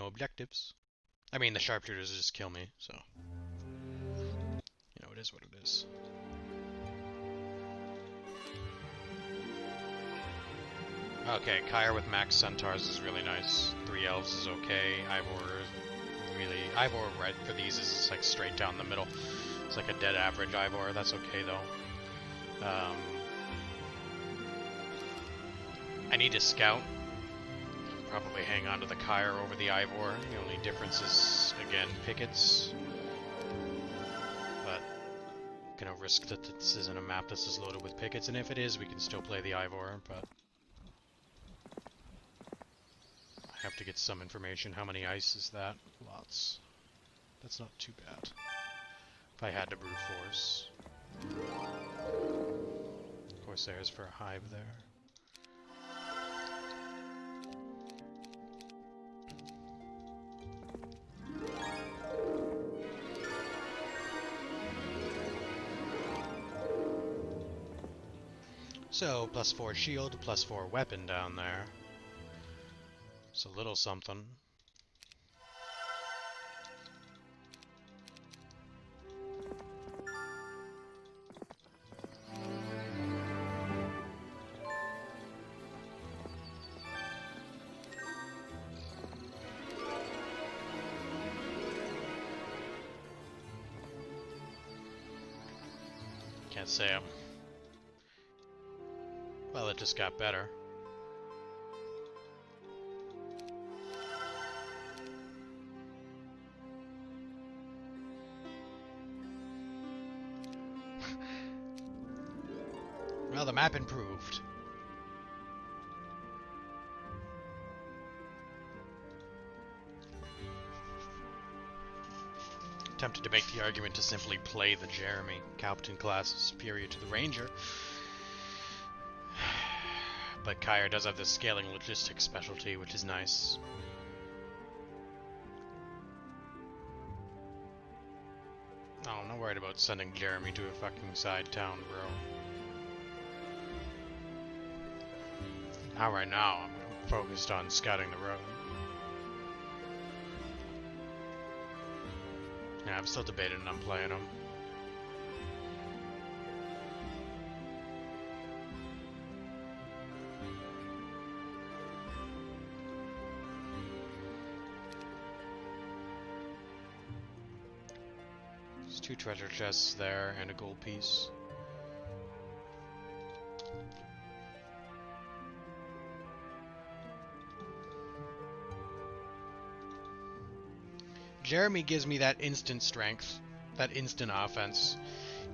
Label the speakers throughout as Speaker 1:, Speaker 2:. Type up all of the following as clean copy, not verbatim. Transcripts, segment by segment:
Speaker 1: no objectives. I mean, the sharpshooters just kill me, so... You know, it is what it is. Okay, Kyre with max centaurs is really nice. 3 elves is okay. Ivor red for these is like straight down the middle. It's like a dead average Ivor. That's okay though. I need a scout. Probably hang on to the Kyre over the Ivor. The only difference is, again, pickets. But gonna risk that this isn't a map this is loaded with pickets, and if it is, we can still play the Ivor, but I have to get some information. How many ice is that? Lots. That's not too bad. If I had to brute force. Corsairs for a hive there. So, +4 shield, +4 weapon down there. It's a little something. Can't say I'm... Well, it just got better. Well, the map improved. Tempted to make the argument to simply play the Jeremy. Captain class is superior to the Ranger. But Kyre does have the scaling logistics specialty, which is nice. Oh, I'm not worried about sending Jeremy to a fucking side town, bro. Not right now, I'm focused on scouting the road. Yeah, I'm still debating on playing him. There's 2 treasure chests there and a gold piece. Jeremy gives me that instant strength, that instant offense.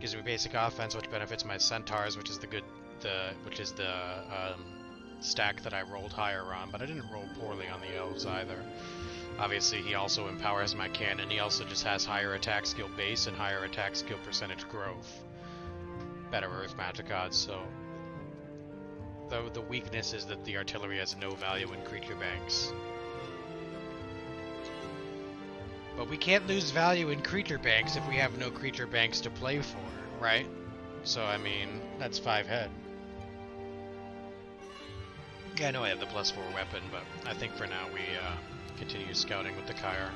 Speaker 1: Gives me basic offense, which benefits my centaurs, which is the stack that I rolled higher on. But I didn't roll poorly on the elves either. Obviously, he also empowers my cannon. He also just has higher attack skill base and higher attack skill percentage growth. Better earth magic odds. So, though the weakness is that the artillery has no value in creature banks. But we can't lose value in creature banks if we have no creature banks to play for, right? So, I mean, that's 5 head. Yeah, I know I have the +4 weapon, but I think for now we continue scouting with the Kyre.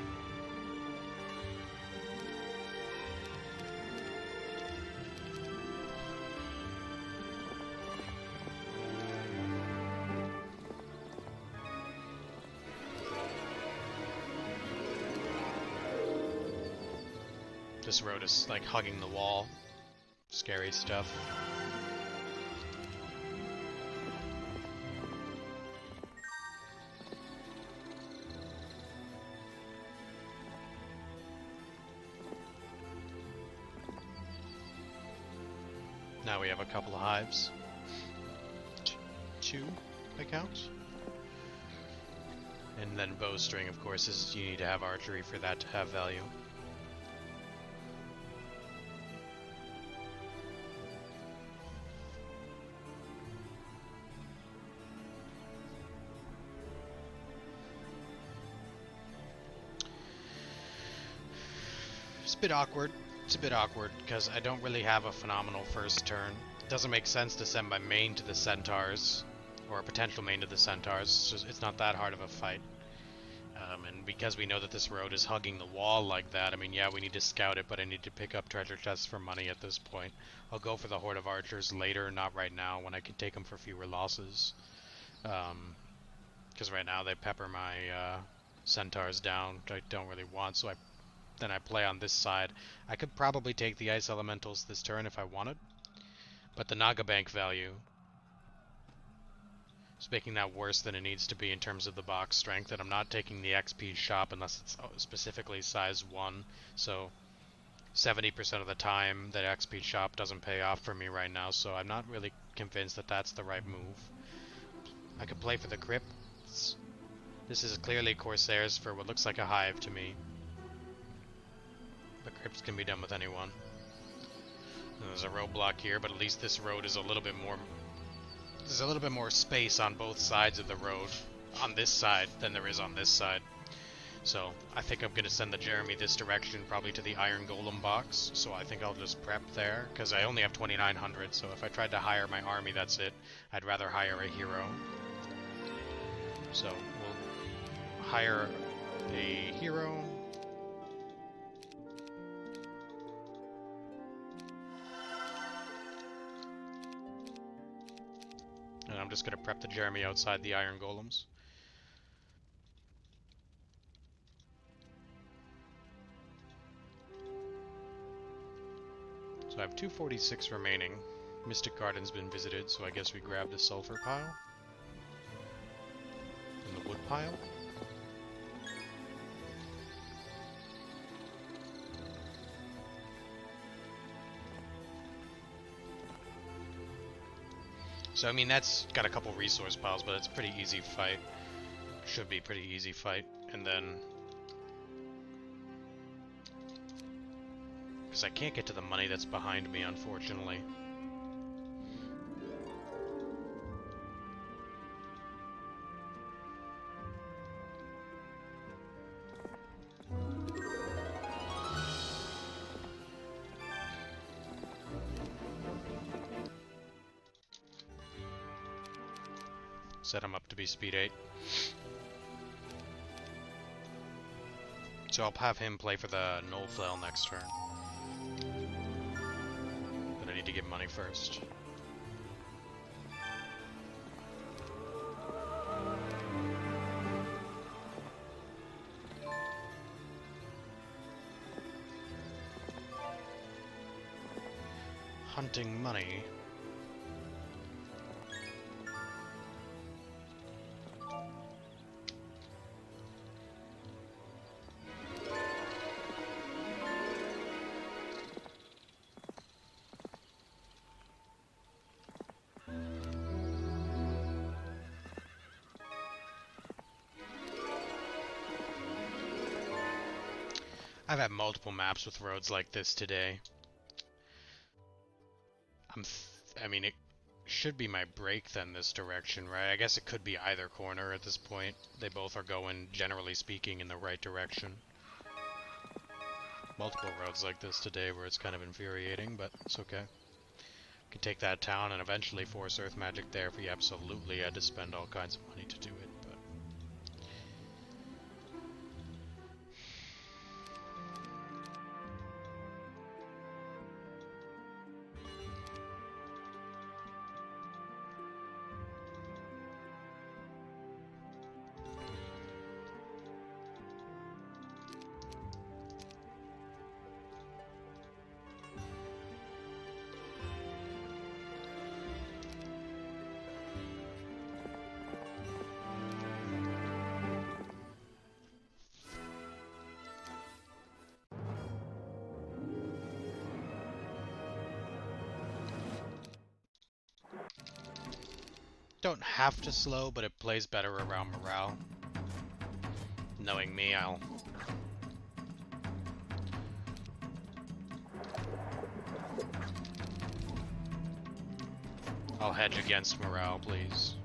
Speaker 1: This road is like hugging the wall. Scary stuff. Now we have a couple of hives. 2, I count. And then bowstring, of course, is you need to have archery for that to have value. It's a bit awkward. It's a bit awkward because I don't really have a phenomenal first turn. It doesn't make sense to send my main to the centaurs, or a potential main to the centaurs. It's not that hard of a fight. And because we know that this road is hugging the wall like that, I mean, yeah, we need to scout it, but I need to pick up treasure chests for money at this point. I'll go for the Horde of Archers later, not right now, when I can take them for fewer losses. Because right now they pepper my centaurs down, which I don't really want, so then I play on this side. I could probably take the Ice Elementals this turn if I wanted, but the Naga Bank value is making that worse than it needs to be in terms of the box strength, and I'm not taking the XP shop unless it's specifically size 1, so 70% of the time that XP shop doesn't pay off for me right now, so I'm not really convinced that that's the right move. I could play for the Crypts. This is clearly Corsairs for what looks like a hive to me. The Crypts can be done with anyone. And there's a roadblock here, but at least this road is a little bit more... There's a little bit more space on both sides of the road, on this side, than there is on this side. So, I think I'm going to send the Jeremy this direction, probably to the Iron Golem box, so I think I'll just prep there, because I only have 2,900, so if I tried to hire my army, that's it. I'd rather hire a hero. So, we'll hire a hero. And I'm just going to prep the Jeremy outside the Iron Golems. So I have 246 remaining. Mystic Garden's been visited, so I guess we grab the Sulfur pile. And the Wood pile. So I mean, that's got a couple resource piles, but it's a pretty easy fight. Should be a pretty easy fight. And then... because I can't get to the money that's behind me, unfortunately. Set him up to be speed 8. So I'll have him play for the Null Flail next turn. But I need to get money first. Hunting money. I've had multiple maps with roads like this today. I mean, it should be my break then this direction, right? I guess it could be either corner at this point. They both are going, generally speaking, in the right direction. Multiple roads like this today where it's kind of infuriating, but it's okay. We could take that town and eventually force Earth Magic there if we absolutely had to spend all kinds of money to do it, but... Don't have to slow, but it plays better around morale. Knowing me, I'll hedge against morale, please.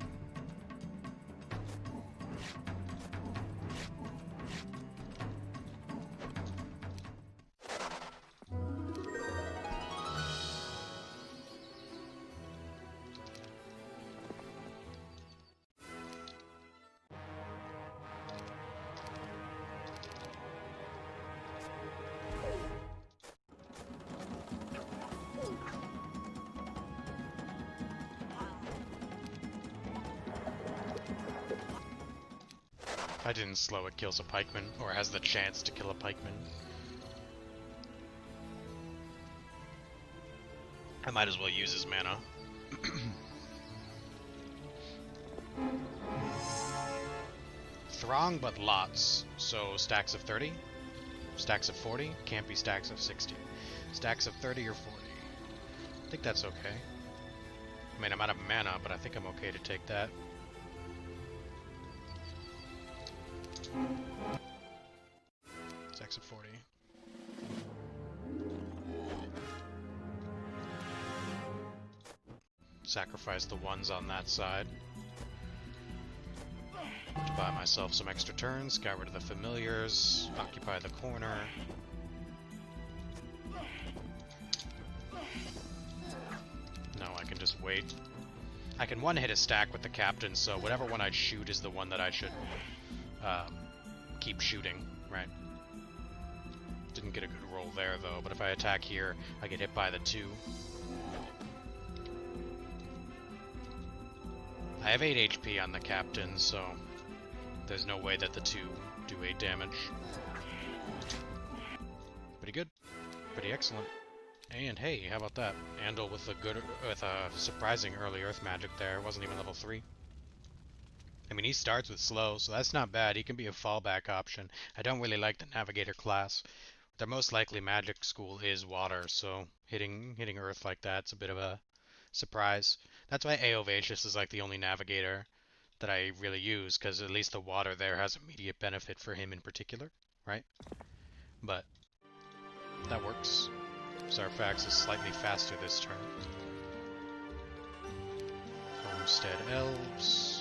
Speaker 1: I didn't slow it kills a pikeman, or has the chance to kill a pikeman. I might as well use his mana. Throng, but lots. So stacks of 30, stacks of 40, can't be stacks of 60. Stacks of 30 or 40. I think that's okay. I mean, I'm out of mana, but I think I'm okay to take that. Stacks of 40. Sacrifice the ones on that side. To buy myself some extra turns, get rid of the familiars, occupy the corner. No, I can just wait. I can one-hit a stack with the captain, so whatever one I shoot is the one that I should keep shooting, right? Didn't get a good roll there, though, but if I attack here, I get hit by the 2. I have 8 HP on the captain, so there's no way that the 2 do 8 damage. Pretty good. Pretty excellent. And hey, how about that? Andal with a surprising early earth magic there. Wasn't even level 3. I mean, he starts with slow, so that's not bad. He can be a fallback option. I don't really like the navigator class. Their most likely magic school is water, so hitting earth like that's a bit of a surprise. That's why Aeovatius is like the only navigator that I really use, because at least the water there has immediate benefit for him in particular, right? But that works. Zarfax is slightly faster this turn. Homestead Elves.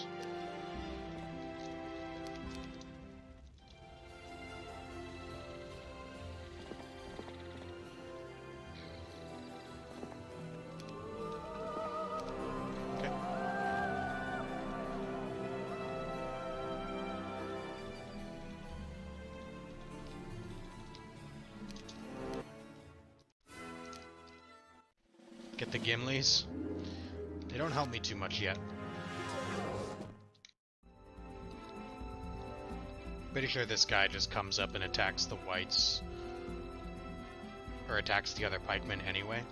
Speaker 1: Get the Gimlis. They don't help me too much yet. Pretty sure this guy just comes up and attacks the whites. Or attacks the other pikemen anyway.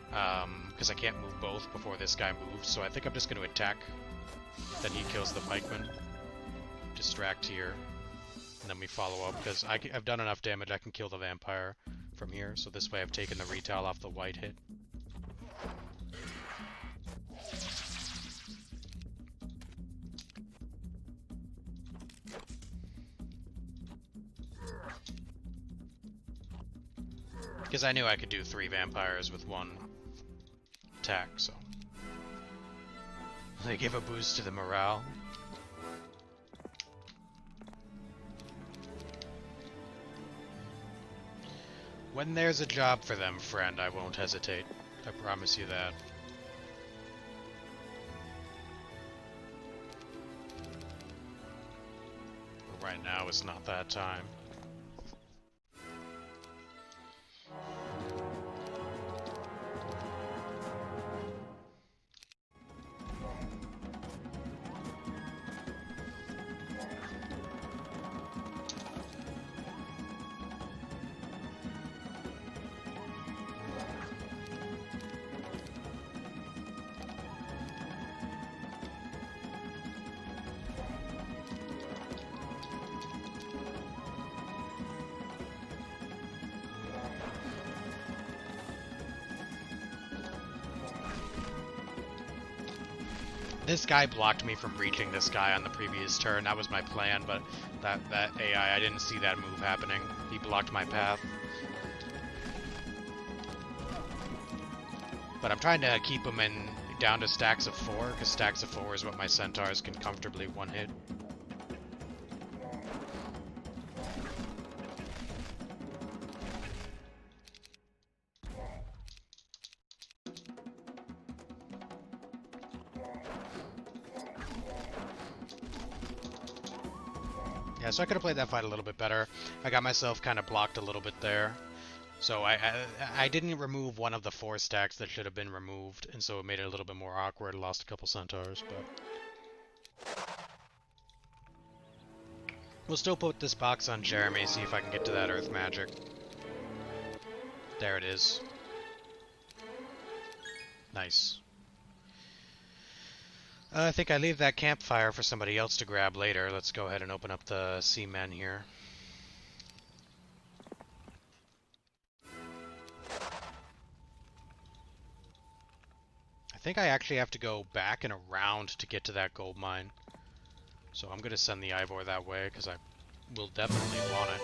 Speaker 1: Because I can't move both before this guy moves, so I think I'm just going to attack. Then he kills the pikeman. Distract here. And then we follow up, because I've done enough damage I can kill the vampire from here, so this way I've taken the retail off the white hit. Because I knew I could do 3 vampires with 1 attack, so they give a boost to the morale. When there's a job for them, friend, I won't hesitate. I promise you that. But right now, it's not that time. This guy blocked me from reaching this guy on the previous turn. That was my plan, but that AI, I didn't see that move happening. He blocked my path. But I'm trying to keep him down to stacks of 4, because stacks of 4 is what my centaurs can comfortably one-hit. Yeah, so I could have played that fight a little bit better. I got myself kind of blocked a little bit there. So I didn't remove one of the 4 stacks that should have been removed, and so it made it a little bit more awkward. I lost a couple centaurs, but... We'll still put this box on Jeremy, see if I can get to that earth magic. There it is. Nice. I think I leave that campfire for somebody else to grab later. Let's go ahead and open up the seamen here. I think I actually have to go back and around to get to that gold mine. So I'm going to send the Ivor that way, because I will definitely want it.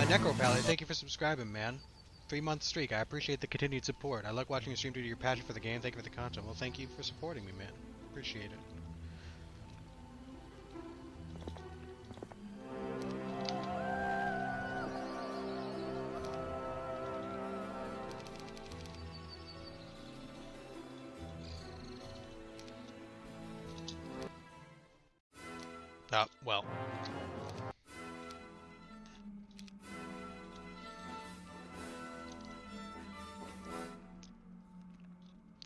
Speaker 1: Necropally, thank you for subscribing, man. 3-month streak. I appreciate the continued support. I like watching your stream due to your passion for the game. Thank you for the content. Well, thank you for supporting me, man. Appreciate it. Well.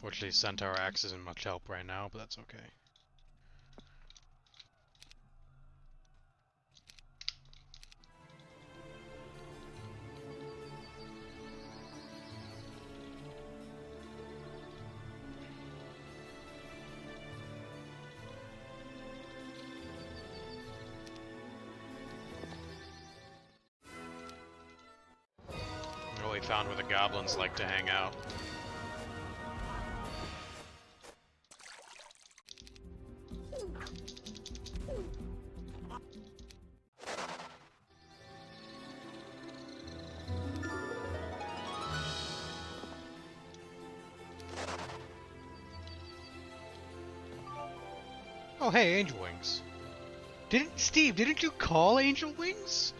Speaker 1: Fortunately, Centaur Axe isn't much help right now, but that's okay. Really found where the goblins like to hang out. Oh, hey, Angel Wings. Steve, didn't you call Angel Wings?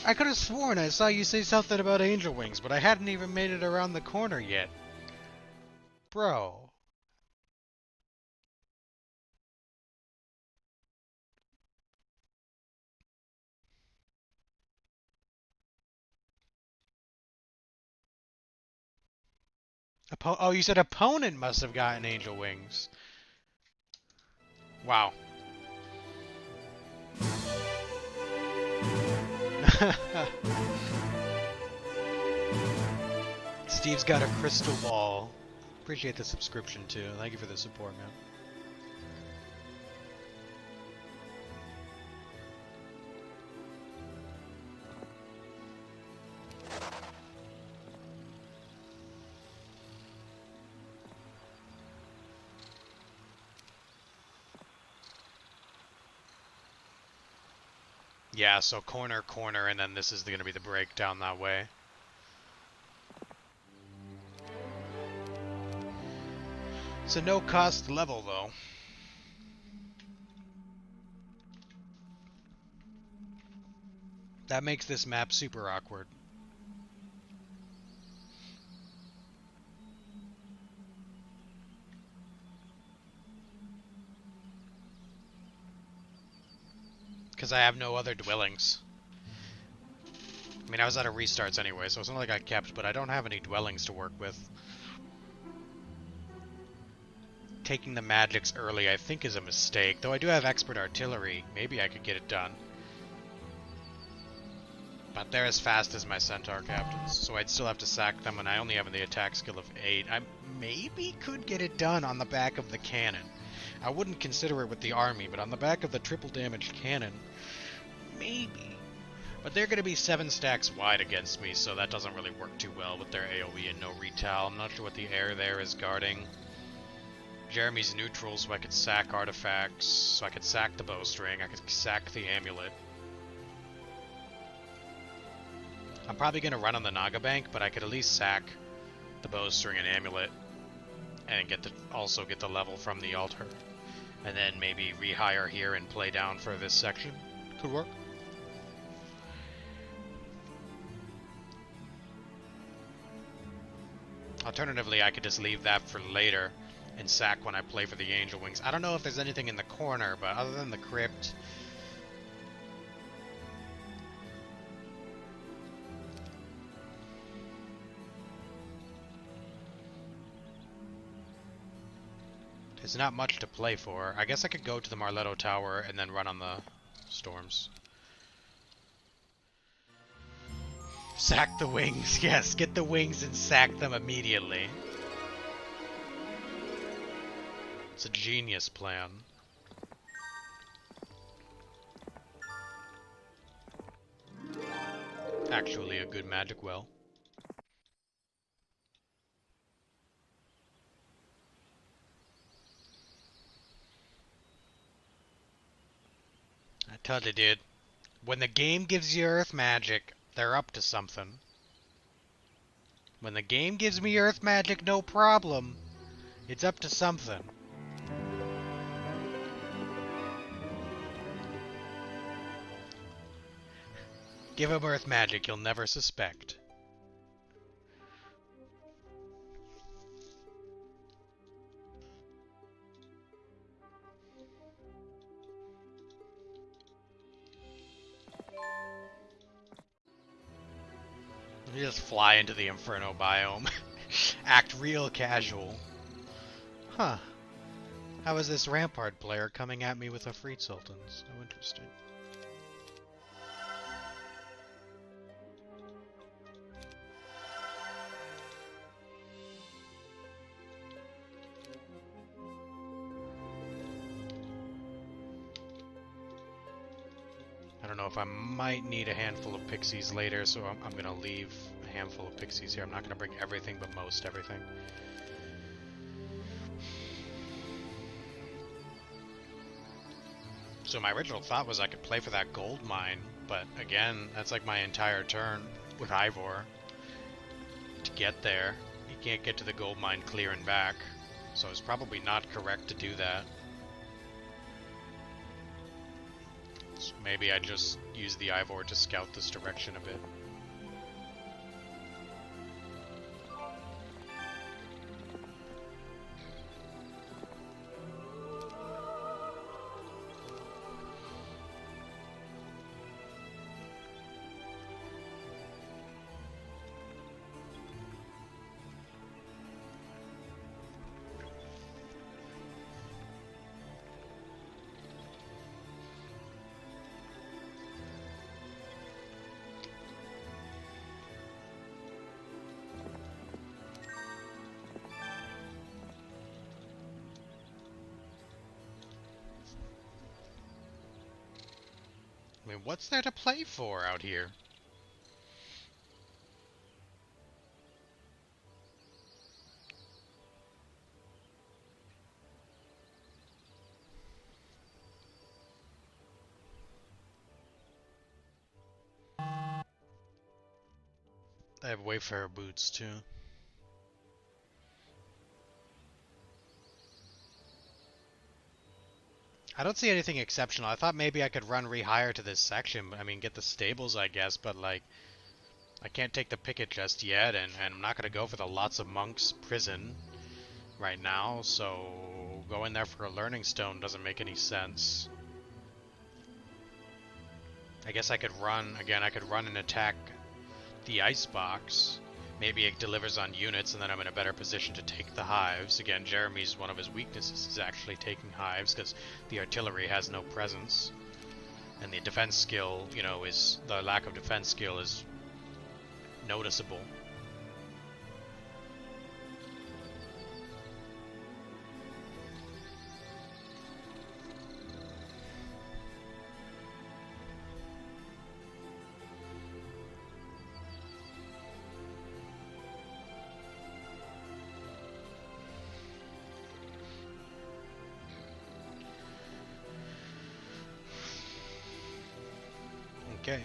Speaker 1: I could have sworn I saw you say something about Angel Wings, but I hadn't even made it around the corner yet. Bro. Oh, you said opponent must have gotten Angel Wings. Wow. Steve's got a crystal ball. Appreciate the subscription too. Thank you for the support, man. Yeah, so corner, and then this is going to be the break down that way. It's a no-cost level, though. That makes this map super awkward. Because I have no other dwellings. I mean, I was out of restarts anyway, so it's not like I kept, but I don't have any dwellings to work with. Taking the magics early, I think, is a mistake. Though I do have expert artillery. Maybe I could get it done. But they're as fast as my centaur captains, so I'd still have to sack them, and I only have the attack skill of 8. I maybe could get it done on the back of the cannon. I wouldn't consider it with the army, but on the back of the triple damage cannon, maybe. But they're going to be 7 stacks wide against me, so that doesn't really work too well with their AoE and no retail. I'm not sure what the air there is guarding. Jeremy's neutral, so I could sack artifacts, so I could sack the bowstring, I could sack the amulet. I'm probably going to run on the Naga Bank, but I could at least sack the bowstring and amulet, and also get the level from the altar. And then maybe rehire here and play down for this section. Could work. Alternatively, I could just leave that for later and sack when I play for the Angel Wings. I don't know if there's anything in the corner, but other than the crypt... It's not much to play for. I guess I could go to the Marletto Tower and then run on the storms. Sack the wings. Yes, get the wings and sack them immediately. It's a genius plan. Actually, a good magic well. I told you, dude. When the game gives you earth magic, they're up to something. When the game gives me earth magic, no problem. It's up to something. Give him earth magic, you'll never suspect. You just fly into the Inferno biome. Act real casual. Huh. How is this Rampart player coming at me with a Freed Sultans? How interesting. I don't know if I might need a handful of pixies later, so I'm gonna leave a handful of pixies here. I'm not gonna bring everything, but most everything. So my original thought was I could play for that gold mine, but again, that's like my entire turn with Ivor to get there. You can't get to the gold mine clear and back, so it's probably not correct to do that. So maybe I just use the Ivor to scout this direction a bit. I mean, what's there to play for out here? I have Wayfarer boots, too. I don't see anything exceptional. I thought maybe I could run rehire to this section. I mean, get the stables, I guess, but, like, I can't take the picket just yet, and I'm not going to go for the Lots of Monks prison right now, so going there for a learning stone doesn't make any sense. I guess I could run, again, I could run and attack the icebox. Maybe it delivers on units, and then I'm in a better position to take the hives. Again, Jeremy's one of his weaknesses is actually taking hives, because the artillery has no presence. And the defense skill, you know, is... the lack of defense skill is noticeable. Okay.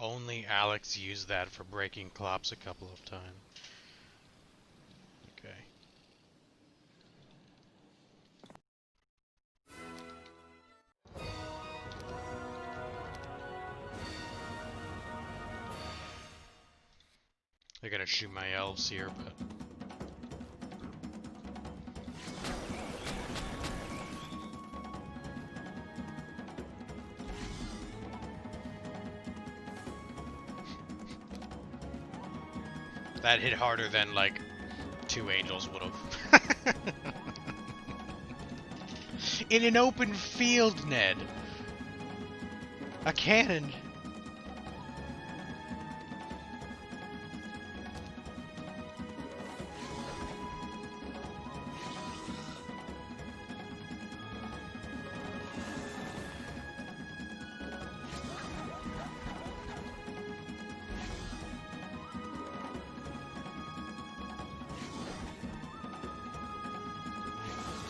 Speaker 1: Only Alex used that for breaking clops a couple of times. Okay. I gotta shoot my elves here, but... that hit harder than, like, 2 angels would've. In an open field, Ned! A cannon!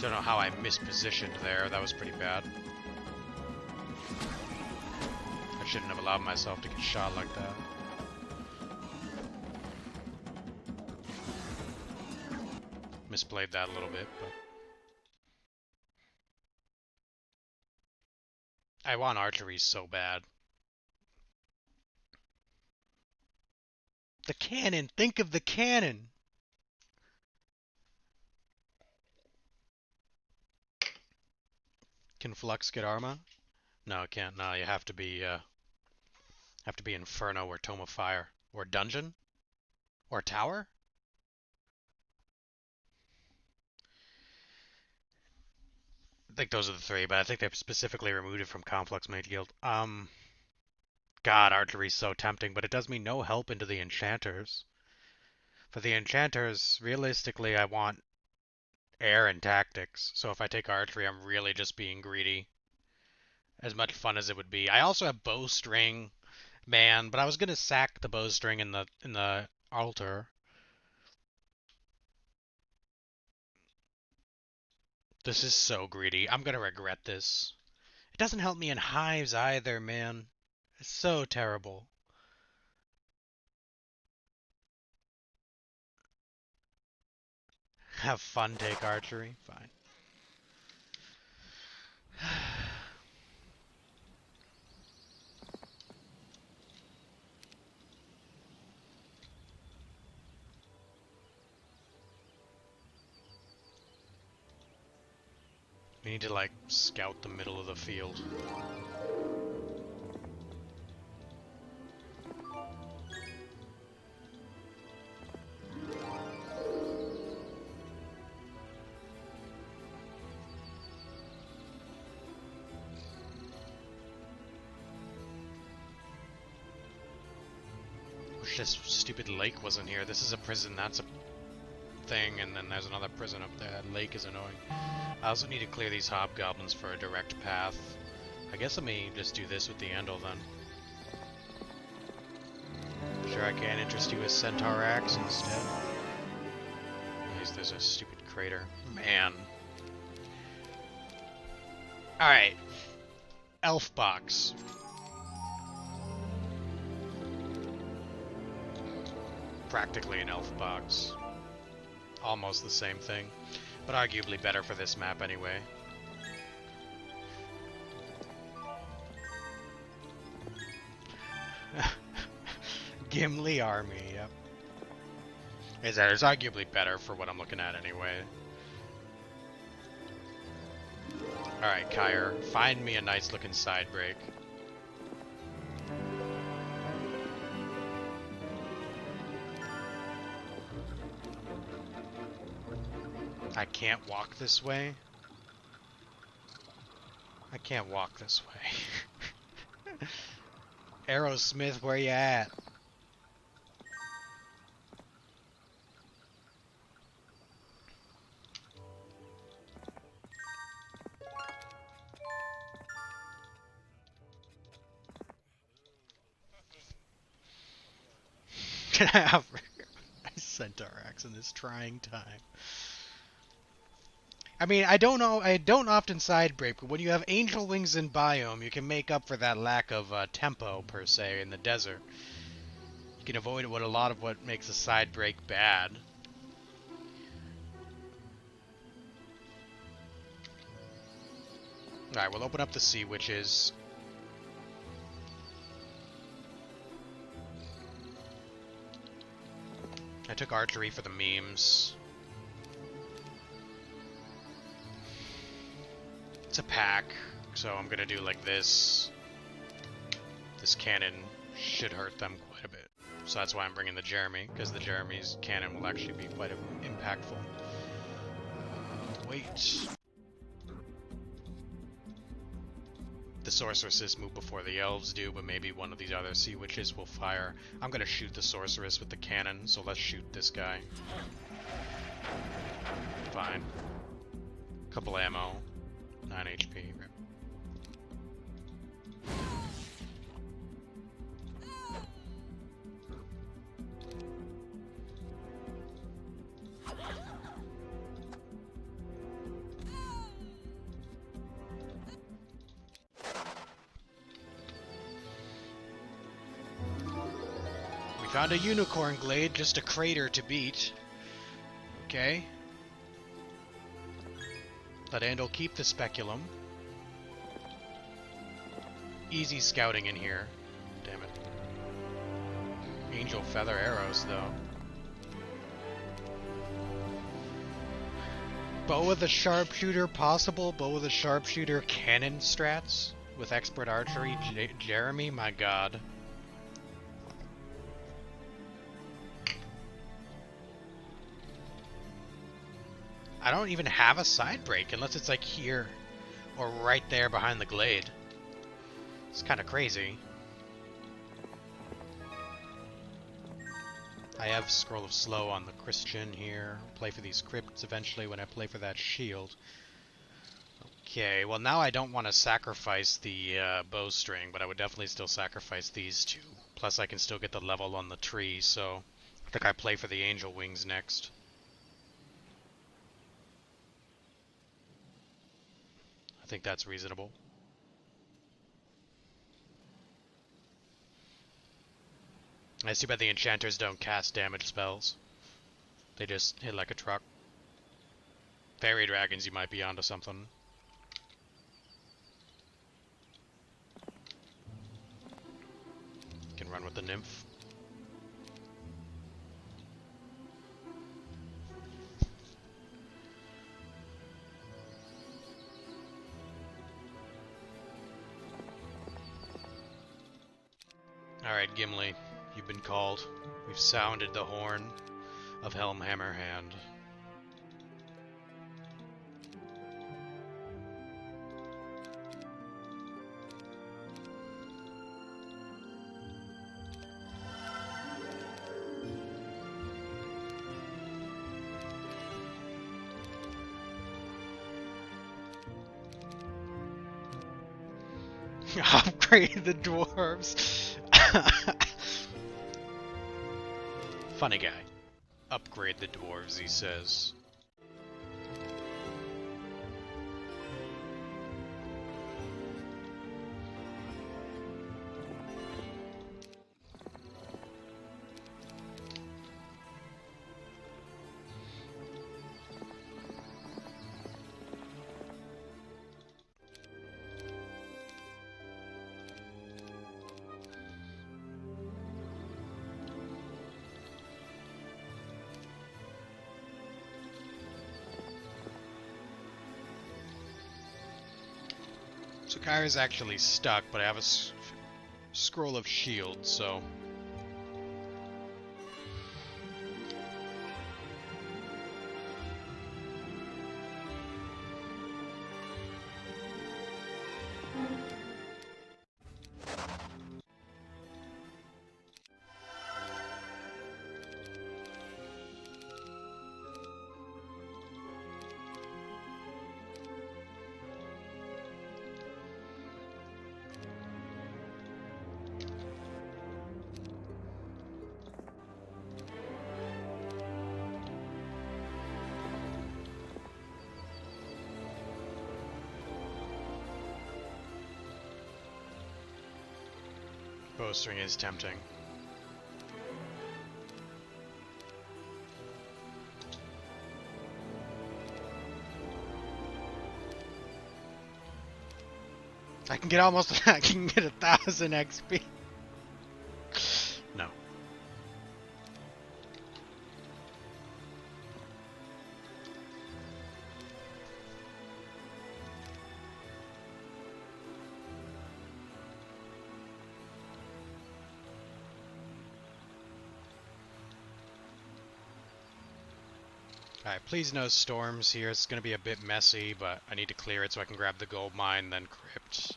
Speaker 1: Don't know how I mispositioned there. That was pretty bad. I shouldn't have allowed myself to get shot like that. Misplayed that a little bit, but... I want archery so bad. The cannon! Think of the cannon! Can Flux get Arma? No, it can't. No, you have to be Inferno or Tome of Fire. Or Dungeon? Or Tower? I think those are the 3, but I think they've specifically removed it from Complex Mage Guild. God, archery's so tempting, but it does me no help into the enchanters. For the enchanters, realistically, I want air and tactics. So if I take archery, I'm really just being greedy. As much fun as it would be. I also have bowstring, man, but I was gonna sack the bowstring in the altar. This is so greedy. I'm gonna regret this. It doesn't help me in hives either, man. It's so terrible. Have fun, take archery. Fine. We need to, like, scout the middle of the field. Wish this stupid lake wasn't here. This is a prison, that's a thing, and then there's another prison up there. That lake is annoying. I also need to clear these hobgoblins for a direct path. I guess let me just do this with the Andal then. Sure I can interest you with Centaur Axe instead. At least there's a stupid crater. Man. Alright. Elf box. Practically an elf box. Almost the same thing. But arguably better for this map anyway. Gimli army, yep. It's arguably better for what I'm looking at anyway. Alright, Kyre, find me a nice looking side break. I can't walk this way. I can't walk this way. Aerosmith, where you at? Can I have a Centaur Axe in this trying time? I mean, I don't know. I don't often side break, but when you have angel wings in biome, you can make up for that lack of tempo per se in the desert. You can avoid what a lot of what makes a side break bad. All right, we'll open up the sea witches. I took archery for the memes. It's a pack, so I'm gonna do like this. This cannon should hurt them quite a bit. So that's why I'm bringing the Jeremy, because the Jeremy's cannon will actually be quite impactful. Wait. The sorceresses move before the elves do, but maybe one of these other sea witches will fire. I'm gonna shoot the sorceress with the cannon, so let's shoot this guy. Fine. Couple ammo. 9 HP. We found a unicorn glade, just a crater to beat. Okay. Let Andal keep the speculum. Easy scouting in here. Damn it. Angel feather arrows, though. Bow with a sharpshooter possible? Bow with a sharpshooter cannon strats? With expert archery? Jeremy? My god. I don't even have a side break unless it's like here or right there behind the glade. It's kind of crazy. I have Scroll of Slow on the Christian here. Play for these crypts eventually when I play for that shield. Okay, well now I don't want to sacrifice the bowstring, but I would definitely still sacrifice these two. Plus I can still get the level on the tree, so I think I play for the angel wings next. I think that's reasonable. It's too bad the enchanters don't cast damage spells. They just hit like a truck. Fairy dragons, you might be onto something. Can run with the nymph. Alright, Gimli, you've been called. We've sounded the horn of Helm Hammerhand. Upgrade the dwarves. Funny guy. Upgrade the dwarves, he says. So Kyra's actually stuck, but I have a scroll of shield, so... bowstring is tempting. I can get almost, I can get 1,000 XP. No. Alright, please no storms here. It's going to be a bit messy, but I need to clear it so I can grab the gold mine, then crypt.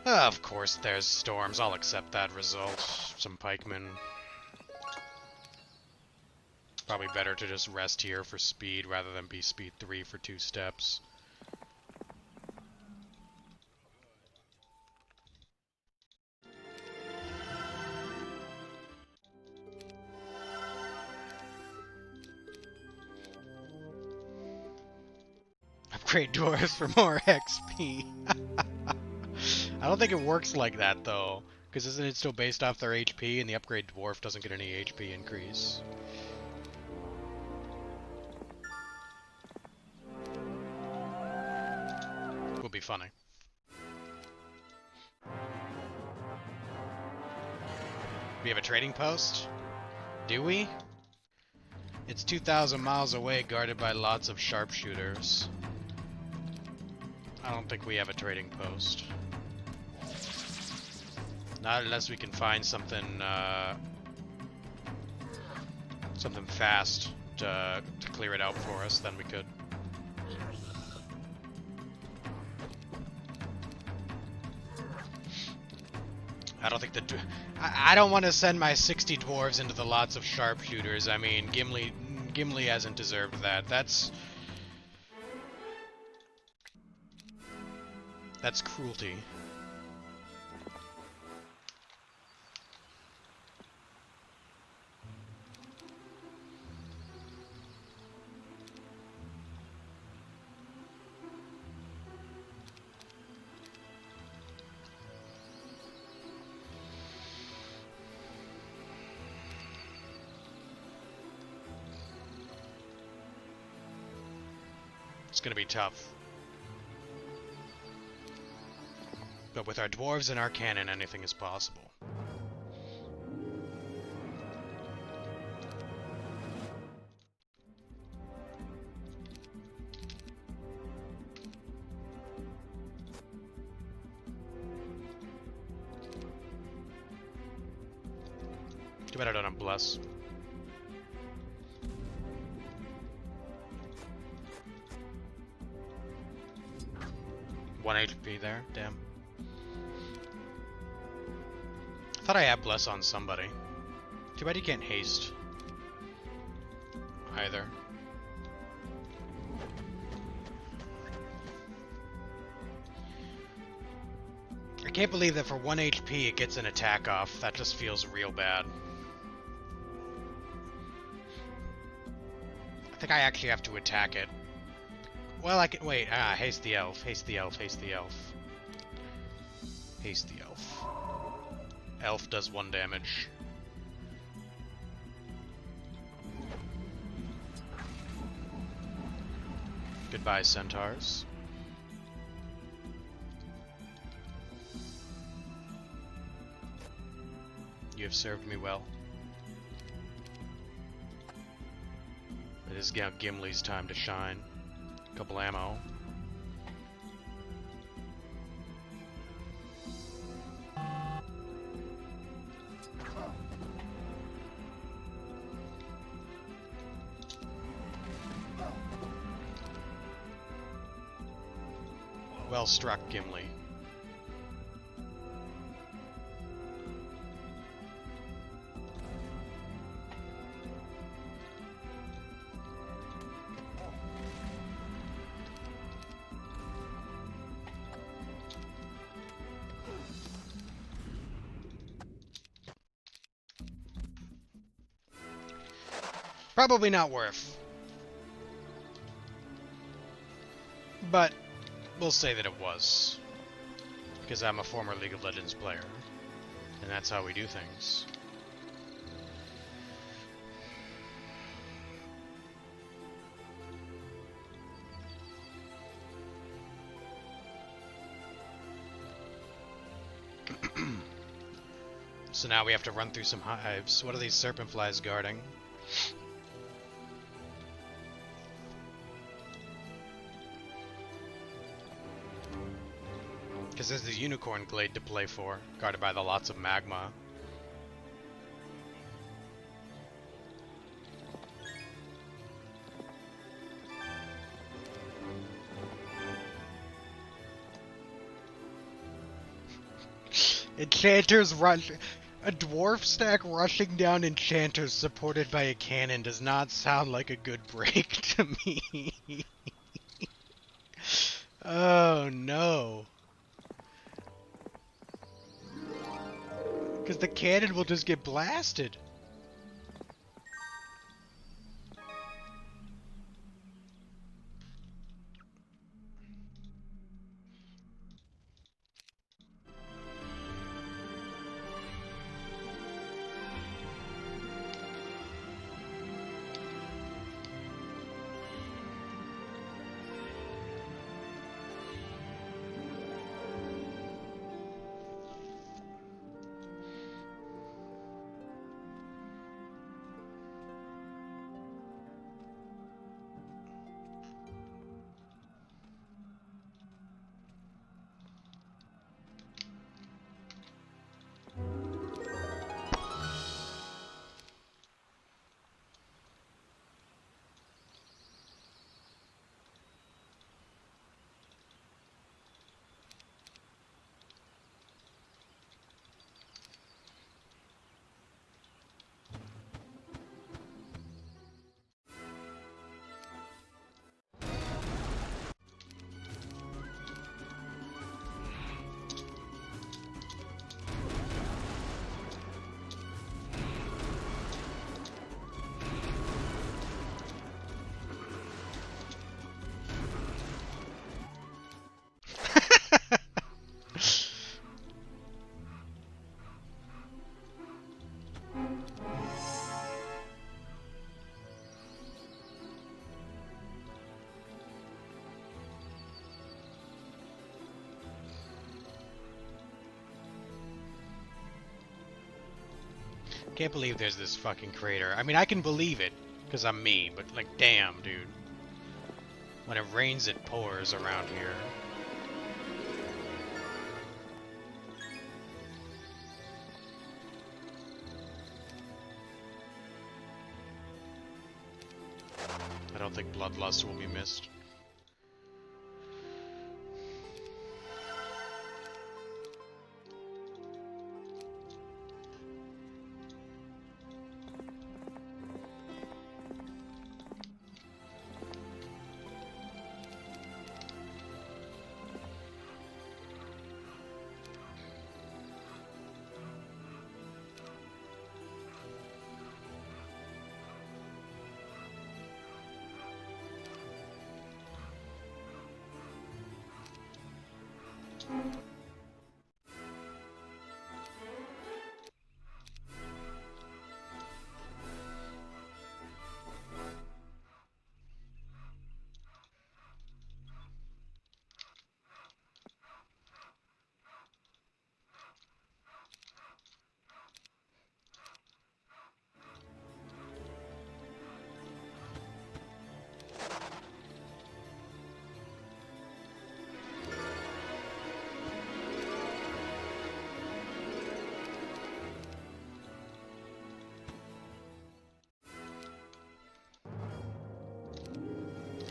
Speaker 1: Of course there's storms. I'll accept that result. Some pikemen. Probably better to just rest here for speed rather than be speed 3 for 2 steps. Upgrade dwarves for more XP. I don't think it works like that though, because isn't it still based off their HP, and the upgrade dwarf doesn't get any HP increase? Will be funny. We have a trading post? Do we? It's 2,000 miles away, guarded by lots of sharpshooters. I don't think we have a trading post. Not unless we can find something, something fast to clear it out for us, then we could. I don't think I don't want to send my 60 dwarves into the lots of sharpshooters. I mean, Gimli hasn't deserved that. That's cruelty. It's gonna be tough. But with our dwarves and our cannon, anything is possible. Too bad I don't have bless. One HP there, damn. Thought I had bless on somebody. Too bad you can't haste. Either. I can't believe that for 1 HP it gets an attack off. That just feels real bad. I think I actually have to attack it. Well, I can wait. Haste the elf. Haste the elf. Haste the elf. Haste the elf. Elf does 1 damage. Goodbye, centaurs. You have served me well. It is now Gimli's time to shine. Couple ammo. Well struck, Gimli. Probably not worth. But we'll say that it was. Because I'm a former League of Legends player. And that's how we do things. So now we have to run through some hives. What are these serpent flies guarding? Because there's the unicorn glade to play for, guarded by the lots of magma. Enchanters rush. A dwarf stack rushing down enchanters supported by a cannon does not sound like a good break to me. Oh no. Because the cannon will just get blasted. Can't believe there's this fucking crater. I mean, I can believe it, because I'm me, but like, damn, dude. When it rains, it pours around here. I don't think Bloodlust will be missed.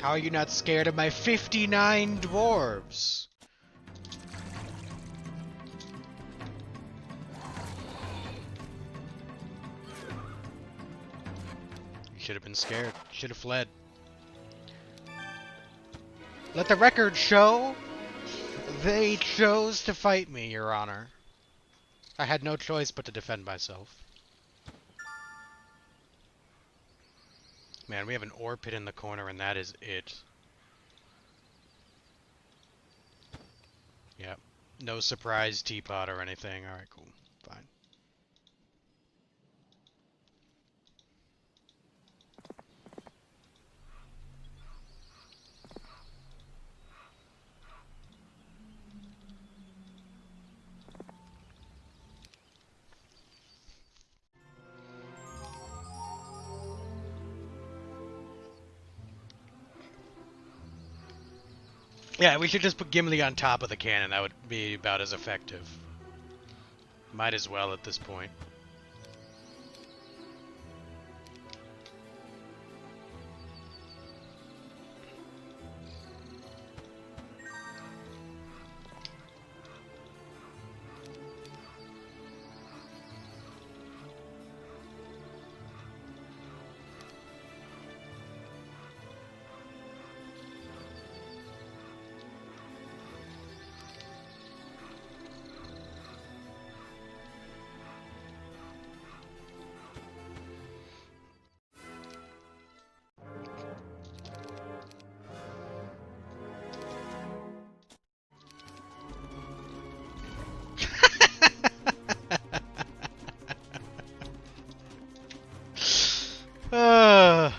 Speaker 1: How are you not scared of my 59 dwarves? You should have been scared. Should have fled. Let the record show they chose to fight me, Your Honor. I had no choice but to defend myself. Man, we have an ore pit in the corner, and that is it. Yep. No surprise teapot or anything. Alright, cool. Fine. Yeah, we should just put Gimli on top of the cannon. That would be about as effective. Might as well at this point. uh,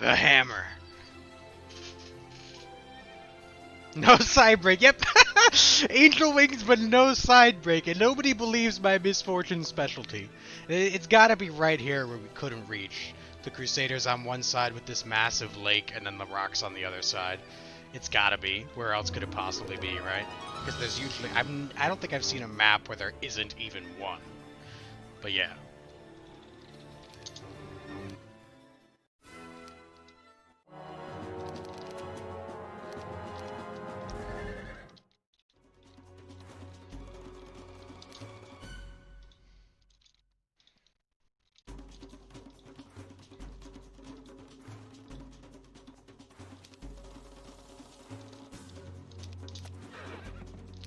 Speaker 1: the hammer. No side break. Yep. Angel wings, but no side break, and nobody believes my misfortune specialty. It's got to be right here where we couldn't reach. The Crusaders on one side with this massive lake, and then the rocks on the other side. It's got to be. Where else could it possibly be, right? Because there's usually I don't think I've seen a map where there isn't even one. But yeah.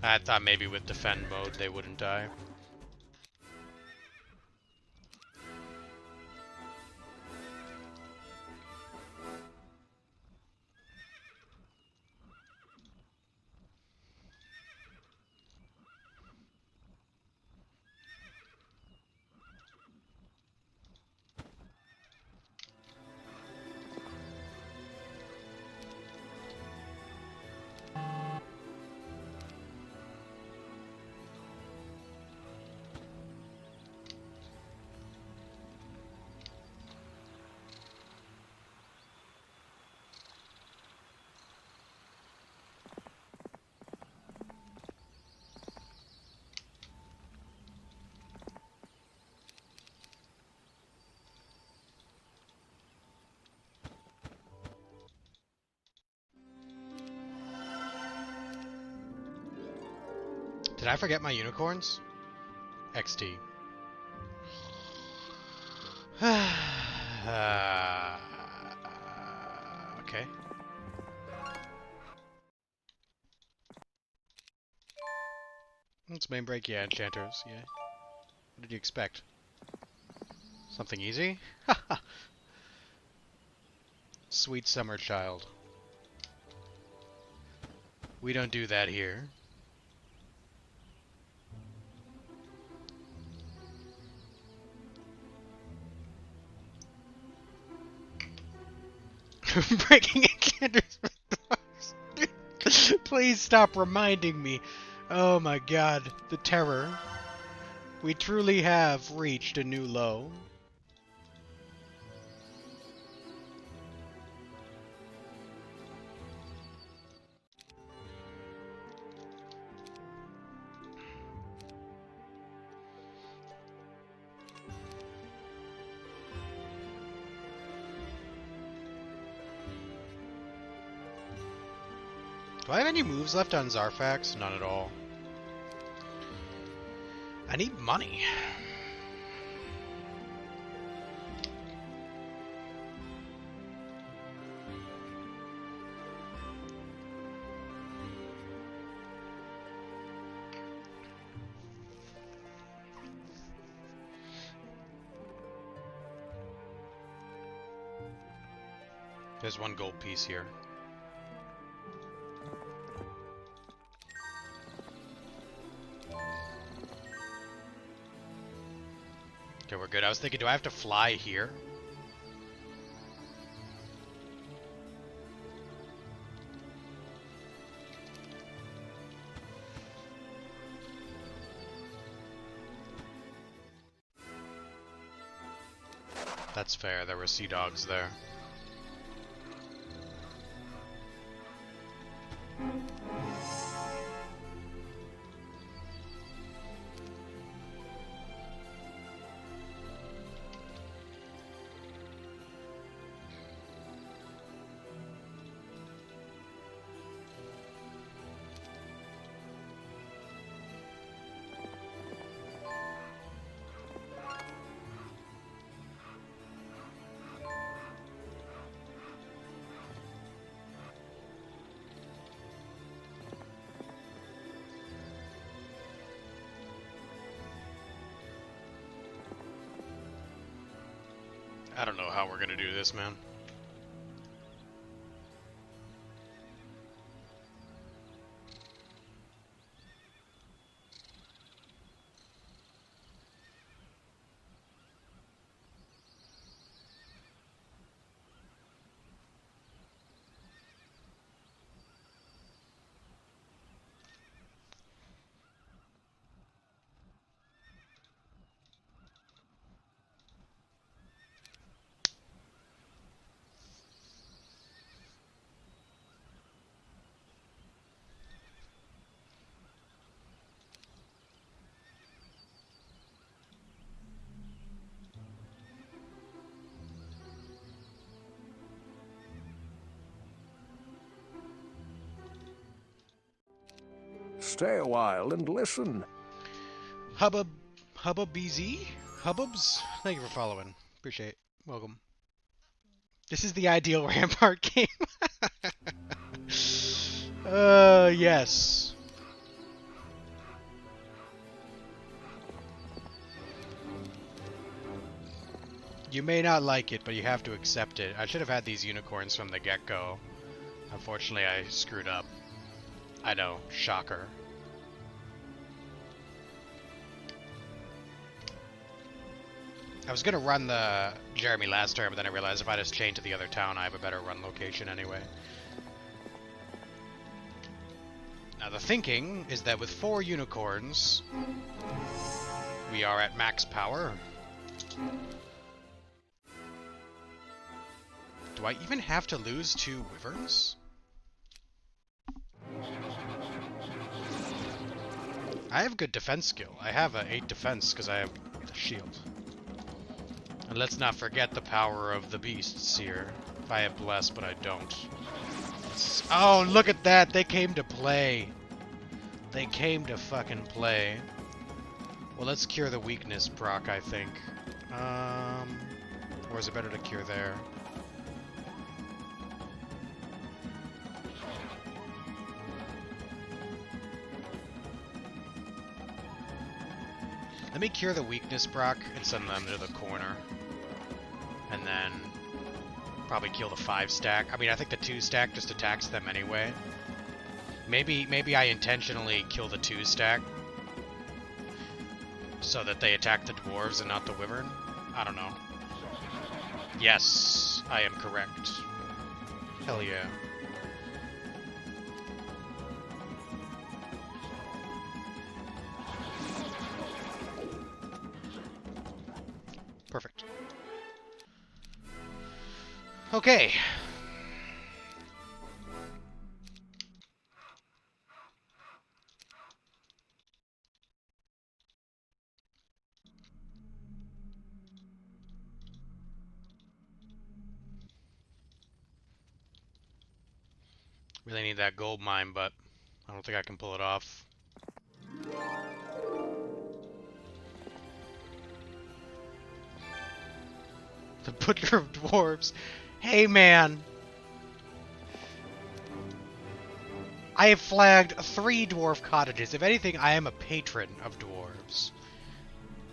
Speaker 1: I thought maybe with defend mode they wouldn't die. Did I forget my unicorns? XT. Okay. It's main break, yeah, enchanters, yeah. What did you expect? Something easy? Sweet summer child. We don't do that here. Breaking enchanters with dwarves. Please stop reminding me. Oh my god, the terror. We truly have reached a new low. Do I have any moves left on Zarfax? None at all. I need money. There's one gold piece here. Okay, we're good. I was thinking, do I have to fly here? That's fair. There were sea dogs there. I don't know how we're gonna do this, man.
Speaker 2: Stay a while and listen.
Speaker 1: Hubbub BZ? Hubbubs? Thank you for following. Appreciate it. Welcome. This is the ideal Rampart game. Yes. You may not like it, but you have to accept it. I should have had these unicorns from the get-go. Unfortunately, I screwed up. I know. Shocker. I was gonna run the Jeremy last turn, but then I realized if I just change to the other town, I have a better run location anyway. Now the thinking is that with 4 unicorns, we are at max power. Do I even have to lose 2 wyverns? I have good defense skill. I have a 8 defense because I have the shield. And let's not forget the power of the beasts here. If I have bless, but I don't. Oh, look at that! They came to play. They came to fucking play. Well, let's cure the weakness proc, I think. Or is it better to cure there? Let me cure the weakness proc and send them to the corner. And then probably kill the 5 stack. I mean, I think the 2 stack just attacks them anyway. Maybe I intentionally kill the 2 stack so that they attack the dwarves and not the wyvern. I don't know. Yes, I am correct. Hell yeah. Perfect. Okay. Really need that gold mine, but I don't think I can pull it off. The Butcher of Dwarves. Hey, man. I have flagged 3 dwarf cottages. If anything, I am a patron of dwarves.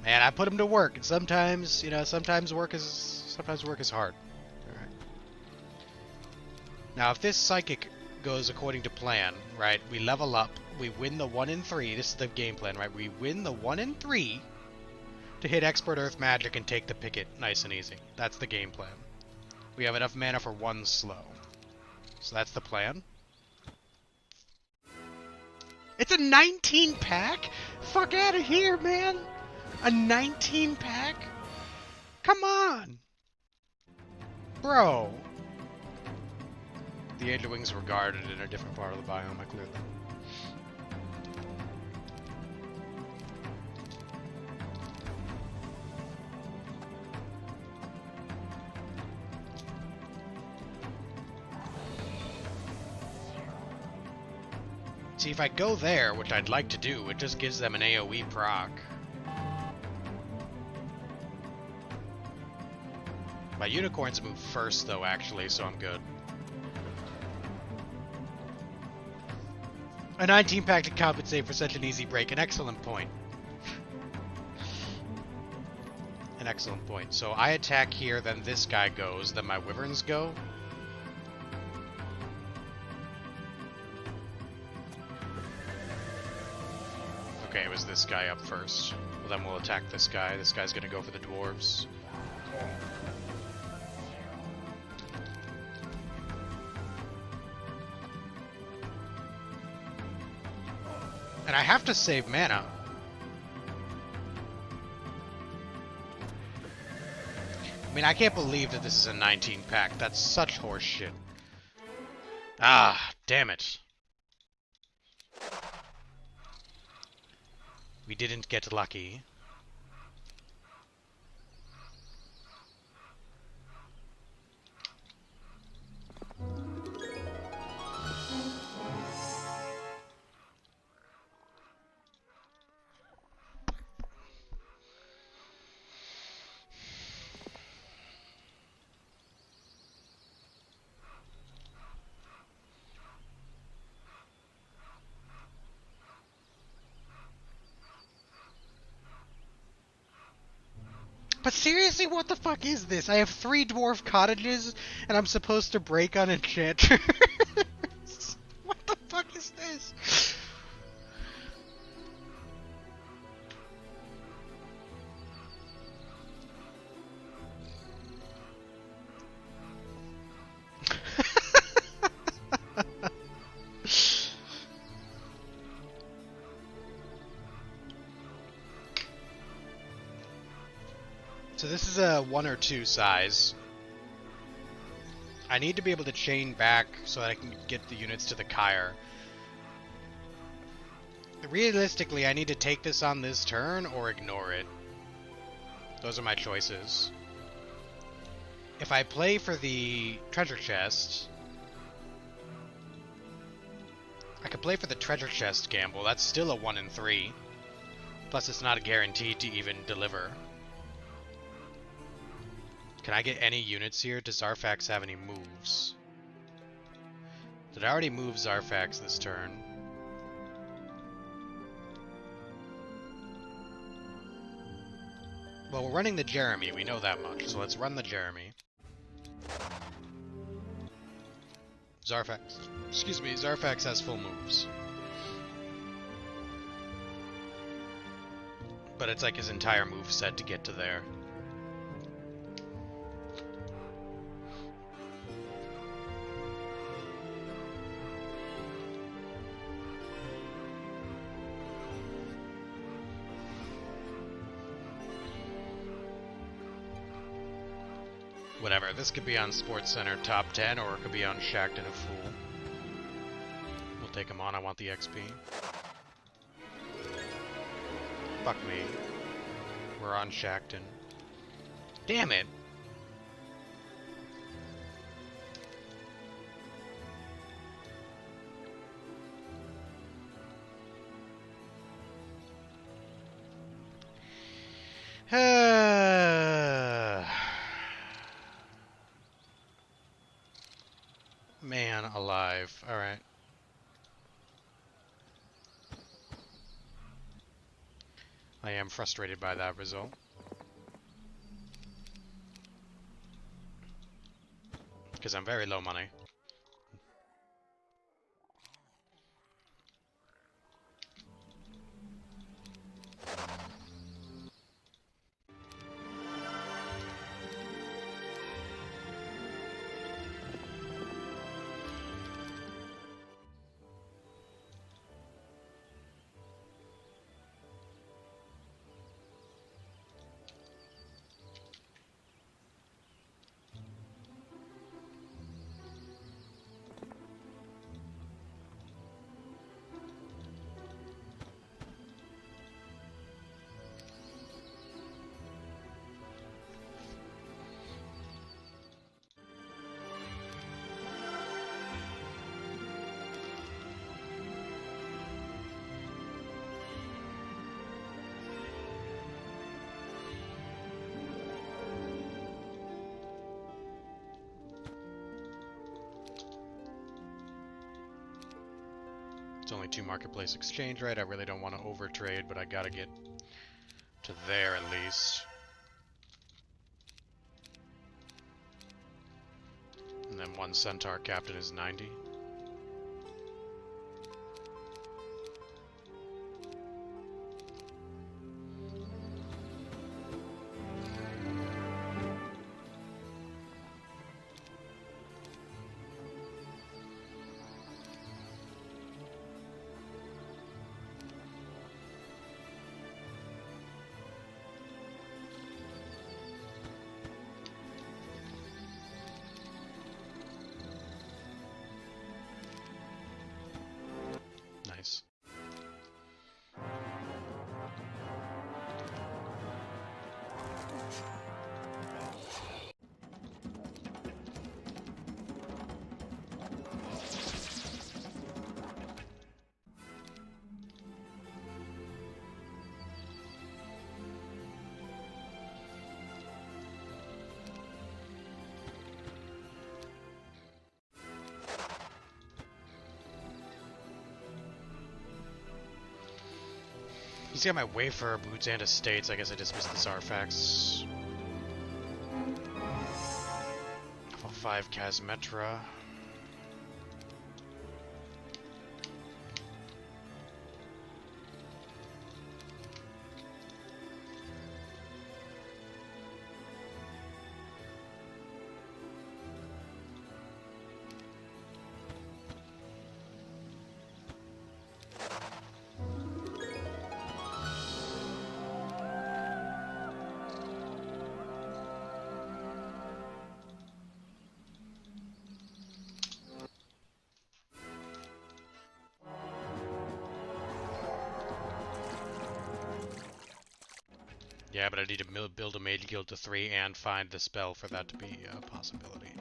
Speaker 1: Man, I put them to work, and sometimes, you know, sometimes work is hard. All right. Now, if this psychic goes according to plan, right? We level up. We win the 1 in 3. This is the game plan, right? We win the 1 in 3 to hit Expert Earth Magic and take the picket nice and easy. That's the game plan. We have enough mana for 1 slow. So that's the plan. It's a 19 pack? Fuck out of here, man! A 19 pack? Come on! Bro! The Angel Wings were guarded in a different part of the biome, I cleared them. See, if I go there, which I'd like to do, it just gives them an AoE proc. My unicorns move first, though, actually, so I'm good. A 19 pack to compensate for such an easy break. An excellent point. An excellent point. So I attack here, then this guy goes, then my wyverns go. Okay, it was this guy up first. Well, then we'll attack this guy. This guy's gonna go for the dwarves. And I have to save mana. I mean, I can't believe that this is a 19 pack. That's such horse shit. Ah, damn it. We didn't get lucky. But seriously, what the fuck is this? I have 3 dwarf cottages, and I'm supposed to break on enchanters? What the fuck is this? So this is a 1 or 2 size. I need to be able to chain back so that I can get the units to the Kyre. Realistically, I need to take this on this turn or ignore it. Those are my choices. If I play for the treasure chest, I could play for the treasure chest gamble. That's still a 1 in 3. Plus, it's not guaranteed to even deliver. Can I get any units here? Does Zarfax have any moves? Did I already move Zarfax this turn? Well, we're running the Jeremy, we know that much, so let's run the Jeremy. Zarfax has full moves. But it's like his entire move set to get to there. Whatever, this could be on Sports Center top 10, or it could be on Shacked and a Fool. We'll take him on, I want the XP. Fuck me. We're on Shackton. Damn it! Man alive. Alright. I am frustrated by that result. Because I'm very low money. It's only 2 marketplace exchange, right? I really don't want to overtrade, but I gotta get to there at least. And then 1 centaur captain is 90. Nice. He's got my wafer, boots, and estates. I guess I dismissed this Arfax. Level 5 Casmetra. Yeah, but I need to build a Mage Guild to 3 and find the spell for that to be a possibility.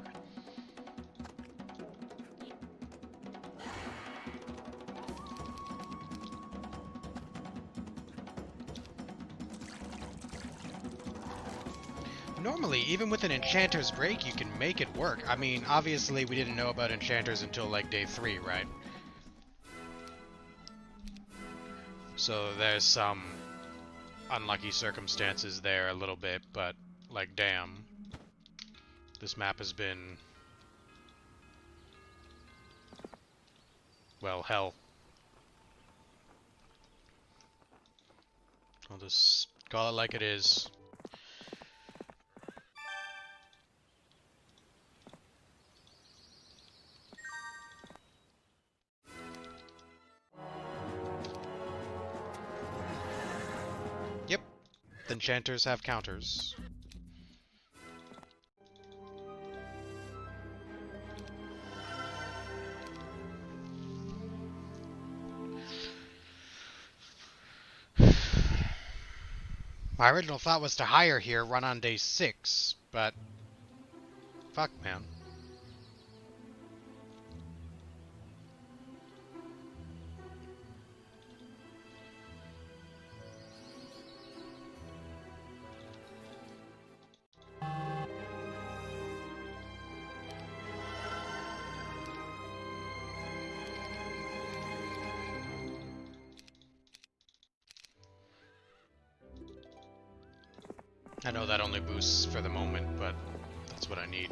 Speaker 1: Normally, even with an Enchanter's Break, you can make it work. I mean, obviously we didn't know about Enchanters until like day 3, right? So there's some unlucky circumstances there a little bit, but like damn, this map has been, well, hell. I'll just call it like it is. Yep, the enchanters have counters. My original thought was to hire here, run on day 6, but fuck, man. I know that only boosts for the moment, but that's what I need.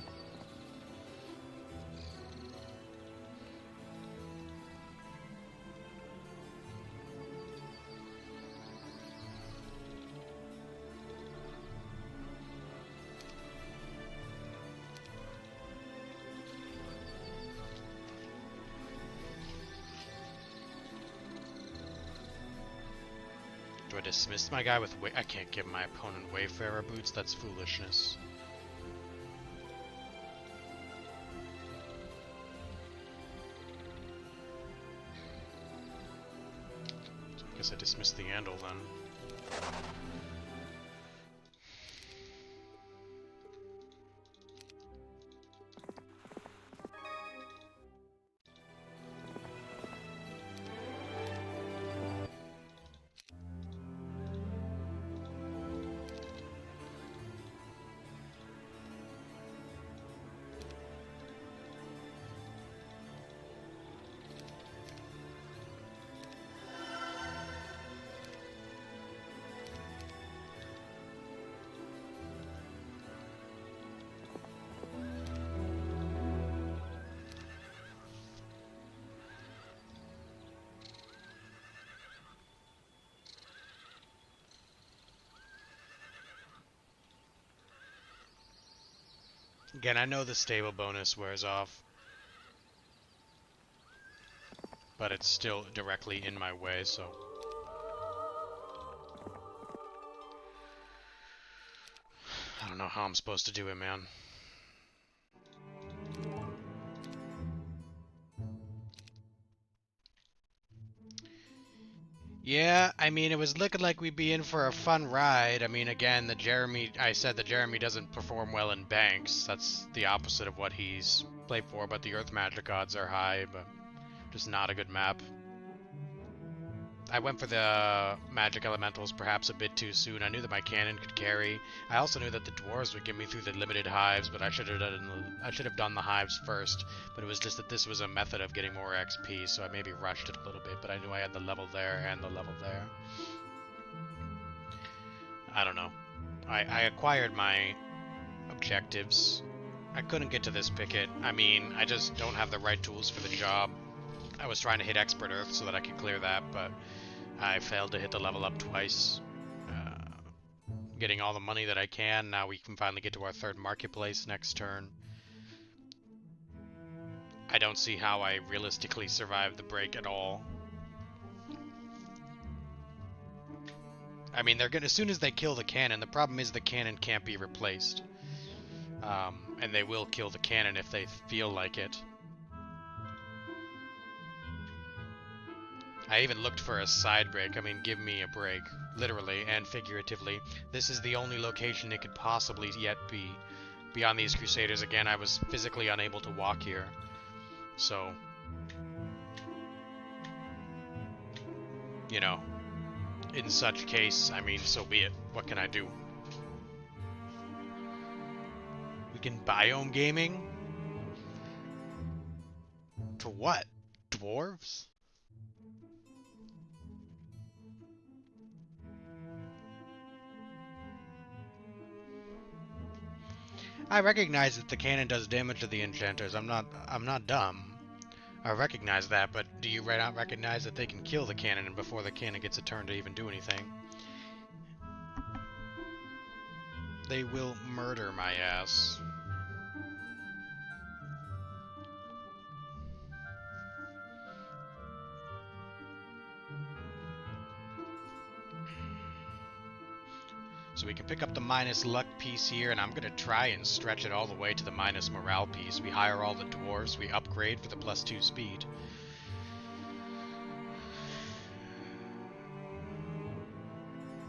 Speaker 1: Do I dismiss my guy with I can't give my opponent Wayfarer boots? That's foolishness. So I guess I dismiss the Andal then. Again, I know the stable bonus wears off, but it's still directly in my way, so... I don't know how I'm supposed to do it, man. Yeah, I mean, it was looking like we'd be in for a fun ride. I mean, again, I said the Jeremy doesn't perform well in banks. That's the opposite of what he's played for, but the Earth Magic odds are high, but just not a good map. I went for the Magic Elementals perhaps a bit too soon. I knew that my cannon could carry. I also knew that the dwarves would get me through the limited hives, but I should have done the hives first. But it was just that this was a method of getting more XP, so I maybe rushed it a little bit. But I knew I had the level there and the level there. I don't know. I acquired my objectives. I couldn't get to this picket. I mean, I just don't have the right tools for the job. I was trying to hit Expert Earth so that I could clear that, but I failed to hit the level up twice. Getting all the money that I can. Now we can finally get to our third marketplace next turn. I don't see how I realistically survive the break at all. I mean, they're gonna, as soon as they kill the cannon, the problem is the cannon can't be replaced. And they will kill the cannon if they feel like it. I even looked for a side break. I mean, give me a break. Literally and figuratively. This is the only location it could possibly yet be. Beyond these Crusaders, again, I was physically unable to walk here. So... you know, in such case, I mean, so be it. What can I do? We can biome gaming? To what? Dwarves? I recognize that the cannon does damage to the enchanters. I'm not dumb. I recognize that, but do you not recognize that they can kill the cannon before the cannon gets a turn to even do anything? They will murder my ass. So we can pick up the minus luck piece here, and I'm going to try and stretch it all the way to the minus morale piece. We hire all the dwarves, we upgrade for the +2 speed.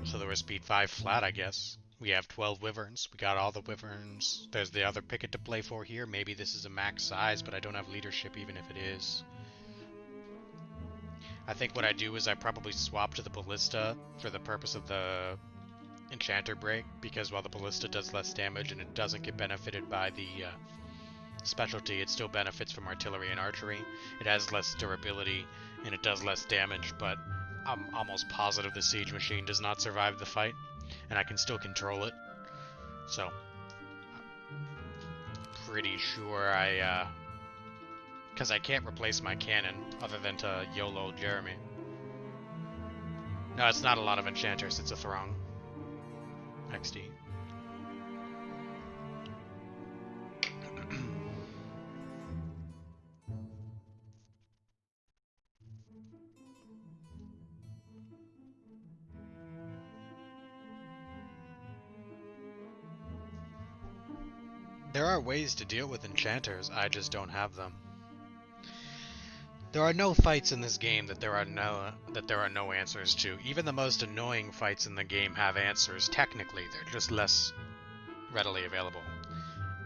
Speaker 1: So there was speed 5 flat, I guess. We have 12 wyverns. We got all the wyverns. There's the other picket to play for here. Maybe this is a max size, but I don't have leadership even if it is. I think what I do is I probably swap to the ballista for the purpose of the enchanter break, because while the ballista does less damage and it doesn't get benefited by the specialty, it still benefits from artillery and archery. It has less durability and it does less damage, but I'm almost positive the siege machine does not survive the fight, and I can still control it. So, pretty sure I, because I can't replace my cannon other than to YOLO Jeremy. No, it's not a lot of enchanters, it's a throng. XD. There are ways to deal with enchanters, I just don't have them. There are no fights in this game that there are no answers to. Even the most annoying fights in the game have answers. Technically, they're just less readily available,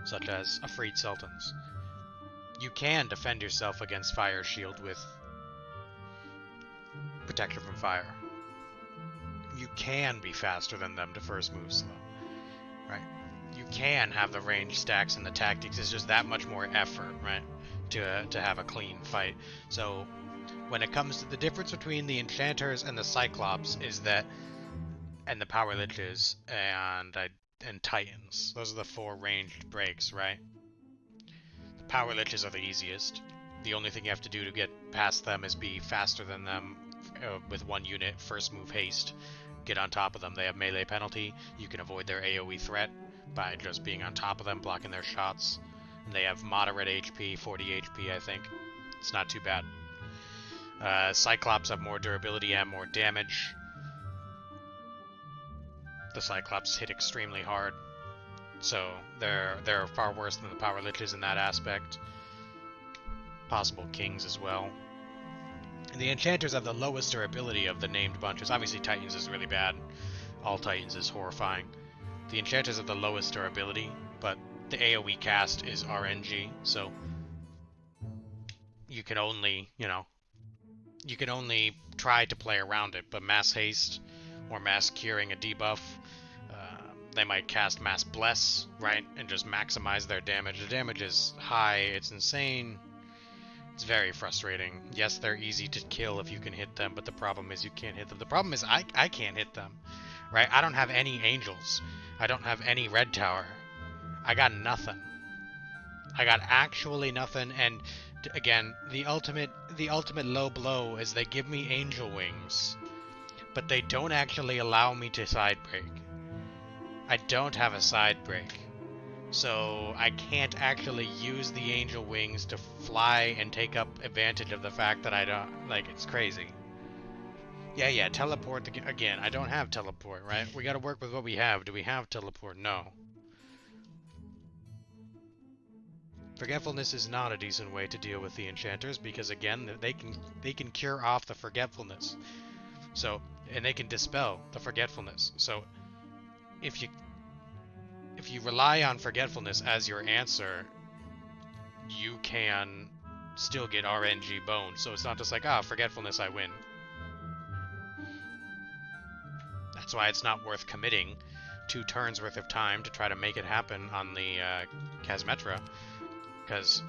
Speaker 1: such as a freed sultans. You can defend yourself against fire shield with protection from fire. You can be faster than them to first move slow, right? You can have the range stacks and the tactics. It's just that much more effort, right? To have a clean fight. So when it comes to the difference between the enchanters and the cyclops is that, and the power liches and titans. Those are the 4 ranged breaks, right? The power liches are the easiest. The only thing you have to do to get past them is be faster than them with 1 unit, first move haste, get on top of them. They have melee penalty. You can avoid their AoE threat by just being on top of them, blocking their shots. And they have moderate HP, 40 HP, I think. It's not too bad. Cyclops have more durability and more damage. The Cyclops hit extremely hard, so they're far worse than the power liches in that aspect. Possible kings as well. And the enchanters have the lowest durability of the named bunches. Obviously, Titans is really bad. All Titans is horrifying. The enchanters have the lowest durability, but the AoE cast is RNG, so you can only, you can only try to play around it, but mass haste or mass curing a debuff, they might cast mass bless, right, and just maximize their damage. The damage is high, it's insane, it's very frustrating. Yes, they're easy to kill if you can hit them, but the problem is you can't hit them. The problem is I can't hit them, right? I don't have any angels. I don't have any red tower. I got nothing. I got actually nothing, and again, the ultimate low blow is they give me angel wings, but they don't actually allow me to side break. I don't have a side break, so I can't actually use the angel wings to fly and take up advantage of the fact that I don't, like, it's crazy. Yeah, teleport again. I don't have teleport, right? We gotta work with what we have. Do we have teleport? No. Forgetfulness is not a decent way to deal with the enchanters because, again, they can cure off the forgetfulness. So, and they can dispel the forgetfulness. So, if you rely on forgetfulness as your answer, you can still get RNG bone. So it's not just like, forgetfulness, I win. That's why it's not worth committing 2 turns worth of time to try to make it happen on the Casmetra. Because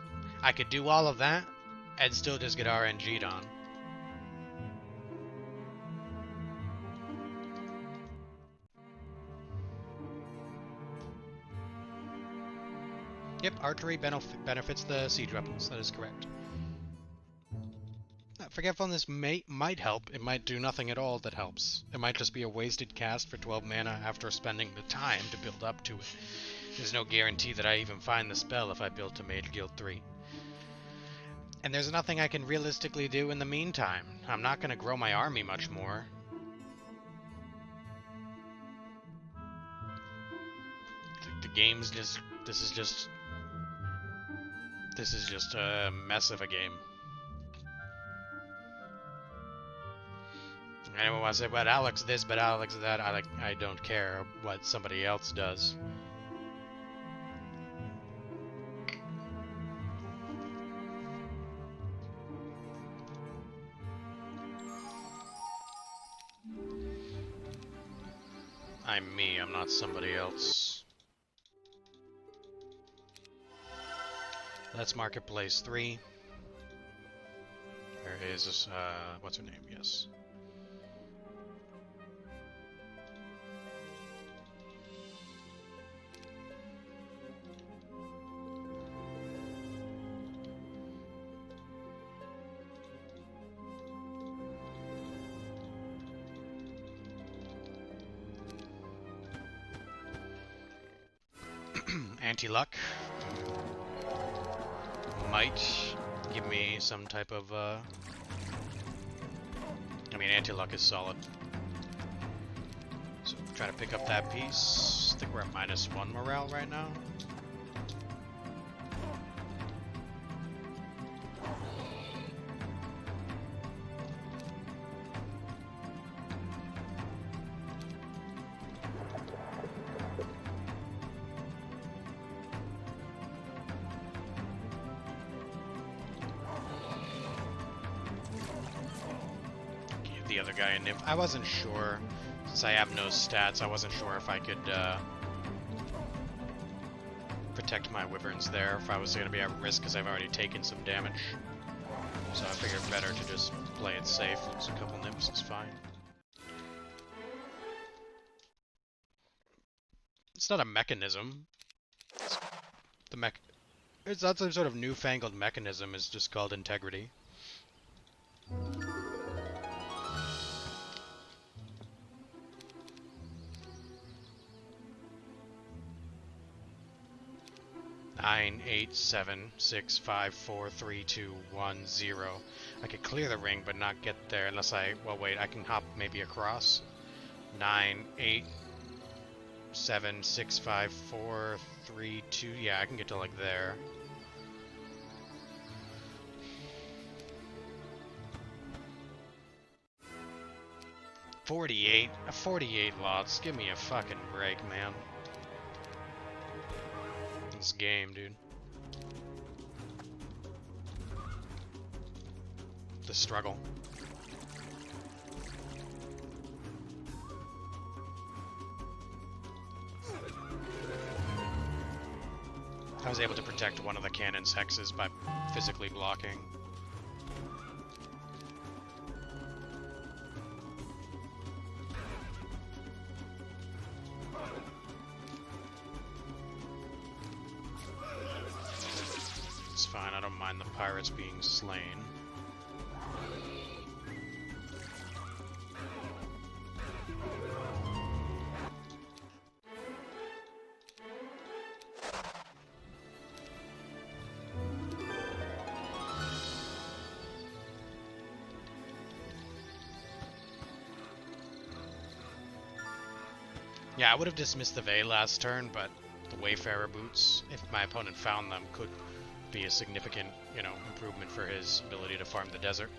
Speaker 1: I could do all of that and still just get RNG'd on. Yep, archery benefits the siege weapons. That is correct. Forgetfulness might help. It might do nothing at all that helps. It might just be a wasted cast for 12 mana after spending the time to build up to it. There's no guarantee that I even find the spell if I build to Mage Guild 3. And there's nothing I can realistically do in the meantime. I'm not going to grow my army much more. The game's just... This is just a mess of a game. Anyone wants to say, but Alex this, but Alex that, I don't care what somebody else does. I'm me, I'm not somebody else. Let's Marketplace 3. There is this, what's her name? Yes. anti-luck might give me some type of, I mean, anti-luck is solid. So, try to pick up that piece. I think we're at -1 morale right now. The other guy in Nymph. I wasn't sure, since I have no stats, I wasn't sure if I could protect my wyverns there, if I was going to be at risk, because I've already taken some damage. So I figured better to just play it safe. Use a couple Nymphs is fine. It's not a mechanism. It's not some sort of newfangled mechanism, it's just called integrity. Nine, 8, 7, 6, 5, 4, 3, 2, 1, 0. I could clear the ring, but not get there unless I... Well, wait, I can hop maybe across. 9, 8, 7, 6, 5, 4, 3, 2... Yeah, I can get to, like, there. $48 lots. Give me a fucking break, man. This game, dude. The struggle. I was able to protect one of the cannon's hexes by physically blocking. It's fine, I don't mind the pirates being slain. Yeah, I would have dismissed the Vey last turn, but the Wayfarer boots, if my opponent found them, could be a significant, you know, improvement for his ability to farm the desert.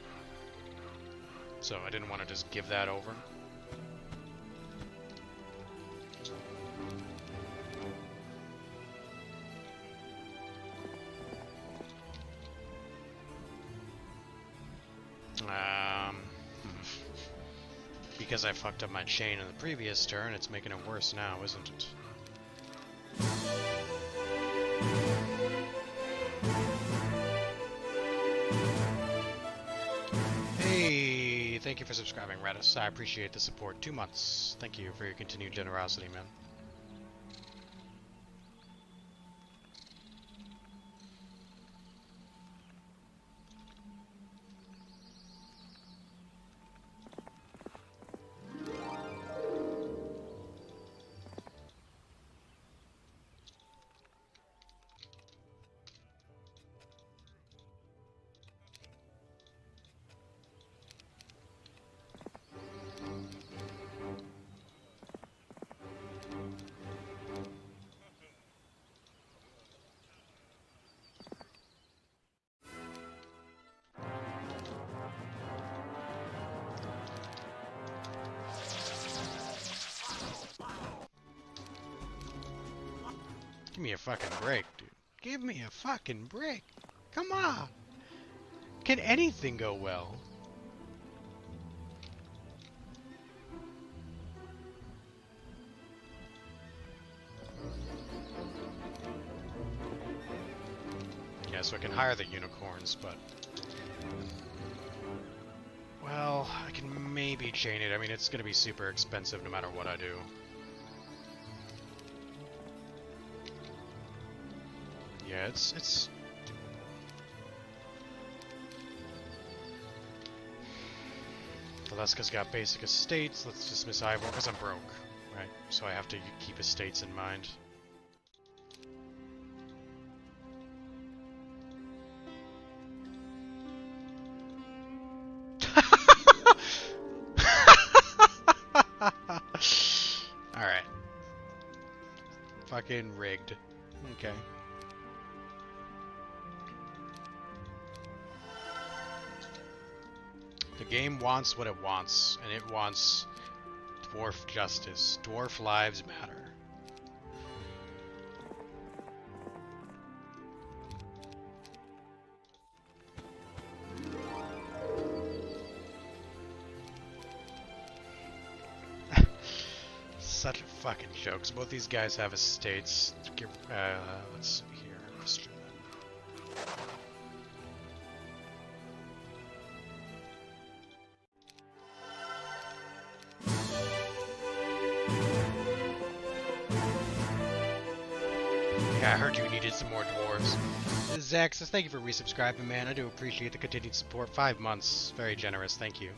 Speaker 1: So I didn't want to just give that over. Because I fucked up my chain in the previous turn, it's making it worse now, isn't it? Hey, thank you for subscribing, Redis. I appreciate the support. 2 months. Thank you for your continued generosity, man. Give me a fucking break, dude. Give me a fucking break. Come on. Can anything go well? Yeah, so I can hire the unicorns, but... Well, I can maybe chain it. I mean, it's gonna be super expensive no matter what I do. Yeah, it's... Valeska's got basic estates. Let's dismiss Ivor because I'm broke, right? So I have to keep estates in mind. fucking rigged. Okay. The game wants what it wants, and it wants dwarf justice. Dwarf lives matter. Such a fucking joke. 'Cause both these guys have estates. Let's see here. Christian. Yeah, I heard you needed some more dwarves. Zach says, thank you for resubscribing, man. I do appreciate the continued support. 5 months. Very generous. Thank you.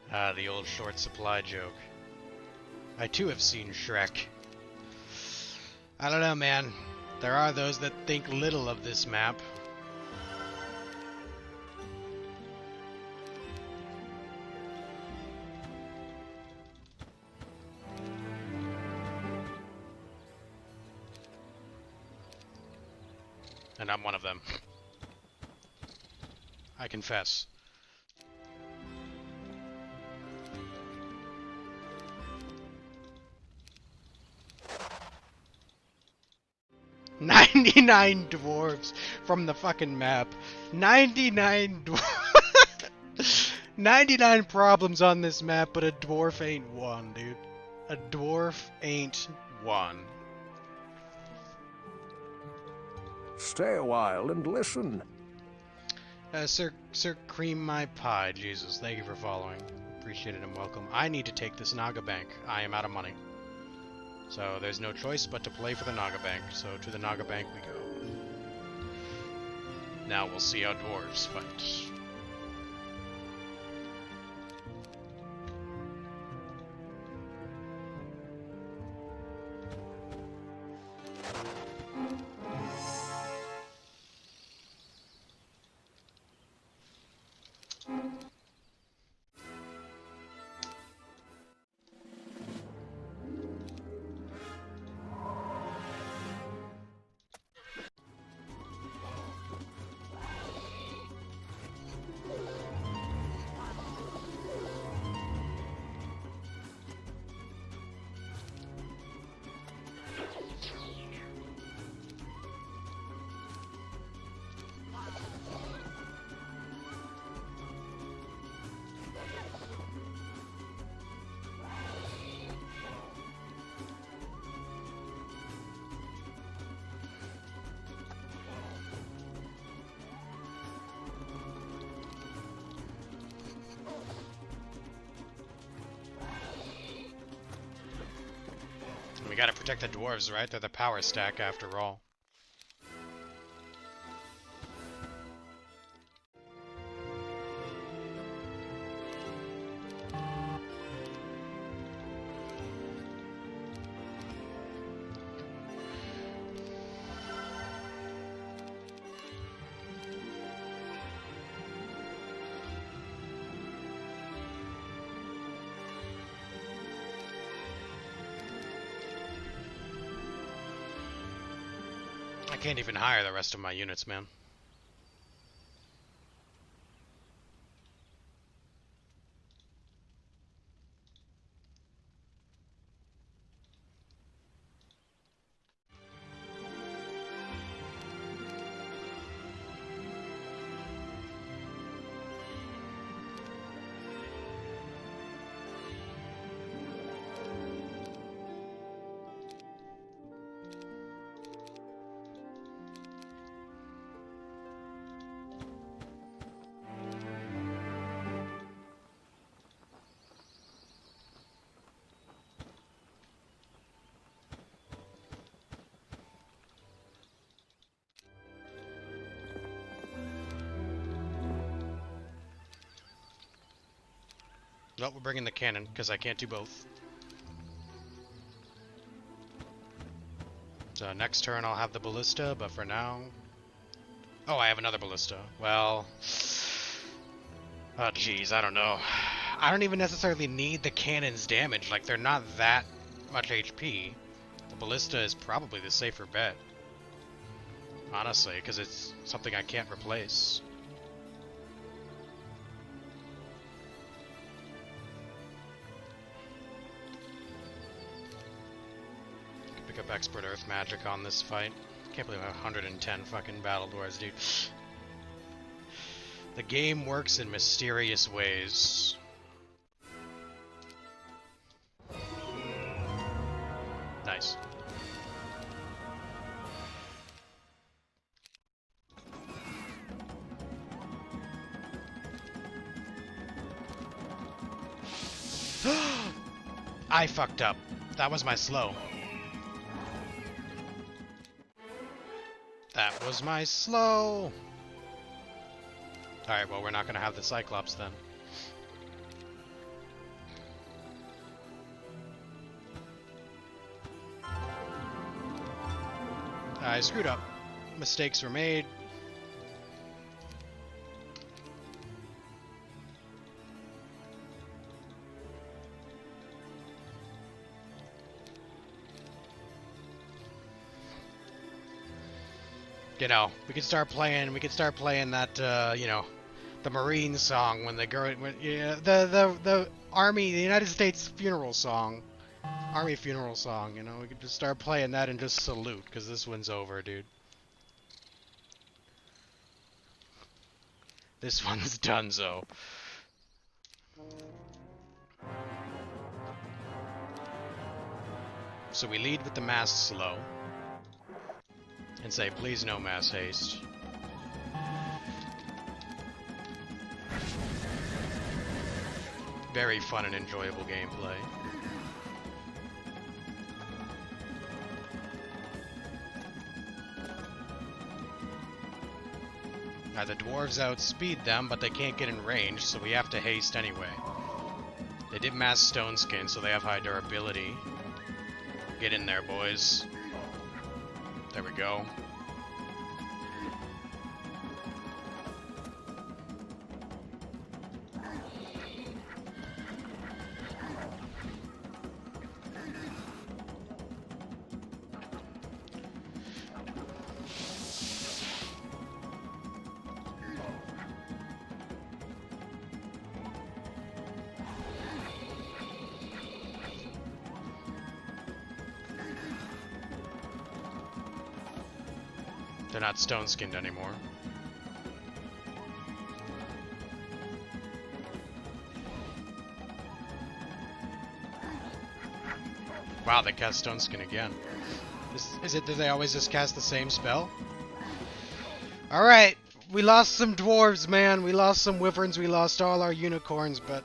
Speaker 1: Ah, the old short supply joke. I too have seen Shrek. I don't know, man. There are those that think little of this map. And I'm one of them. I confess. "99 dwarves from the fucking map. 99 dwarves. 99 problems on this map, but a dwarf ain't one, dude. A dwarf ain't one."
Speaker 2: Stay a while and listen.
Speaker 1: Sir Cream My Pie, Jesus, thank you for following. Appreciate it and welcome. I need to take this Naga Bank. I am out of money. So there's no choice but to play for the Naga Bank. So to the Naga Bank we go. Now we'll see how dwarves fight. We gotta protect the dwarves, right? They're the power stack after all. I can't even hire the rest of my units, man. Nope, we're bringing the cannon, because I can't do both. So next turn I'll have the ballista, but for now... Oh, I have another ballista. Well... Oh, jeez, I don't know. I don't even necessarily need the cannon's damage. Like, they're not that much HP. The ballista is probably the safer bet. Honestly, because it's something I can't replace. Pick up Expert Earth Magic on this fight. Can't believe I have 110 fucking Battle Dwarves, dude. The game works in mysterious ways. Nice. I fucked up. That was my slow. That was my slow. Alright, well, we're not gonna have the Cyclops then. I screwed up. Mistakes were made. You know, we could start playing that, you know, the Marine song when they go, yeah, the Army, the United States funeral song. Army funeral song, you know, we could just start playing that and just salute, because this one's over, dude. This one's donezo. So we lead with the mass slow. And say, please no mass haste. Very fun and enjoyable gameplay. Now the dwarves outspeed them, but they can't get in range, so we have to haste anyway. They did mass stone skin, so they have high durability. Get in there, boys. There we go. They're not stone-skinned anymore. Wow, they cast Stone Skin again. Is it that they always just cast the same spell? Alright, we lost some dwarves, man. We lost some wyverns, we lost all our unicorns, but,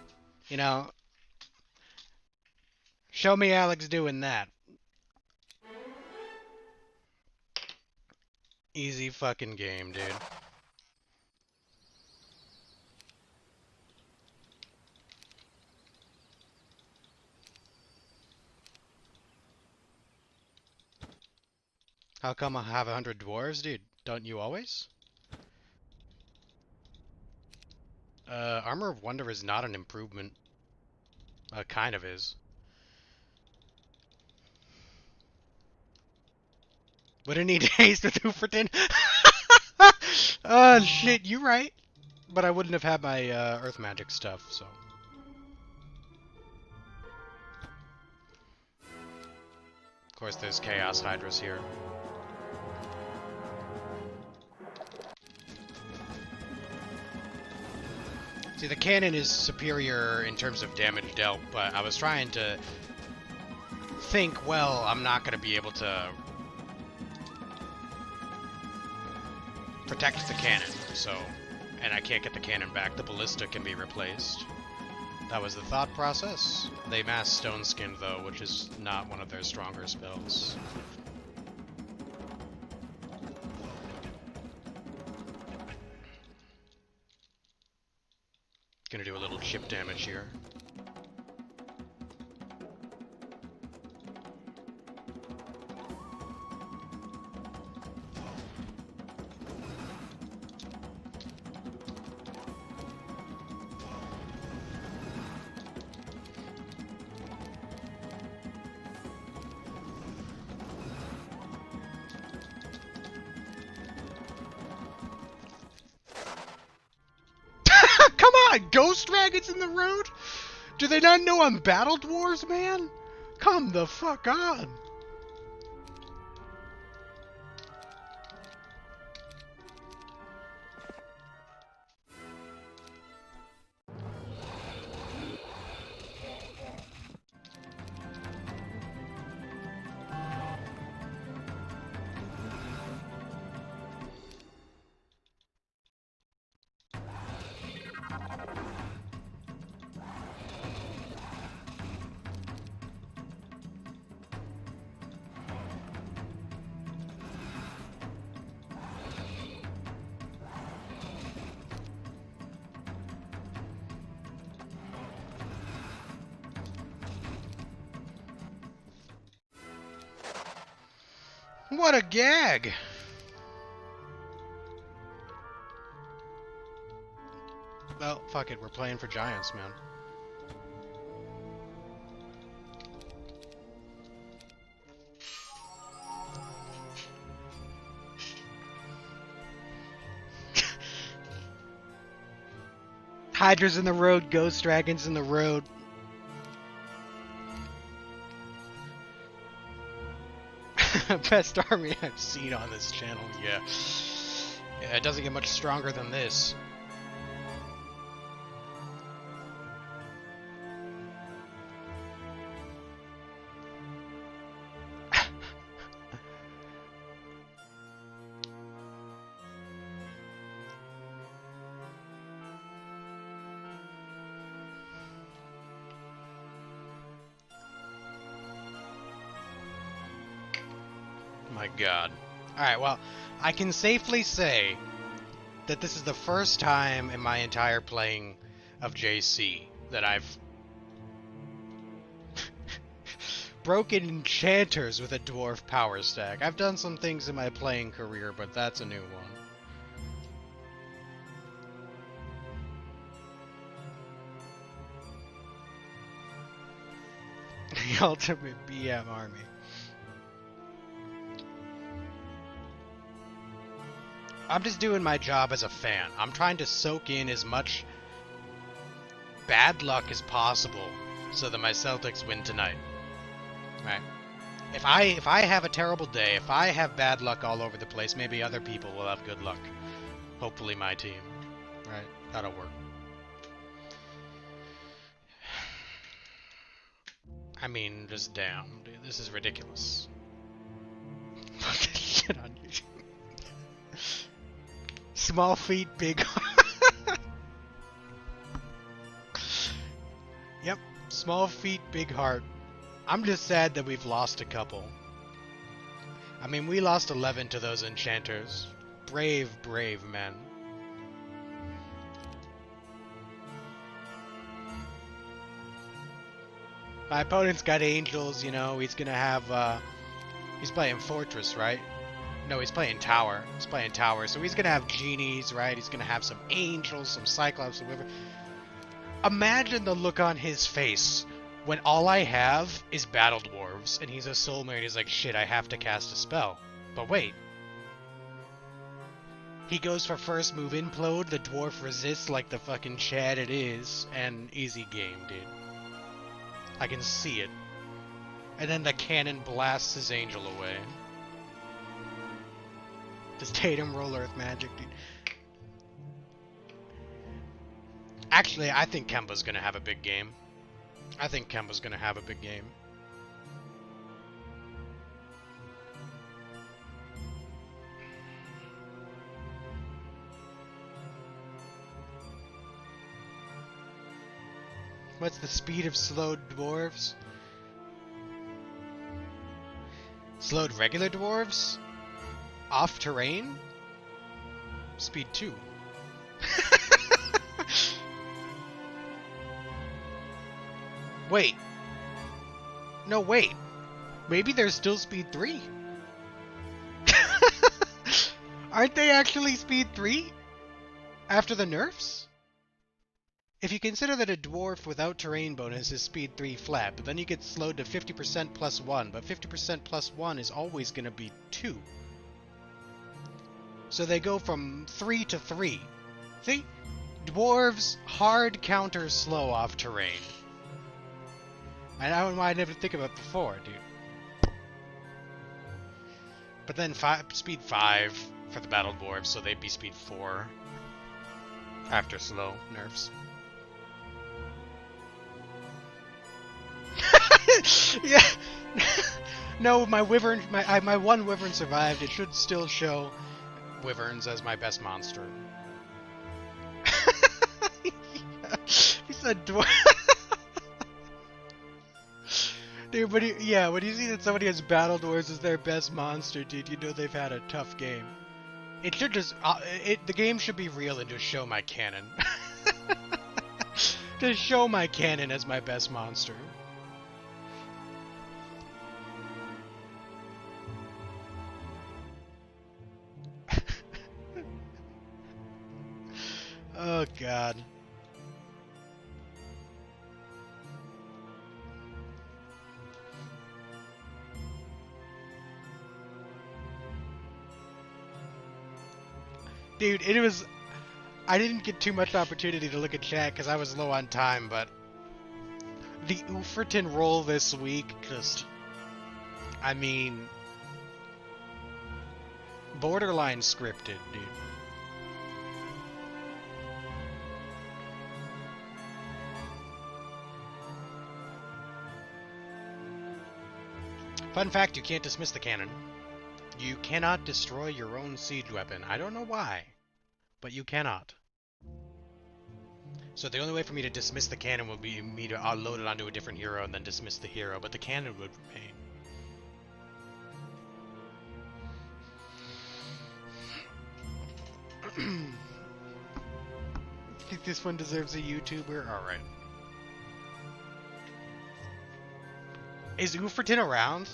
Speaker 1: you know... Show me Alex doing that. Easy fucking game, dude. How come I have 100 dwarves, dude? Don't you always? Armor of Wonder is not an improvement. Kind of is. Wouldn't need haste with Hooferton. Oh shit, you right. But I wouldn't have had my earth magic stuff, so. Of course, there's Chaos Hydras here. See, the cannon is superior in terms of damage dealt, but I was trying to think, well, I'm not going to be able to protect the cannon, so, and I can't get the cannon back. The ballista can be replaced. That was the thought process. They mass stone skinned though, which is not one of their stronger spells. Gonna do a little chip damage here. god! Ghost dragons in the road? Do they not know I'm battle dwarves, man? Come the fuck on! What a gag! Well, fuck it, we're playing for giants, man. Hydras in the road, ghost dragons in the road. Best army I've seen on this channel, yeah. Yeah, it doesn't get much stronger than this. My god. Alright, well, I can safely say that this is the first time in my entire playing of JC that I've broken enchanters with a dwarf power stack. I've done some things in my playing career, but that's a new one. The ultimate BM army. I'm just doing my job as a fan. I'm trying to soak in as much bad luck as possible so that my Celtics win tonight. Right? If I have a terrible day, if I have bad luck all over the place, maybe other people will have good luck. Hopefully my team. Right? That'll work. I mean, just damn, dude, this is ridiculous. Fucking shit on you. Small feet, big heart. Yep, small feet, big heart. I'm just sad that we've lost a couple. I mean, we lost 11 to those enchanters. Brave, brave men. My opponent's got angels, you know, he's gonna have, he's playing Fortress, right? No, he's playing Tower. He's playing Tower, so he's gonna have genies, right? He's gonna have some angels, some cyclops, or whatever. Imagine the look on his face when all I have is battle dwarves, and he's a soulmate. He's like, shit, I have to cast a spell. But wait. He goes for first move implode, the dwarf resists like the fucking Chad it is, and easy game, dude. I can see it. And then the cannon blasts his angel away. Does Tatum roll Earth Magic, dude? Actually, I think Kemba's gonna have a big game. I think Kemba's gonna have a big game. What's the speed of slowed dwarves? Slowed regular dwarves? Off terrain? Speed 2. Wait. No, wait. Maybe there's still speed 3? Aren't they actually speed 3? After the nerfs? If you consider that a dwarf without terrain bonus is speed 3 flat, but then you get slowed to 50% plus 1, but 50% plus 1 is always going to be 2. So they go from 3 to 3. See? Dwarves hard counter slow off terrain. And I don't mind I didn't think about before, dude. But then speed 5 for the battle dwarves, so they'd be speed 4 after slow nerfs. Yeah. No, my wyvern, my one wyvern survived. It should still show wyverns as my best monster. Yeah. He said dwarf. Dude, when you see that somebody has battle dwarves as their best monster, dude, you know they've had a tough game. It should just, the game should be real and just show my cannon. Just show my cannon as my best monster. Oh, God. Dude, it was... I didn't get too much opportunity to look at chat because I was low on time, but... The Uferton roll this week just... I mean... borderline scripted, dude. Fun fact, you can't dismiss the cannon. You cannot destroy your own siege weapon. I don't know why, but you cannot. So the only way for me to dismiss the cannon would be me to load it onto a different hero and then dismiss the hero, but the cannon would remain. Think this one deserves a YouTuber? Alright. Is Uferton around?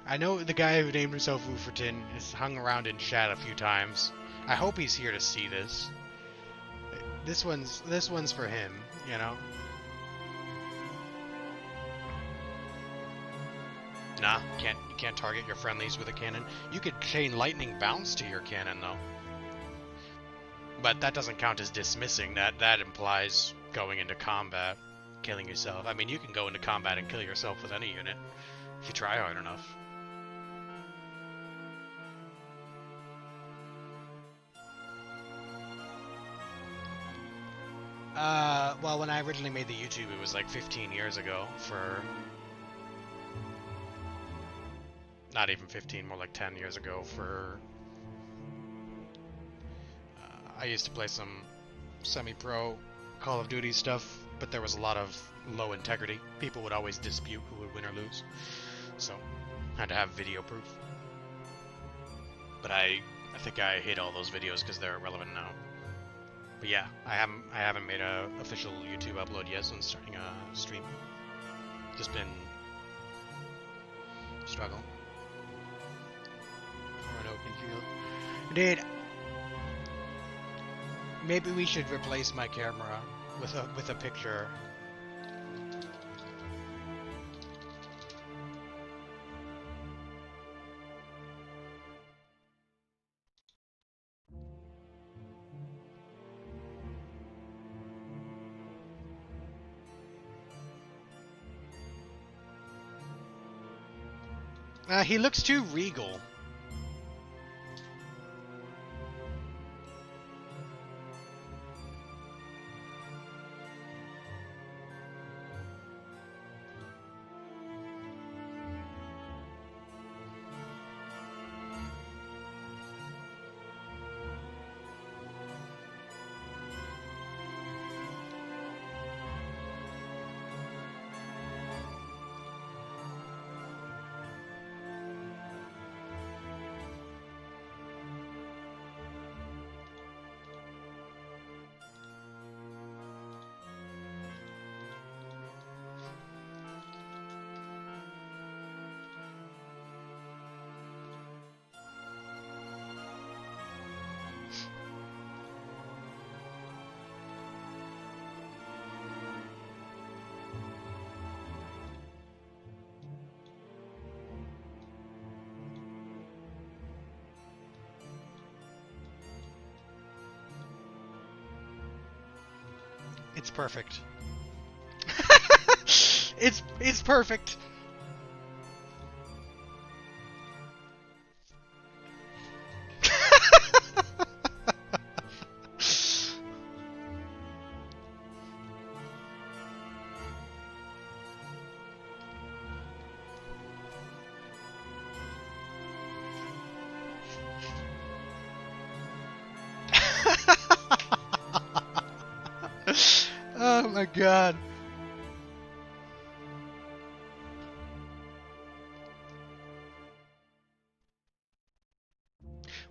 Speaker 1: I know the guy who named himself Uferton has hung around in chat a few times. I hope he's here to see this. This one's for him, you know? Nah, you can't target your friendlies with a cannon. You could chain lightning bounce to your cannon though. But that doesn't count as dismissing. That implies going into combat, killing yourself. I mean, you can go into combat and kill yourself with any unit if you try hard enough. Well, when I originally made the YouTube, it was like 15 years ago for... Not even 15, more like 10 years ago for... I used to play some semi-pro Call of Duty stuff, but there was a lot of low integrity. People would always dispute who would win or lose, so I had to have video proof. But I think I hid all those videos because they're irrelevant now. But yeah, I haven't made a official YouTube upload yet since starting a stream. Just been struggle. Dude, maybe we should replace my camera with a picture. He looks too regal. It's perfect. It's perfect. Oh my god.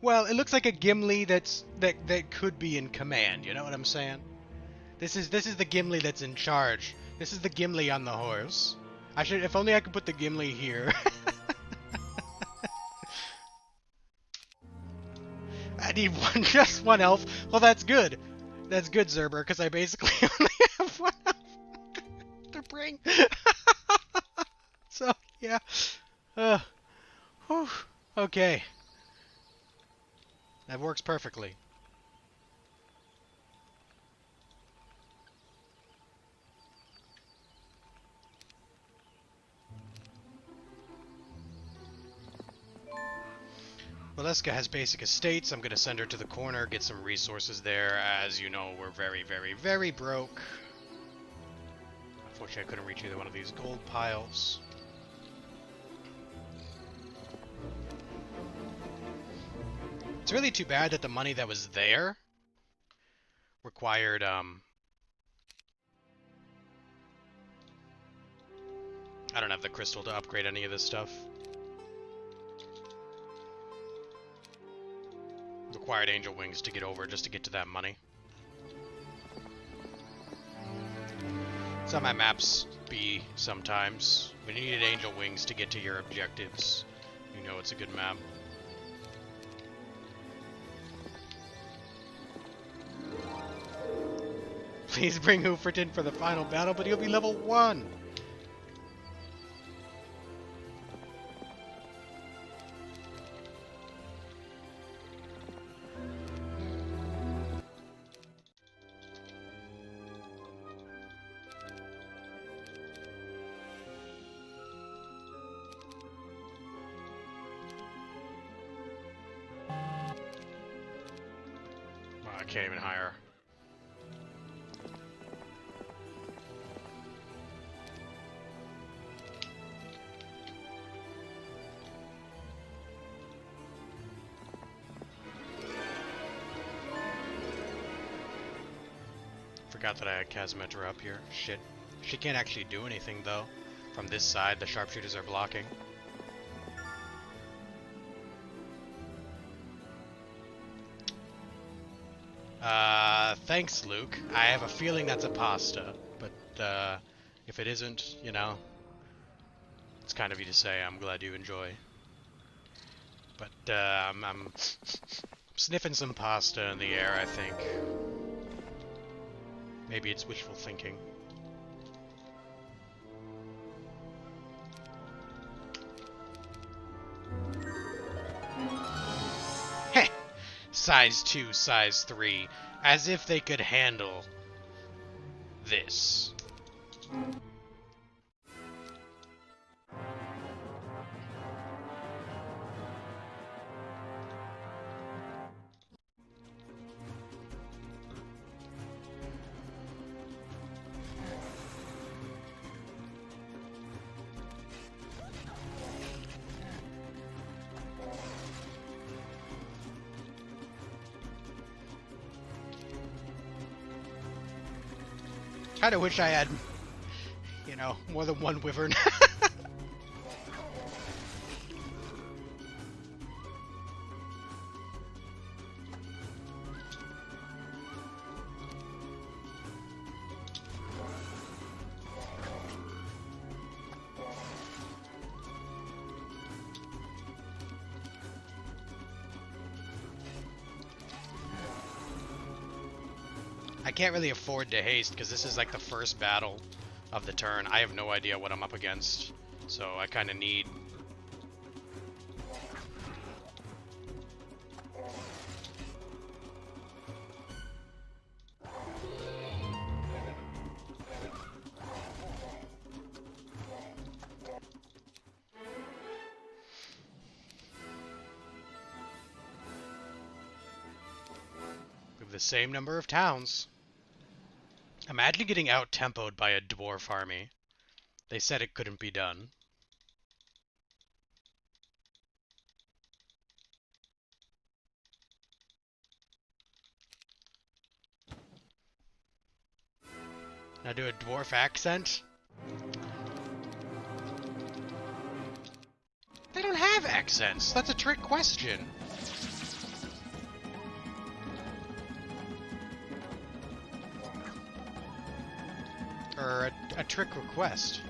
Speaker 1: Well, it looks like a Gimli that could be in command, you know what I'm saying? This is the Gimli that's in charge. This is the Gimli on the horse. If only I could put the Gimli here. I need just one elf. Well, that's good. That's good, Zerber, because I basically only have one elf to bring. So, yeah. Whew. Okay. That works perfectly. Valeska has basic estates. I'm going to send her to the corner, get some resources there. As you know, we're very, very, very broke. Unfortunately, I couldn't reach either one of these gold piles. It's really too bad that the money that was there required, I don't have the crystal to upgrade any of this stuff. Required angel wings to get over just to get to that money. That's how my maps be sometimes. When you need angel wings to get to your objectives, you know it's a good map. Please bring Hooferton for the final battle, but he'll be level 1! I can't even hire. Forgot that I had Kazmetra up here. Shit. She can't actually do anything, though. From this side, the sharpshooters are blocking. Thanks, Luke. I have a feeling that's a pasta, but, if it isn't, you know, it's kind of you to say. I'm glad you enjoy. But, I'm sniffing some pasta in the air, I think. Maybe it's wishful thinking. Heh! Size 2, size 3. As if they could handle this. Kinda wish I had, you know, more than one wyvern. I can't really afford to haste because this is like the first battle of the turn. I have no idea what I'm up against, so I kind of need... the same number of towns. Imagine getting out-tempoed by a dwarf army. They said it couldn't be done. Now do a dwarf accent? They don't have accents. That's a trick question. Or a trick request.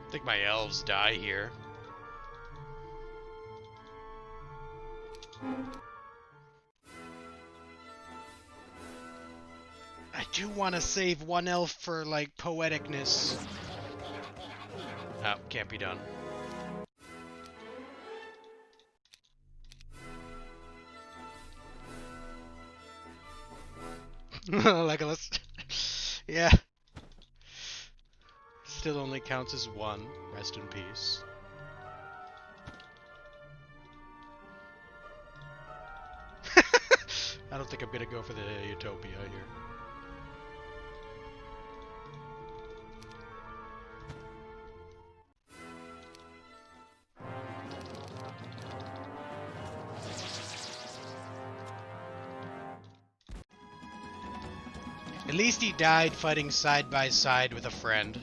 Speaker 1: I think my elves die here. I do want to save one elf for, like, poeticness. Oh, can't be done. Legolas. Yeah. Still only counts as one. Rest in peace. I don't think I'm gonna go for the Utopia here. At least he died fighting side by side with a friend.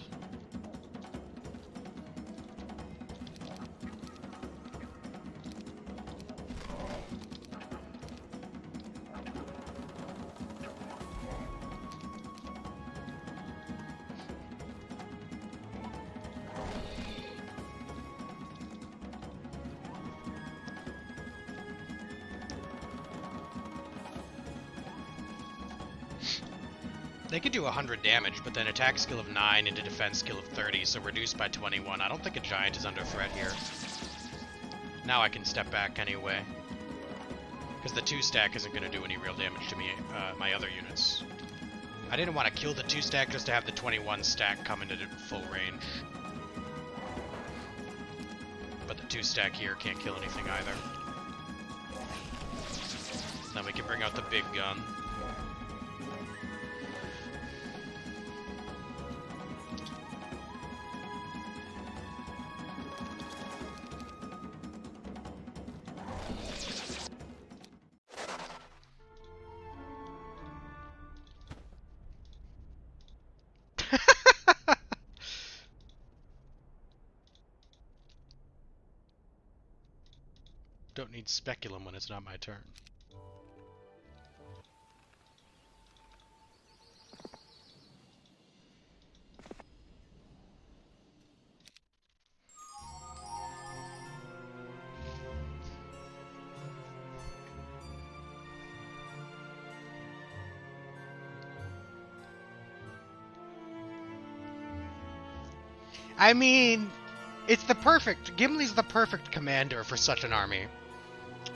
Speaker 1: They could do 100 damage, but then attack skill of 9 into defense skill of 30, so reduced by 21. I don't think a giant is under threat here. Now I can step back anyway. Because the 2-stack isn't going to do any real damage to me, my other units. I didn't want to kill the 2-stack just to have the 21-stack come into full range. But the 2-stack here can't kill anything either. Then we can bring out the big gun. Don't need speculum when it's not my turn. I mean, it's the perfect... Gimli's the perfect commander for such an army.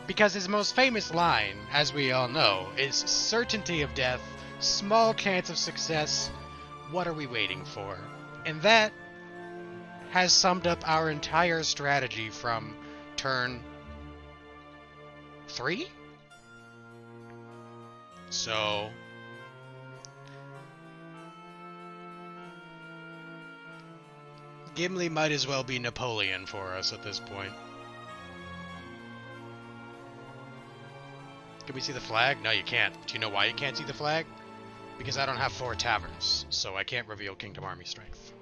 Speaker 1: Because his most famous line, as we all know, is certainty of death, small chance of success, what are we waiting for? And that has summed up our entire strategy from turn 3? So... Gimli might as well be Napoleon for us at this point. Can we see the flag? No, you can't. Do you know why you can't see the flag? Because I don't have 4 taverns, so I can't reveal Kingdom Army strength.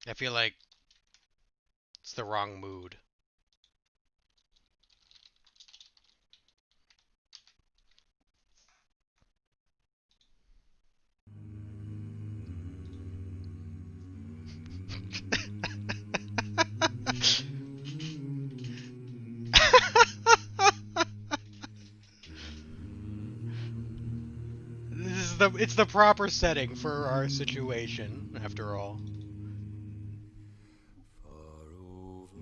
Speaker 1: I feel like it's the wrong mood. It's the proper setting for our situation, after all.
Speaker 3: Far over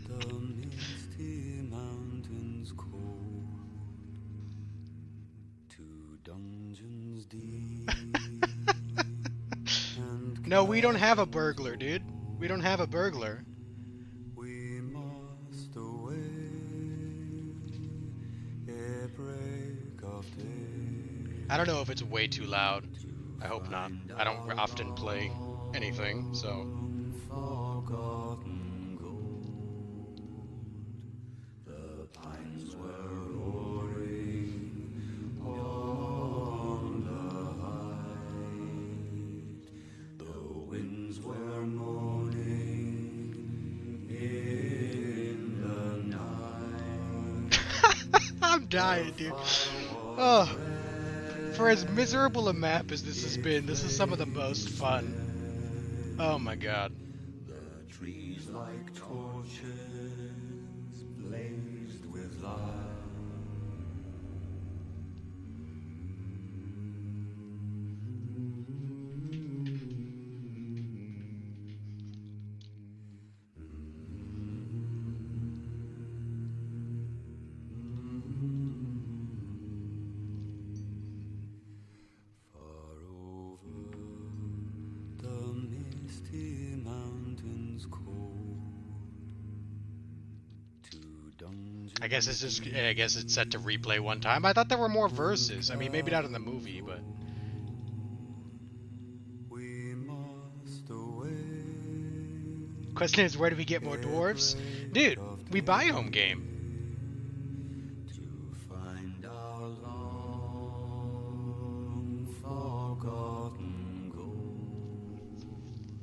Speaker 3: the misty mountains cold, to dungeons deep and
Speaker 1: No, we don't have a
Speaker 3: castles
Speaker 1: burglar, dude. We don't have a burglar.
Speaker 3: we must away ere break of day
Speaker 1: I don't know if it's way too loud. I
Speaker 3: to
Speaker 1: hope not.
Speaker 3: find
Speaker 1: I don't
Speaker 3: our
Speaker 1: often play anything, so.
Speaker 3: long forgotten gold. The pines were roaring on the height, the winds were moaning in the night.
Speaker 1: I'm dying, dude. Oh, for as miserable a map as this has been, this is some of the most fun. Oh my god.
Speaker 3: The trees like torches blazed with light. Far over the misty mountains cold, to dungeons
Speaker 1: I guess it's just. I guess it's set to replay one time. I thought there were more verses. I mean, maybe not in the movie, but.
Speaker 3: we must away.
Speaker 1: Question is, where do we get more dwarves? Dude, we buy home game.
Speaker 3: To find our long forgotten gold.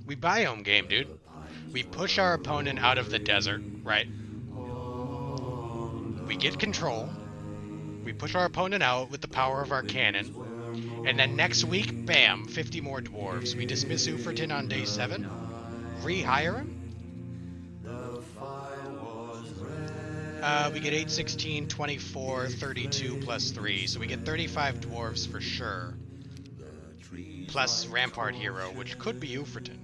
Speaker 1: We buy home game, dude. We push our opponent out of the desert, right? We get control. We push our opponent out with the power of our cannon. And then next week, bam, 50 more dwarves. We dismiss Uferton on day 7. Rehire him? We get 8, 16, 24, 32 plus 3. So we get 35 dwarves for sure. Plus Rampart hero, which could be Uferton.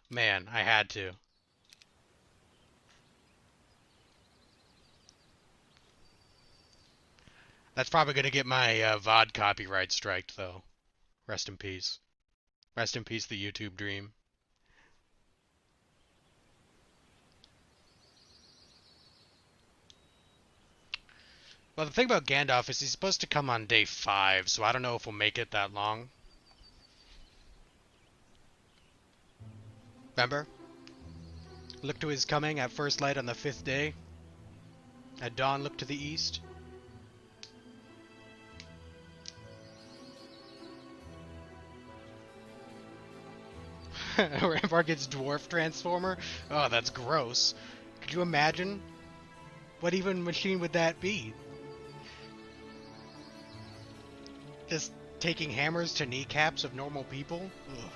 Speaker 1: Man, I had to. That's probably gonna get my VOD copyright striked, though. Rest in peace. Rest in peace, the YouTube dream. Well, the thing about Gandalf is he's supposed to come on day 5, so I don't know if we'll make it that long. Remember? Look to his coming at first light on the 5th day. At dawn, look to the east. Rampart gets dwarf transformer? Oh, that's gross. Could you imagine? What even machine would that be? Just taking hammers to kneecaps of normal people? Ugh.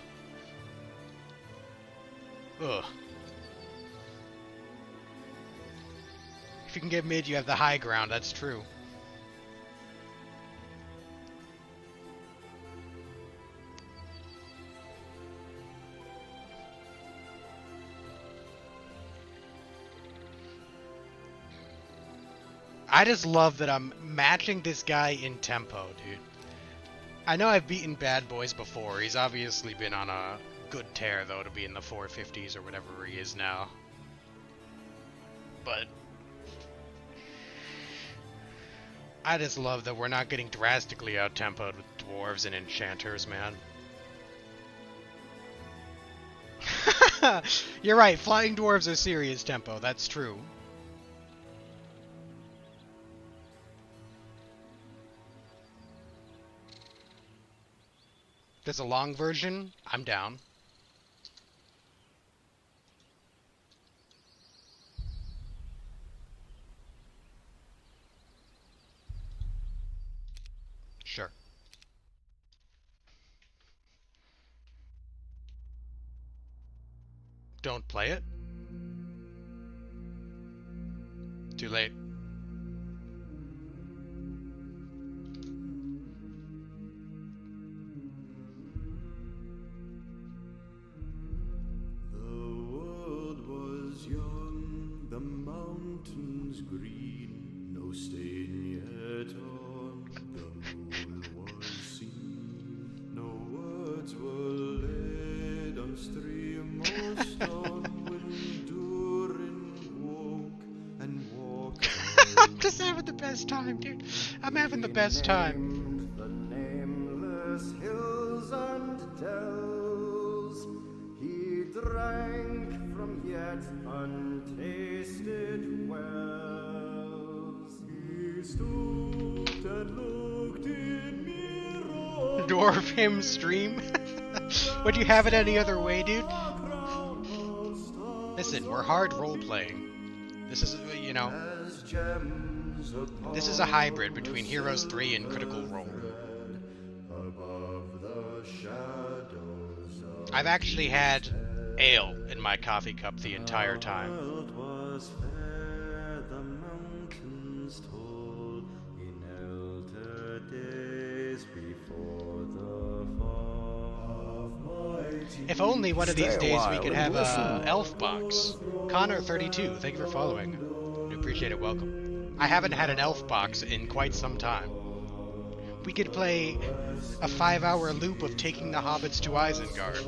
Speaker 1: Ugh. If you can get mid, you have the high ground, that's true. I just love that I'm matching this guy in tempo, dude. I know I've beaten Bad Boys before. He's obviously been on a good tear, though, to be in the 450s or whatever he is now. But I just love that we're not getting drastically out-tempoed with dwarves and enchanters, man. You're right, flying dwarves are serious tempo, that's true. There's a long version. I'm down. Sure. Don't play it. Too late.
Speaker 3: The world was young, the mountains green, no stain yet on the moon was seen. No words were laid on stream or stone when Durin woke and walked
Speaker 1: I'm just having the best time, dude. I'm having the best time.
Speaker 3: the nameless hills and dells. He drank from yet untasted wells. He stooped and looked in mirror.
Speaker 1: Dwarf hymn stream. Would you have it any other way, dude? Listen, we're hard role-playing. This is, you know,
Speaker 3: As gems
Speaker 1: this is a hybrid between Heroes 3 and Critical Role.
Speaker 3: above the shadows of
Speaker 1: I've actually had ale in my coffee cup the entire time.
Speaker 3: world was fair, the mountains told in elder days before the fall of mighty.
Speaker 1: If only one of these
Speaker 2: Stay a
Speaker 1: days we
Speaker 2: while
Speaker 1: could
Speaker 2: and
Speaker 1: have a
Speaker 2: listen.
Speaker 1: elf box. Connor32, thank you for following. I appreciate it, welcome. I haven't had an elf box in quite some time. We could play a 5-hour loop of taking the hobbits to Isengard.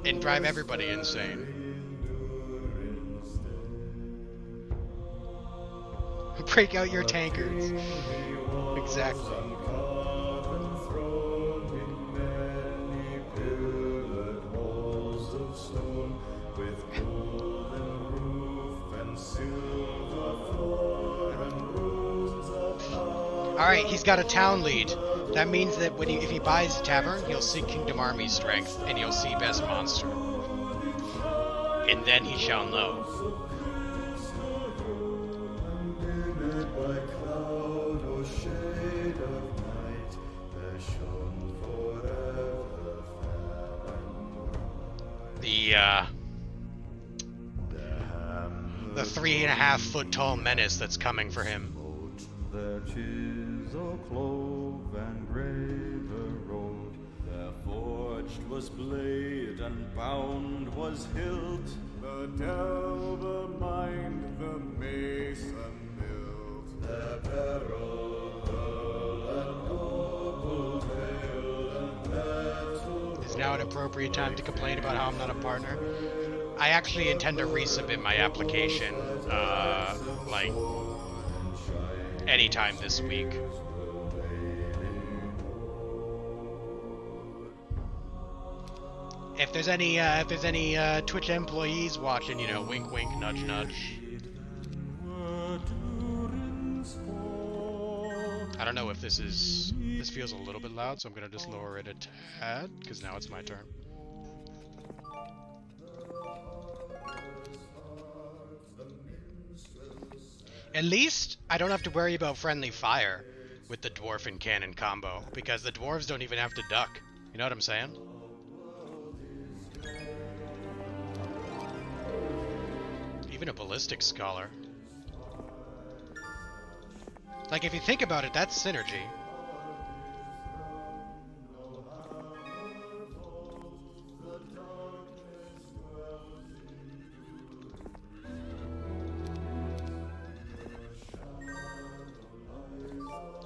Speaker 1: And drive everybody insane. Break out your tankards. Exactly. Alright, he's got a town lead. That means that when if he buys a tavern, he'll see Kingdom Army strength, and he'll see best monster. And then he shall know. The 3.5-foot tall menace that's coming for him.
Speaker 3: Their chisel clove and graver wrote. Their forged was blade and bound was hilt. The delver mined, the mason built. Their peril, and noble tale and battle.
Speaker 1: Is now an appropriate time to complain about how I'm not a partner? I actually intend to resubmit my application, like, anytime this week. If there's any Twitch employees watching, you know, wink wink, nudge nudge. I don't know if this feels a little bit loud, so I'm gonna just lower it a tad, because now it's my turn. At least I don't have to worry about friendly fire with the dwarf and cannon combo, because the dwarves don't even have to duck. You know what I'm saying? Even a ballistic scholar. Like, if you think about it, that's synergy.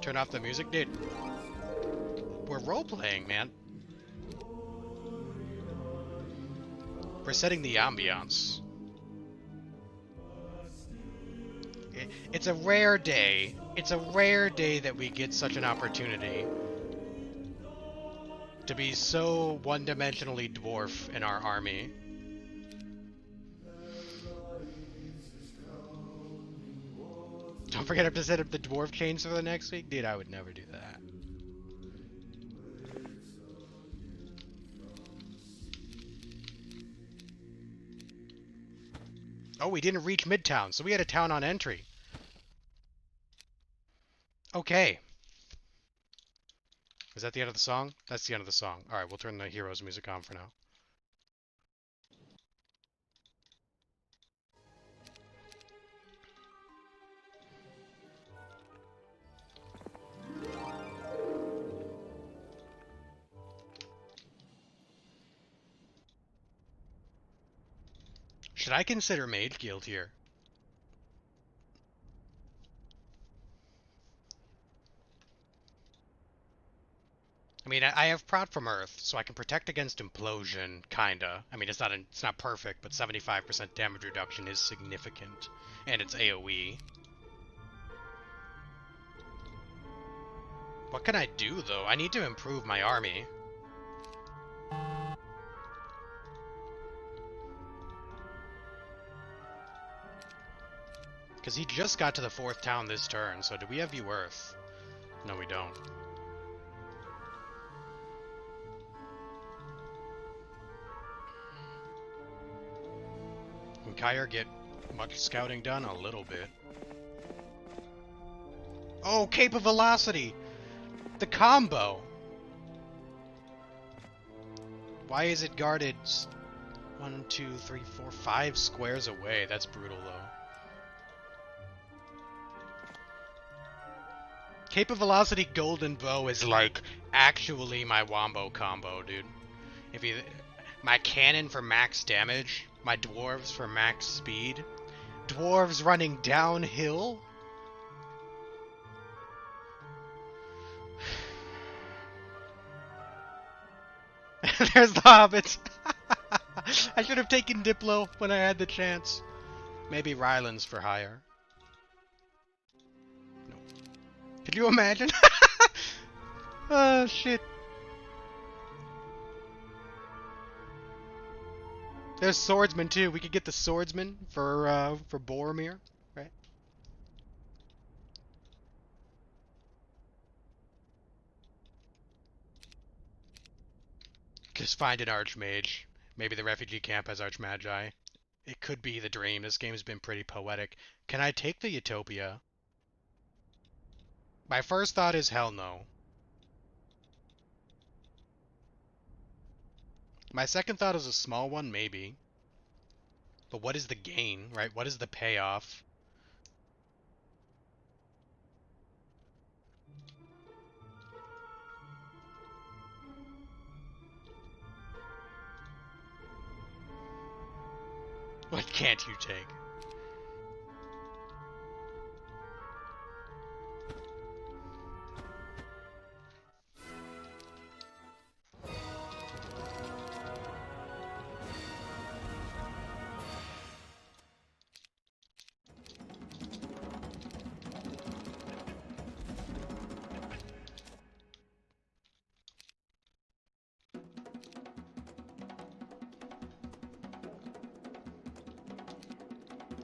Speaker 1: Turn off the music, dude. We're role-playing, man. We're setting the ambiance. It's a rare day. It's a rare day that we get such an opportunity to be so one-dimensionally dwarf in our army. Don't forget to set up the dwarf chains for the next week? Dude, I would never do that. Oh, we didn't reach Midtown, so we had a town on entry. Okay. Is that the end of the song? That's the end of the song. Alright, we'll turn the heroes music on for now. Should I consider Mage Guild here? I mean, I have Prot from Earth, so I can protect against implosion, kinda. I mean, it's not perfect, but 75% damage reduction is significant, and it's AoE. What can I do though? I need to improve my army. Because he just got to the 4th town this turn, so do we have View Earth? No, we don't. Can Kyre get much scouting done? A little bit. Oh, Cape of Velocity! The combo! Why is it guarded 1, 2, 3, 4, 5 squares away? That's brutal, though. Cape of Velocity Golden Bow is like actually my wombo combo, dude. If you, my cannon for max damage, my dwarves for max speed, dwarves running downhill. There's the hobbits. I should have taken Diplo when I had the chance. Maybe Rylands for hire. No. Could you imagine? Oh shit. There's swordsman too. We could get the swordsman for Boromir, right? Just find an archmage. Maybe the refugee camp has archmagi. It could be the dream. This game's been pretty poetic. Can I take the Utopia? My first thought is hell no. My second thought is a small one, maybe. But what is the gain, right? What is the payoff? What can't you take?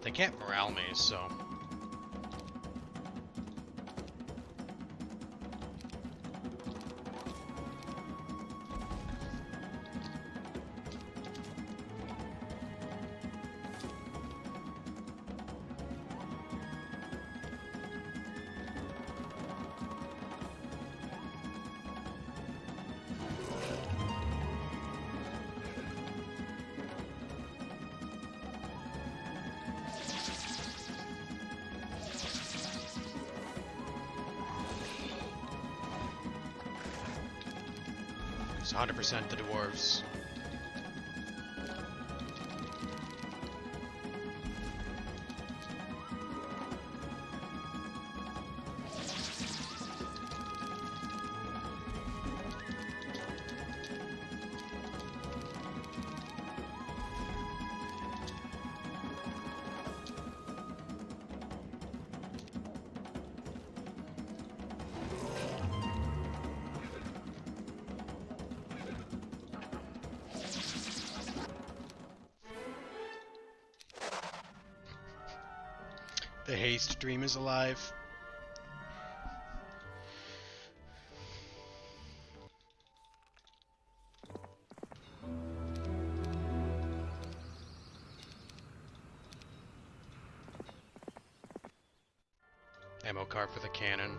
Speaker 1: They can't morale me, so... It's 100% the dwarves. The haste dream is alive. ammo cart for the cannon.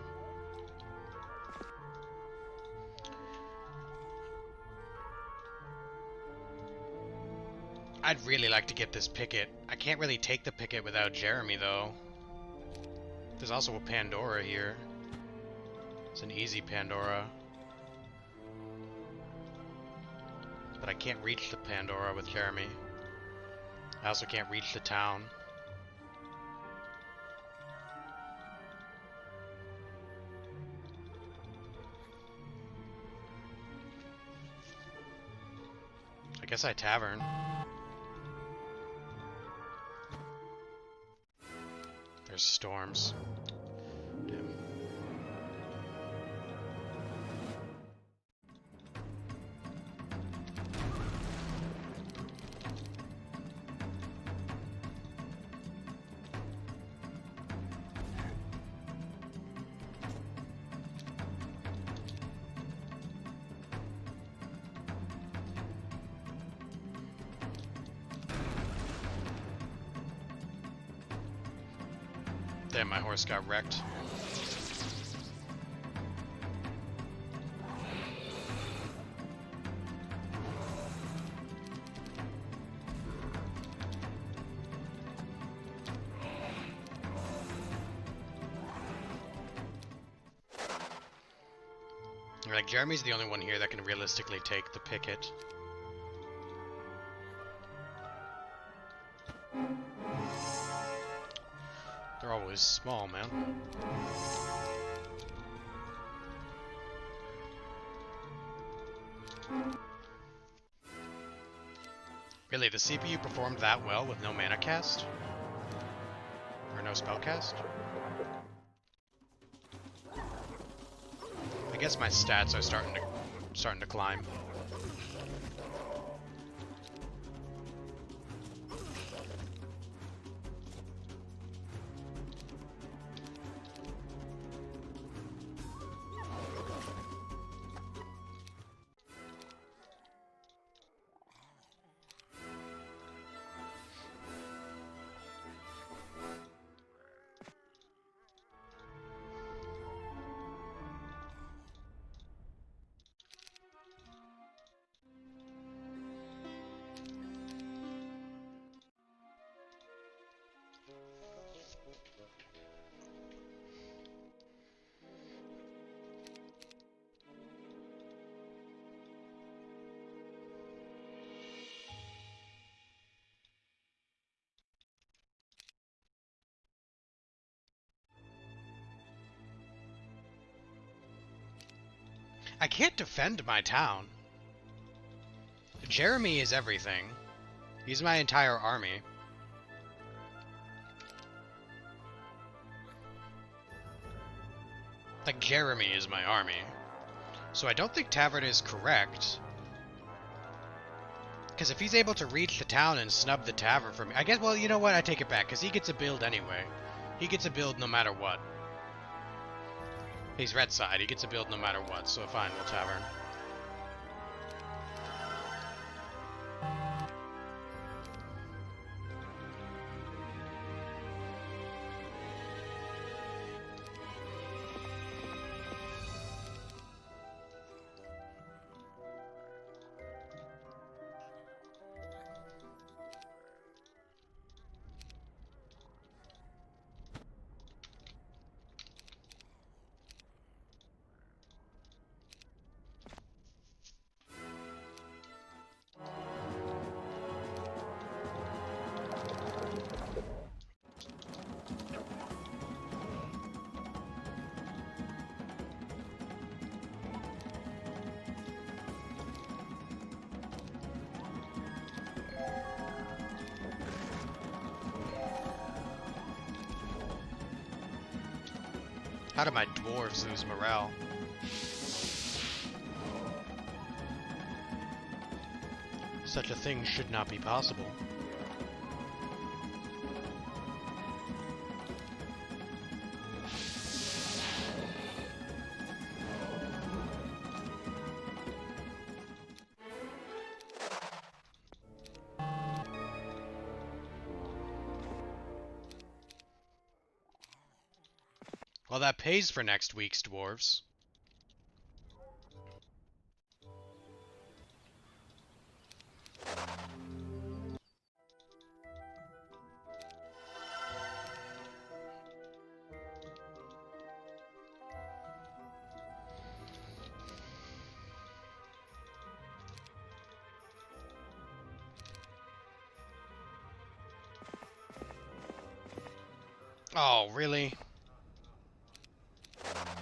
Speaker 1: I'd really like to get this picket. I can't really take the picket without Jeremy, though. There's also a Pandora here. It's an easy Pandora. But I can't reach the Pandora with Jeremy. I also can't reach the town. I guess I tavern. There's storms. Damn. Damn, my horse got wrecked. Like, Jeremy's the only one here that can realistically take the picket. They're always small, man. Really, the CPU performed that well with no mana cast? Or no spell cast? I guess my stats are starting to climb. I can't defend my town. Jeremy is everything. He's my entire army. Like, Jeremy is my army. So I don't think Tavern is correct. Because if he's able to reach the town and snub the Tavern from me... I guess, well, you know what? I take it back, because he gets a build anyway. He gets a build no matter what. He's red side, he gets a build no matter what, so fine, we'll Tavern. How did my dwarves lose morale? Such a thing should not be possible. Well, that pays for next week's dwarves. Oh, really?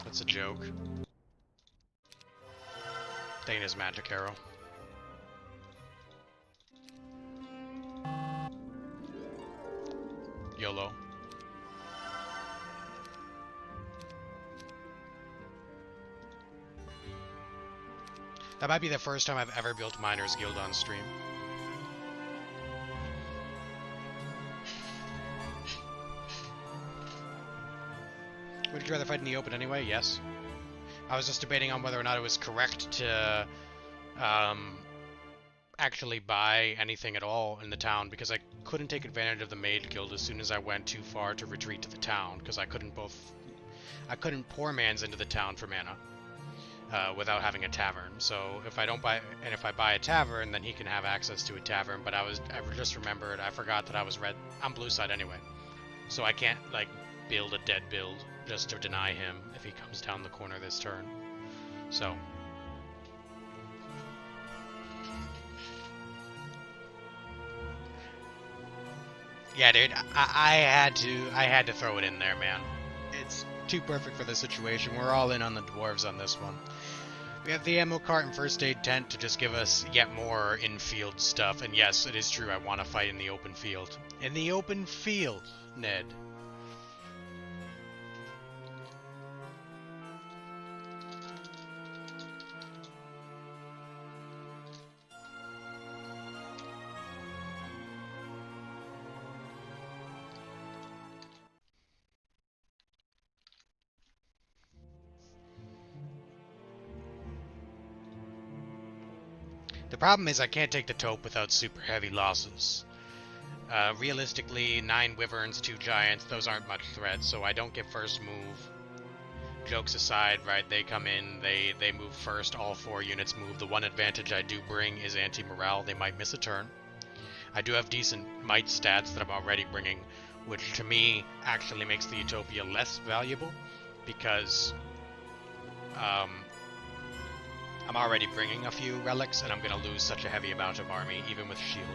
Speaker 1: That's a joke. Dana's magic arrow. YOLO. That might be the first time I've ever built Miners Guild on stream. Would you rather fight in the open anyway? Yes. I was just debating on whether or not it was correct to actually buy anything at all in the town, because I couldn't take advantage of the Maid Guild as soon as I went too far to retreat to the town, because I couldn't poor man's into the town for mana without having a tavern. So if I buy a tavern, then he can have access to a tavern. But I just remembered, I forgot that I'm blue side anyway, so I can't like build a dead build just to deny him if he comes down the corner this turn. So yeah, dude, I had to throw it in there, man. It's too perfect for the situation. We're all in on the dwarves on this one. We have the ammo cart and first aid tent to just give us yet more in-field stuff. And yes, it is true, I want to fight in the open field. In the open field, Ned. The problem is I can't take the taupe without super heavy losses. Realistically, 9 wyverns, 2 giants, those aren't much threats, so I don't get first move. Jokes aside, right, they come in, they move first, all 4 units move. The one advantage I do bring is anti-morale. They might miss a turn. I do have decent might stats that I'm already bringing, which to me actually makes the Utopia less valuable, because I'm already bringing a few relics, and I'm going to lose such a heavy amount of army, even with shield.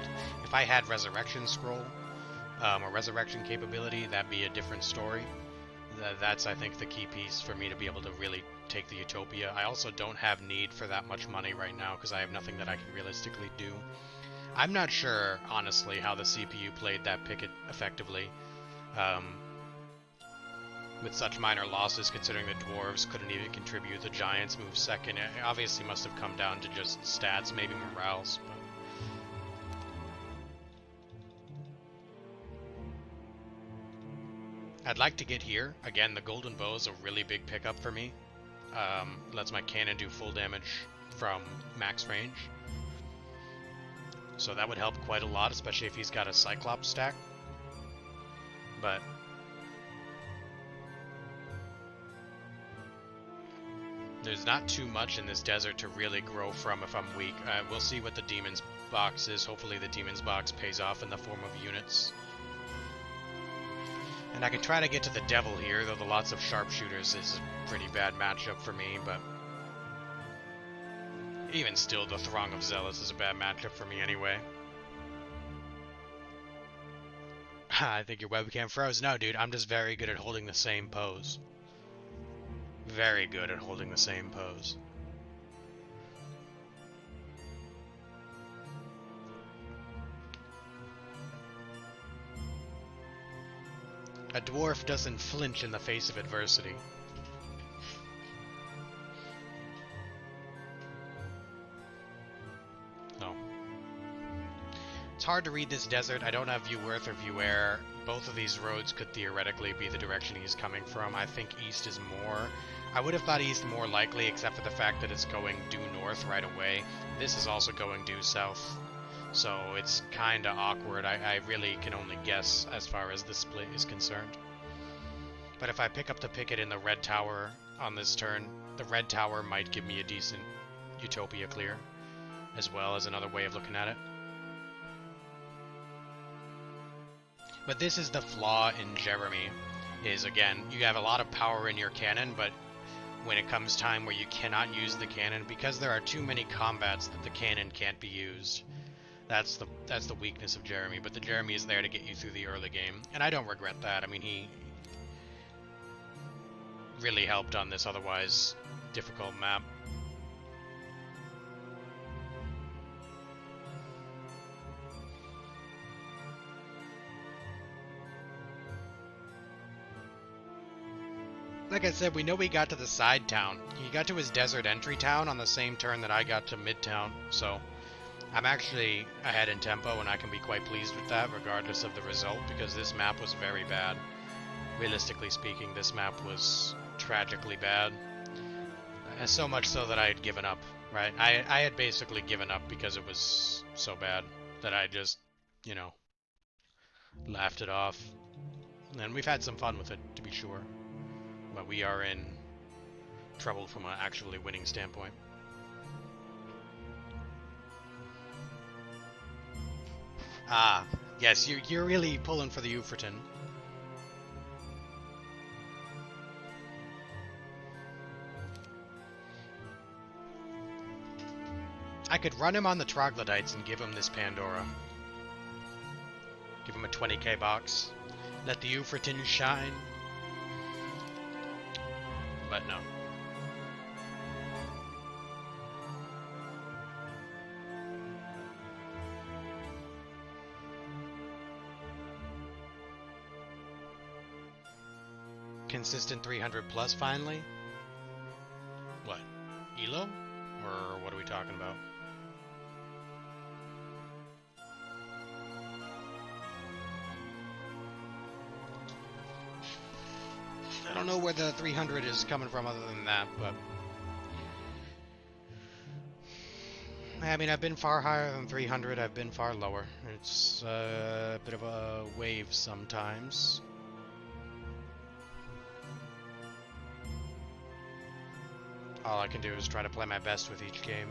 Speaker 1: If I had Resurrection Scroll, or Resurrection capability, that'd be a different story. That's, I think, the key piece for me to be able to really take the Utopia. I also don't have need for that much money right now, because I have nothing that I can realistically do. I'm not sure, honestly, how the CPU played that picket effectively. With such minor losses, considering the dwarves couldn't even contribute, the giants moved second. It obviously must have come down to just stats, maybe morales, but I'd like to get here. Again, the golden bow is a really big pickup for me. Lets my cannon do full damage from max range. So that would help quite a lot, especially if he's got a Cyclops stack. But there's not too much in this desert to really grow from if I'm weak. We'll see what the Demon's box is. Hopefully the Demon's box pays off in the form of units. And I can try to get to the Devil here, though the lots of sharpshooters is a pretty bad matchup for me, but even still, the Throng of Zealots is a bad matchup for me anyway. I think your webcam froze. No, dude, I'm just very good at holding the same pose. Very good at holding the same pose. A dwarf doesn't flinch in the face of adversity. No. It's hard to read this desert. I don't have View Earth or View Air. Both of these roads could theoretically be the direction he's coming from. I think east is more. I would have thought east more likely, except for the fact that it's going due north right away. This is also going due south. So it's kinda awkward. I really can only guess as far as the split is concerned. But if I pick up the picket in the red tower on this turn, the red tower might give me a decent Utopia clear, as well as another way of looking at it. But this is the flaw in Jeremy, is again, you have a lot of power in your cannon, but when it comes time where you cannot use the cannon, because there are too many combats that the cannon can't be used. That's the weakness of Jeremy, but the Jeremy is there to get you through the early game, and I don't regret that. I mean, he really helped on this otherwise difficult map. Like I said, we know he got to the side town. He got to his desert entry town on the same turn that I got to midtown, so I'm actually ahead in tempo, and I can be quite pleased with that regardless of the result, because this map was very bad. Realistically speaking, this map was tragically bad. And so much so that I had given up, right? I had basically given up because it was so bad that I just, you know, laughed it off. And we've had some fun with it, to be sure. But we are in trouble from an actually winning standpoint. Ah, yes, you're really pulling for the Uferton. I could run him on the Troglodytes and give him this Pandora. Give him a 20k box. Let the Uferton shine. But no. Consistent 300 plus finally? What? Elo? Or what are we talking about? I don't know where the 300 is coming from other than that, but I mean, I've been far higher than 300, I've been far lower. It's a bit of a wave sometimes. All I can do is try to play my best with each game.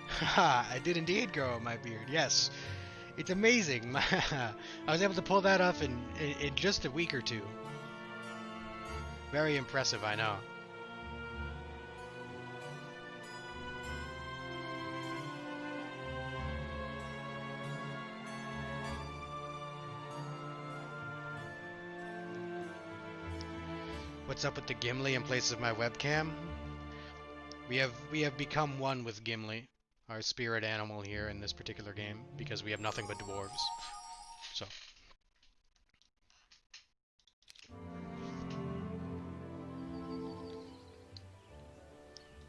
Speaker 1: Haha, I did indeed grow my beard, yes. It's amazing. I was able to pull that off in just a week or two. Very impressive, I know. What's up with the Gimli in place of my webcam? We have become one with Gimli, our spirit animal here in this particular game, because we have nothing but dwarves. So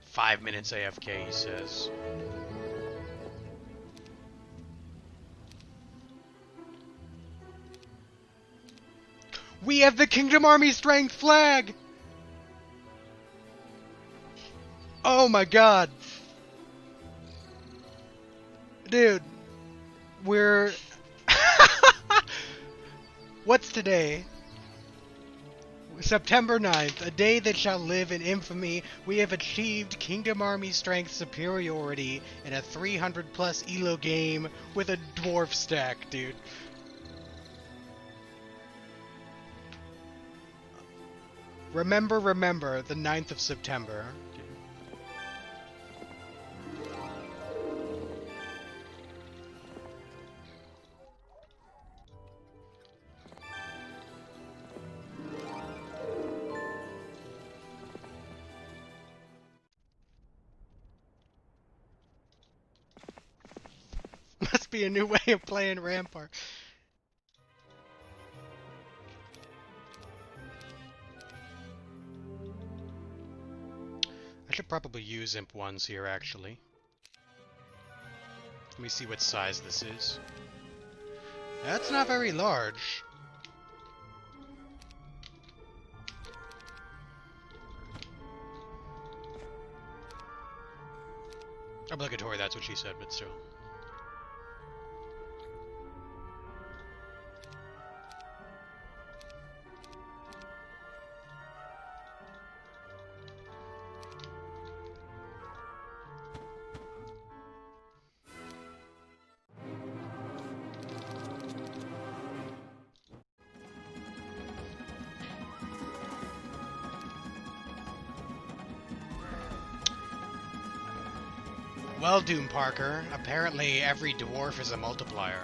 Speaker 1: 5 minutes AFK, he says. We have the Kingdom Army Strength flag! Oh my god! Dude, we're... What's today? September 9th, a day that shall live in infamy. We have achieved Kingdom Army Strength superiority in a 300 plus elo game with a dwarf stack, dude. Remember, the 9th of September. Must be a new way of playing Rampart. I should probably use Imp 1s here, actually. Let me see what size this is. That's not very large. Obligatory, that's what she said, but still. Well, Doom Parker, apparently every dwarf is a multiplier.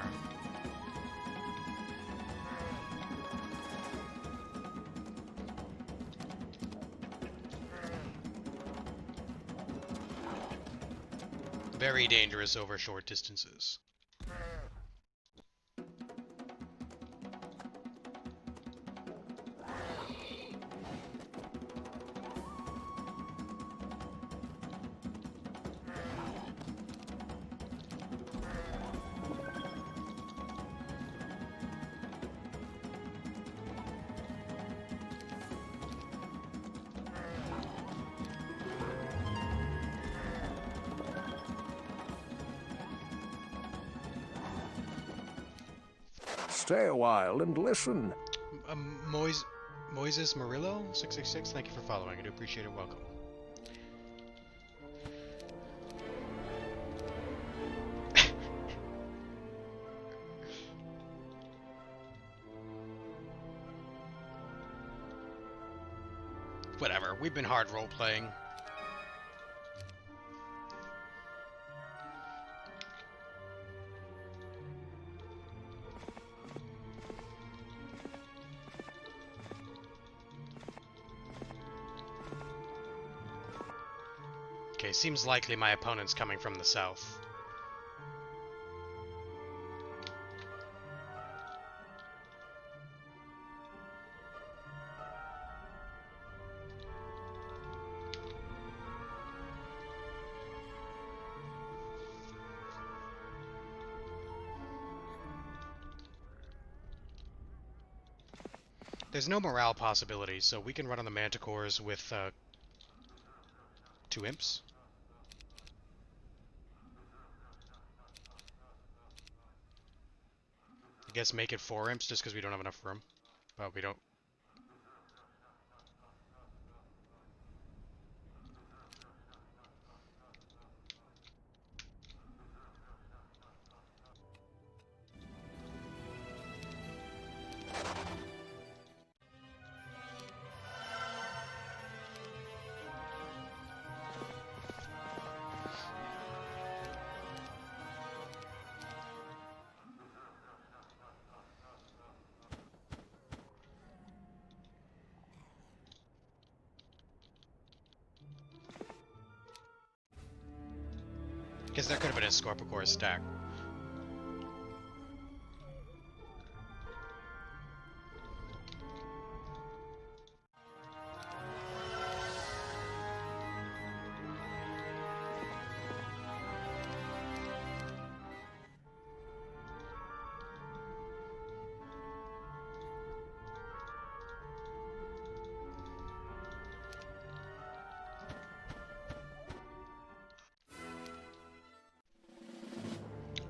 Speaker 1: Very dangerous over short distances.
Speaker 2: Stay a while and listen.
Speaker 1: Moises Murillo 666. Thank you for following. I do appreciate it. Welcome. Whatever. We've been hard role playing. Okay, seems likely my opponent's coming from the south. There's no morale possibility, so we can run on the manticores with 2 imps. I guess make it 4 imps just because we don't have enough room. But we don't. Because there could have been a Scorpicore stack.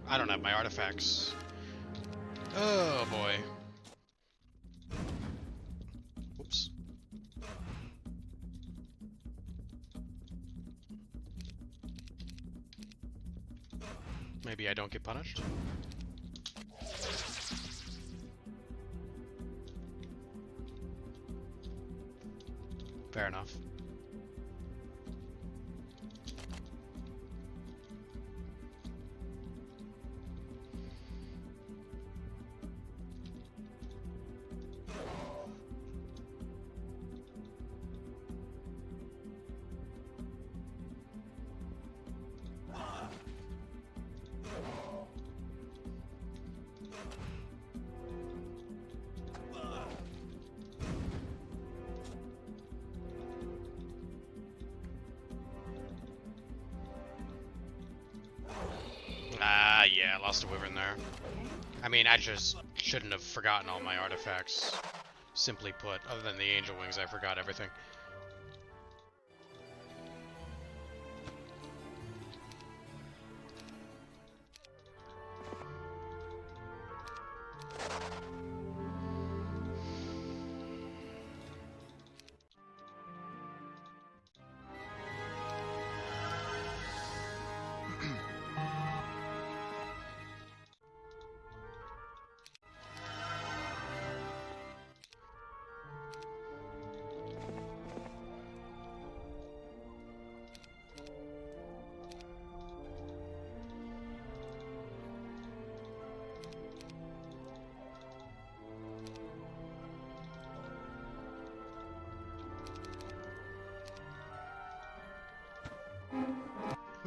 Speaker 1: I don't have my artifacts. Oh boy. Whoops. Maybe I don't get punished? Fair enough. Yeah, I lost a wyvern there. I mean, I just shouldn't have forgotten all my artifacts. Simply put, other than the angel wings, I forgot everything.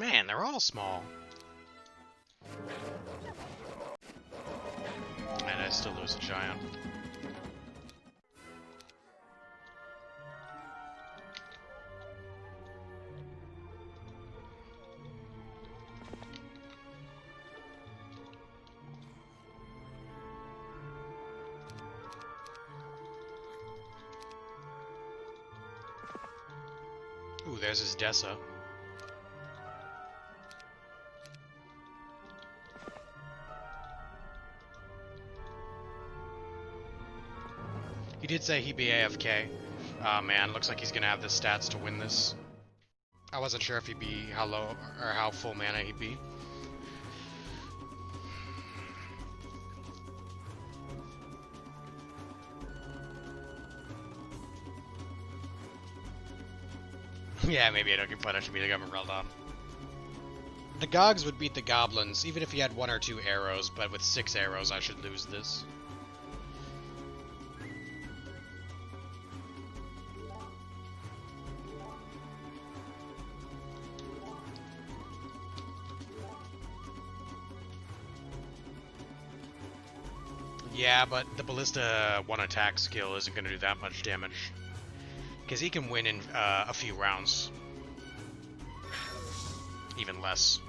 Speaker 1: Man, they're all small. And I still lose a giant. Ooh, there's his Dessa. He did say he'd be AFK. Oh man, looks like he's gonna have the stats to win this. I wasn't sure if he'd be how low or how full mana he'd be. Yeah, maybe I don't get punished to be the government rolled on. The Gogs would beat the Goblins, even if he had 1 or 2 arrows, but with 6 arrows I should lose this. Yeah, but the Ballista 1 attack skill isn't going to do that much damage. Because he can win in a few rounds. Even less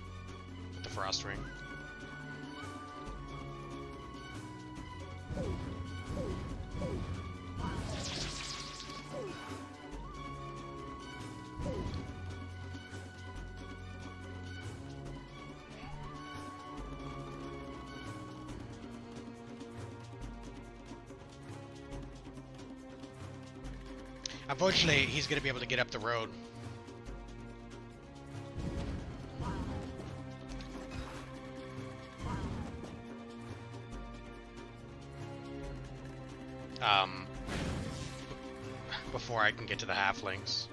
Speaker 1: with the Frost Ring. Unfortunately, he's going to be able to get up the road. Before I can get to the halflings.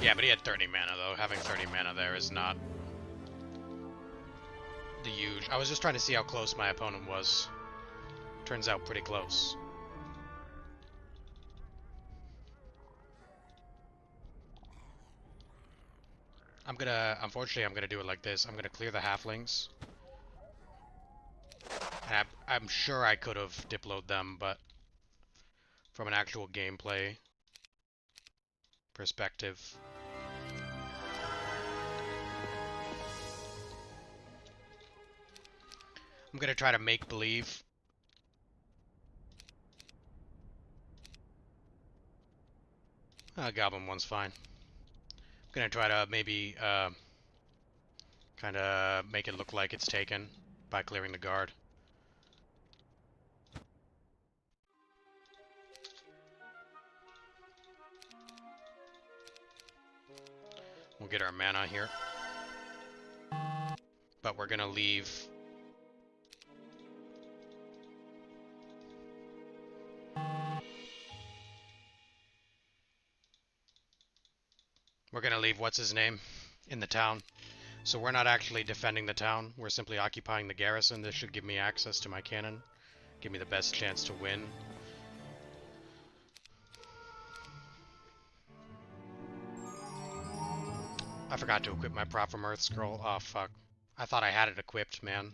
Speaker 1: Yeah, but he had 30 mana though. Having 30 mana there is not the huge. I was just trying to see how close my opponent was. Turns out pretty close. Unfortunately, I'm gonna do it like this. I'm gonna clear the halflings. And I'm sure I could have diploed them, but from an actual gameplay perspective. I'm gonna try to make believe. Goblin one's fine. I'm gonna try to maybe kind of make it look like it's taken by clearing the guard. We'll get our mana here. But we're gonna leave. We're gonna leave what's his name in the town. So we're not actually defending the town. We're simply occupying the garrison. This should give me access to my cannon. Give me the best chance to win. I forgot to equip my Prop from Earth Scroll. Oh, fuck. I thought I had it equipped, man.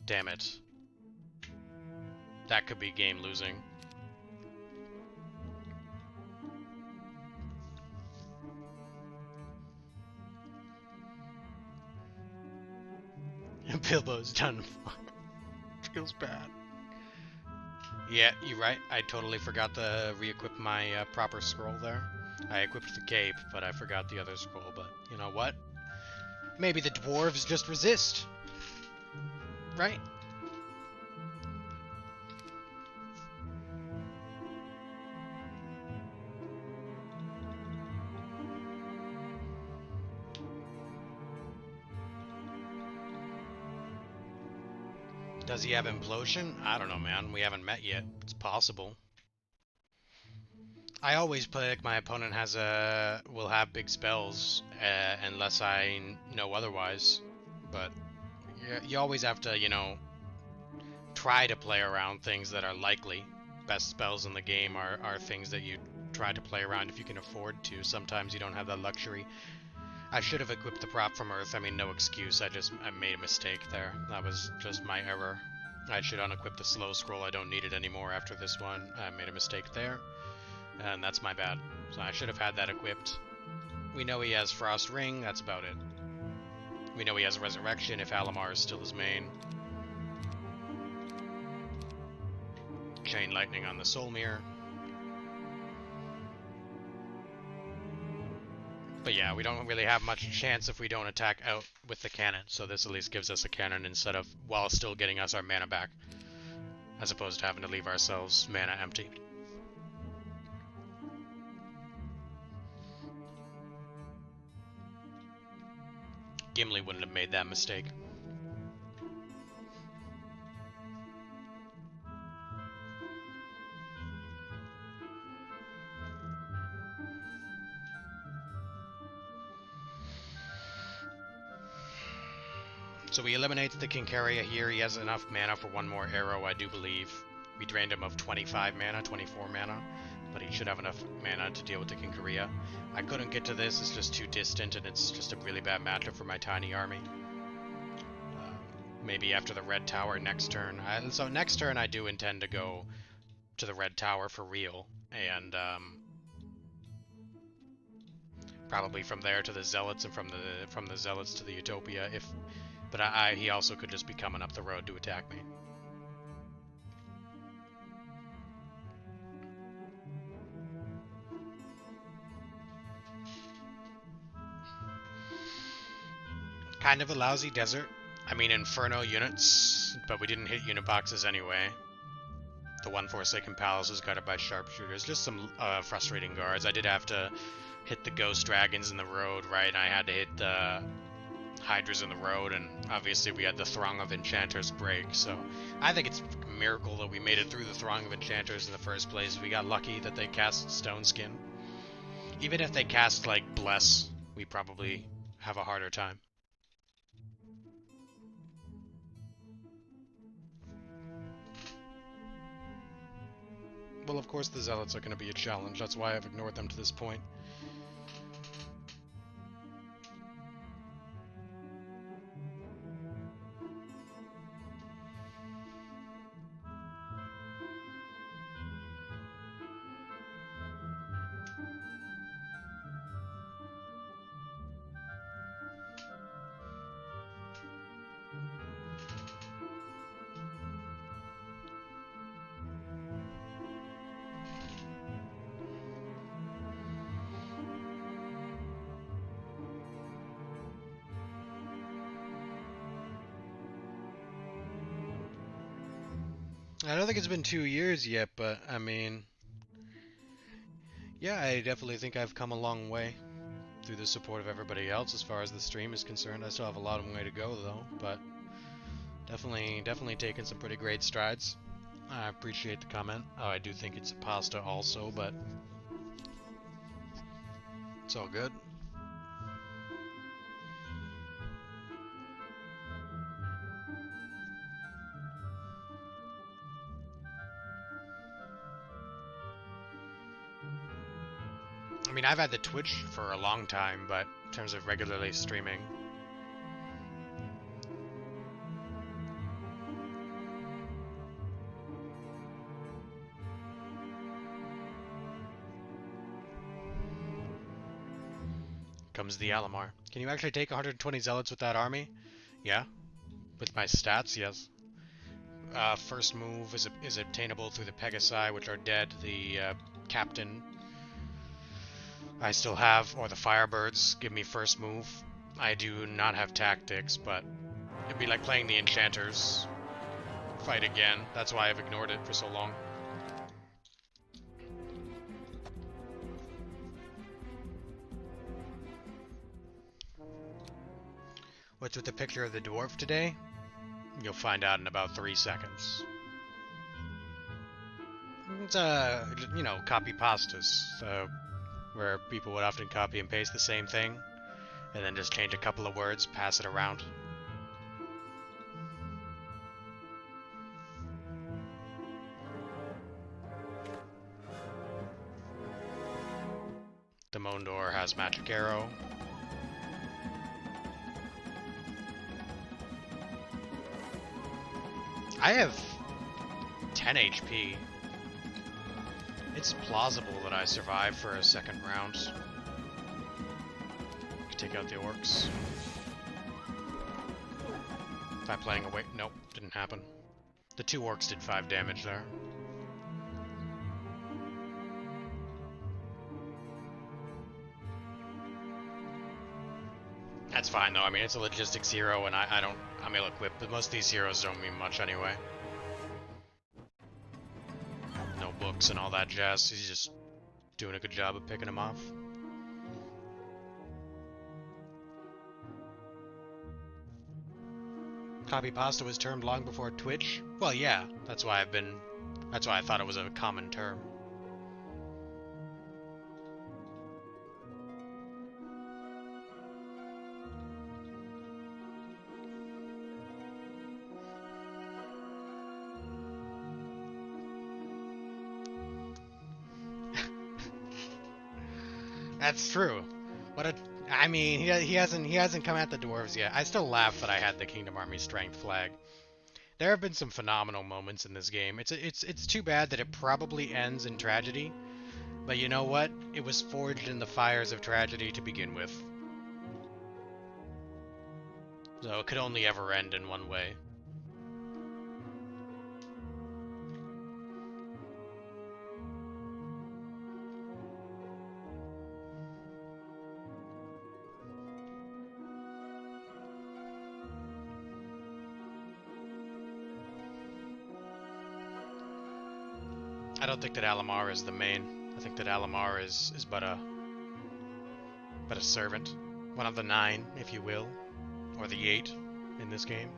Speaker 1: Damn it. That could be game losing. Bilbo's done. Feels bad. Yeah, you're right. I totally forgot to re-equip my proper scroll there. I equipped the cape, but I forgot the other scroll. But you know what? Maybe the dwarves just resist. Right? Does he have implosion? I don't know, man. We haven't met yet. It's possible. I always play like my opponent will have big spells unless I know otherwise. But you always have to, you know, try to play around things that are likely. Best spells in the game are things that you try to play around if you can afford to. Sometimes you don't have that luxury. I should have equipped the prop from Earth. I mean, no excuse. I made a mistake there. That was just my error. I should unequip the slow scroll. I don't need it anymore after this one. I made a mistake there, and that's my bad. So I should have had that equipped. We know he has Frost Ring. That's about it. We know he has Resurrection if Alamar is still his main. Chain Lightning on the Soul Mirror. But yeah, we don't really have much chance if we don't attack out with the cannon, so this at least gives us a cannon instead of, while still getting us our mana back, as opposed to having to leave ourselves mana empty. Gimli wouldn't have made that mistake. So we eliminate the Kincaria here. He has enough mana for one more arrow, I do believe. We drained him of 25 mana, 24 mana, but he should have enough mana to deal with the Kincaria. I couldn't get to this, it's just too distant, and it's just a really bad matchup for my tiny army. Maybe after the red tower next turn. So next turn I do intend to go to the red tower for real, and probably from there to the Zealots, and from the Zealots to the Utopia, but he also could just be coming up the road to attack me. Kind of a lousy desert. I mean, Inferno units, but we didn't hit unit boxes anyway. The one Forsaken Palace was guarded by sharpshooters. Just some frustrating guards. I did have to hit the Ghost Dragons in the road, right? And I had to hit the Hydras in the road, and obviously we had the Throng of Enchanters break, so I think it's a miracle that we made it through the Throng of Enchanters in the first place. We got lucky that they cast Stone Skin. Even if they cast, like, Bless, we probably have a harder time. Well, of course the Zealots are going to be a challenge. That's why I've ignored them to this point. I don't think it's been 2 years yet, but I mean, yeah, I definitely think I've come a long way through the support of everybody else as far as the stream is concerned. I still have a lot of way to go though, but definitely taken some pretty great strides. I appreciate the comment. Oh, I do think it's pasta also, but it's all good. I mean, I've had the Twitch for a long time, but in terms of regularly streaming, comes the Alamar. Can you actually take 120 Zealots with that army? Yeah. With my stats, yes. First move is obtainable through the Pegasi, which are dead. The Captain I still have, or the Firebirds give me first move. I do not have tactics, but it'd be like playing the Enchanters. Fight again. That's why I've ignored it for so long. What's with the picture of the dwarf today? You'll find out in about 3 seconds. It's, you know, copy pastas, where people would often copy and paste the same thing, and then just change a couple of words, pass it around. The Mondor has Magic Arrow. I have 10 HP. It's plausible that I survive for a second round. Take out the orcs. If I'm playing away... Nope, didn't happen. The 2 orcs did 5 damage there. That's fine though, I mean it's a logistics hero and I'm ill-equipped, but most of these heroes don't mean much anyway. No books and all that jazz, he's just doing a good job of picking them off. Copy pasta was termed long before Twitch? Well yeah, that's why I thought it was a common term. That's true. I mean, he hasn't come at the dwarves yet. I still laugh that I had the Kingdom Army Strength flag. There have been some phenomenal moments in this game. It's too bad that it probably ends in tragedy. But you know what? It was forged in the fires of tragedy to begin with. So it could only ever end in one way. I don't think that Alamar is the main. I think that Alamar is but a servant. One of the 9, if you will. Or the 8 in this game.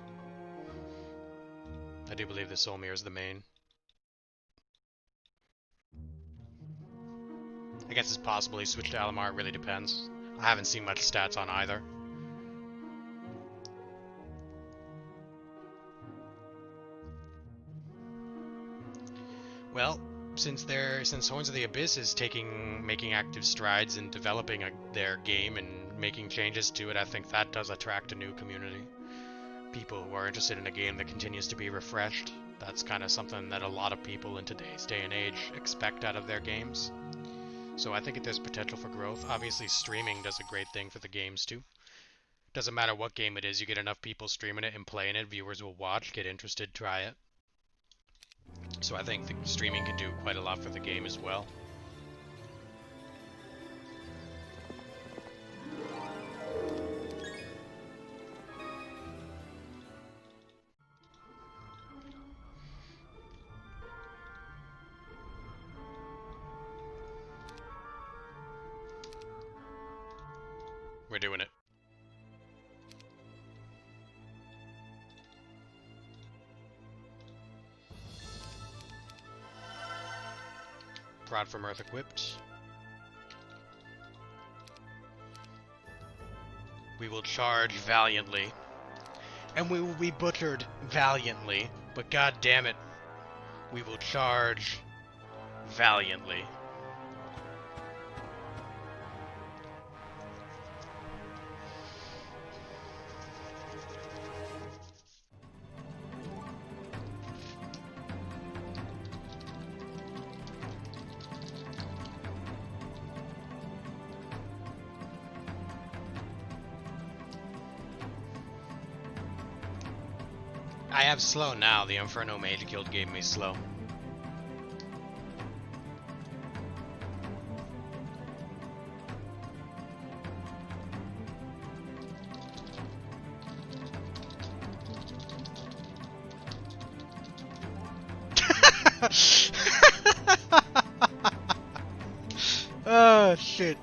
Speaker 1: I do believe that Solmir is the main. I guess it's possible he switched to Alamar, it really depends. I haven't seen much stats on either. Well, since Horns of the Abyss is making active strides in developing their game and making changes to it, I think that does attract a new community. People who are interested in a game that continues to be refreshed. That's kind of something that a lot of people in today's day and age expect out of their games. So I think that there's potential for growth. Obviously, streaming does a great thing for the games too. Doesn't matter what game it is, you get enough people streaming it and playing it, viewers will watch, get interested, try it. So I think the streaming can do quite a lot for the game as well. We're doing it. Prod from Earth equipped. We will charge valiantly. And we will be butchered valiantly. But god damn it, we will charge valiantly. I have slow now. The Inferno Mage Guild gave me slow. Oh shit.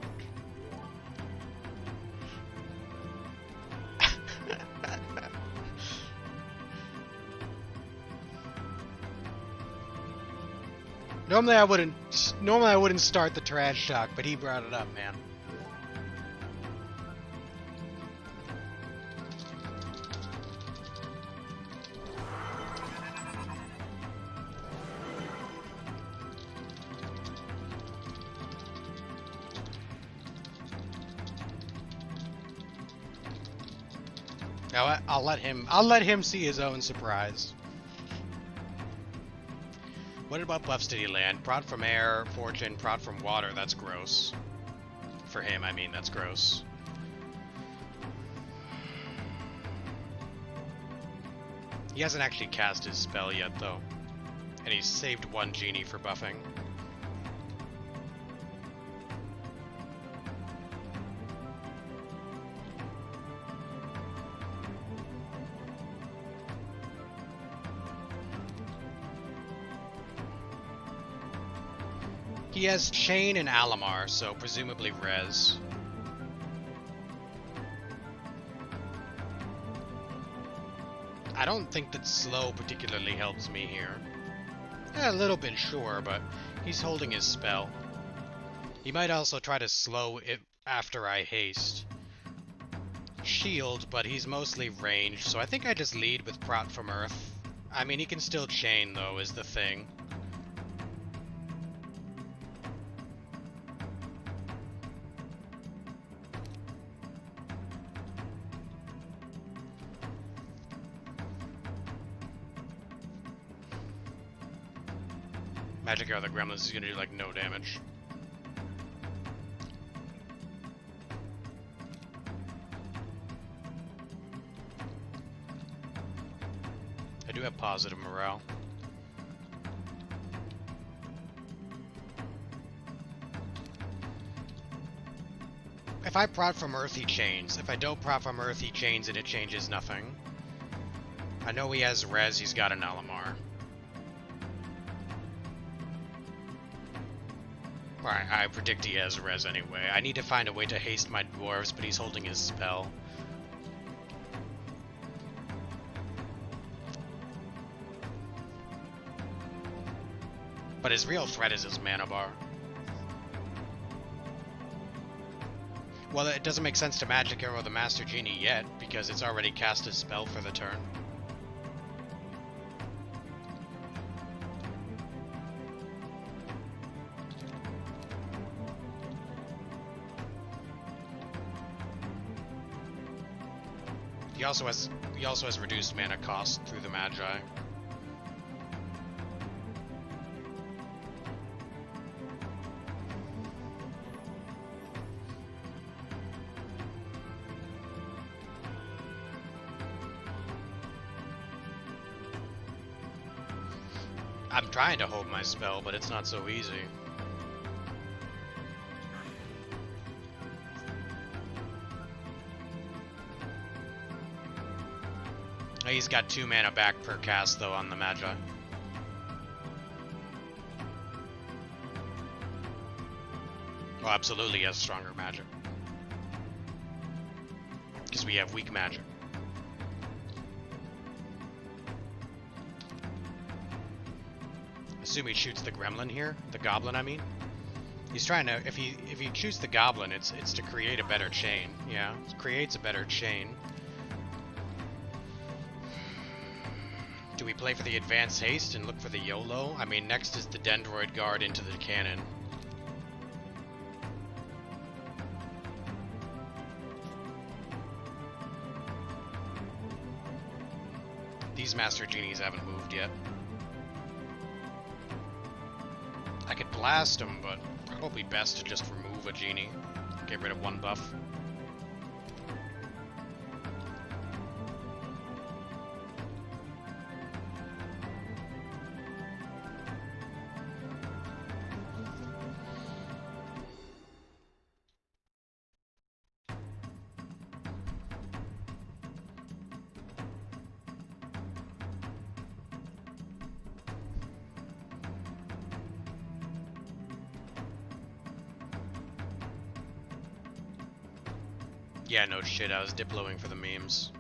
Speaker 1: Normally I wouldn't. Normally I wouldn't start the trash talk, but he brought it up, man. Now I'll let him. I'll let him see his own surprise. What about buffs did he land? Prod from air, fortune, prod from water. That's gross. For him, I mean, that's gross. He hasn't actually cast his spell yet, though. And he's saved one genie for buffing. He has Chain and Alamar, so presumably Res. I don't think that slow particularly helps me here. A little bit, sure, but he's holding his spell. He might also try to slow it after I haste. Shield, but he's mostly ranged, so I think I just lead with Prot from Earth. I mean, he can still chain, though, is the thing. Magic Arrow the Gremlins is gonna do like no damage. I do have positive morale. If I prod from Earth, he chains. If I don't prod from Earth, he chains and it changes nothing. I know he has Res, he's got an Alamar. I predict he has Res anyway. I need to find a way to haste my dwarves, but he's holding his spell. But his real threat is his mana bar. Well, it doesn't make sense to Magic Arrow the Master Genie yet, because it's already cast his spell for the turn. He also has reduced mana cost through the Magi. I'm trying to hold my spell, but it's not so easy. He's got 2 mana back per cast, though, on the Magi. Well, absolutely he has stronger magic. Because we have weak magic. Assume he shoots the gremlin here. The goblin, I mean. He's trying to... If he shoots the goblin, it's to create a better chain. Yeah, it creates a better chain. Do we play for the advanced haste and look for the YOLO? I mean, next is the Dendroid Guard into the cannon. These Master Genies haven't moved yet. I could blast them, but probably best to just remove a Genie. Get rid of 1 buff. Yeah, no shit, I was diploing for the memes.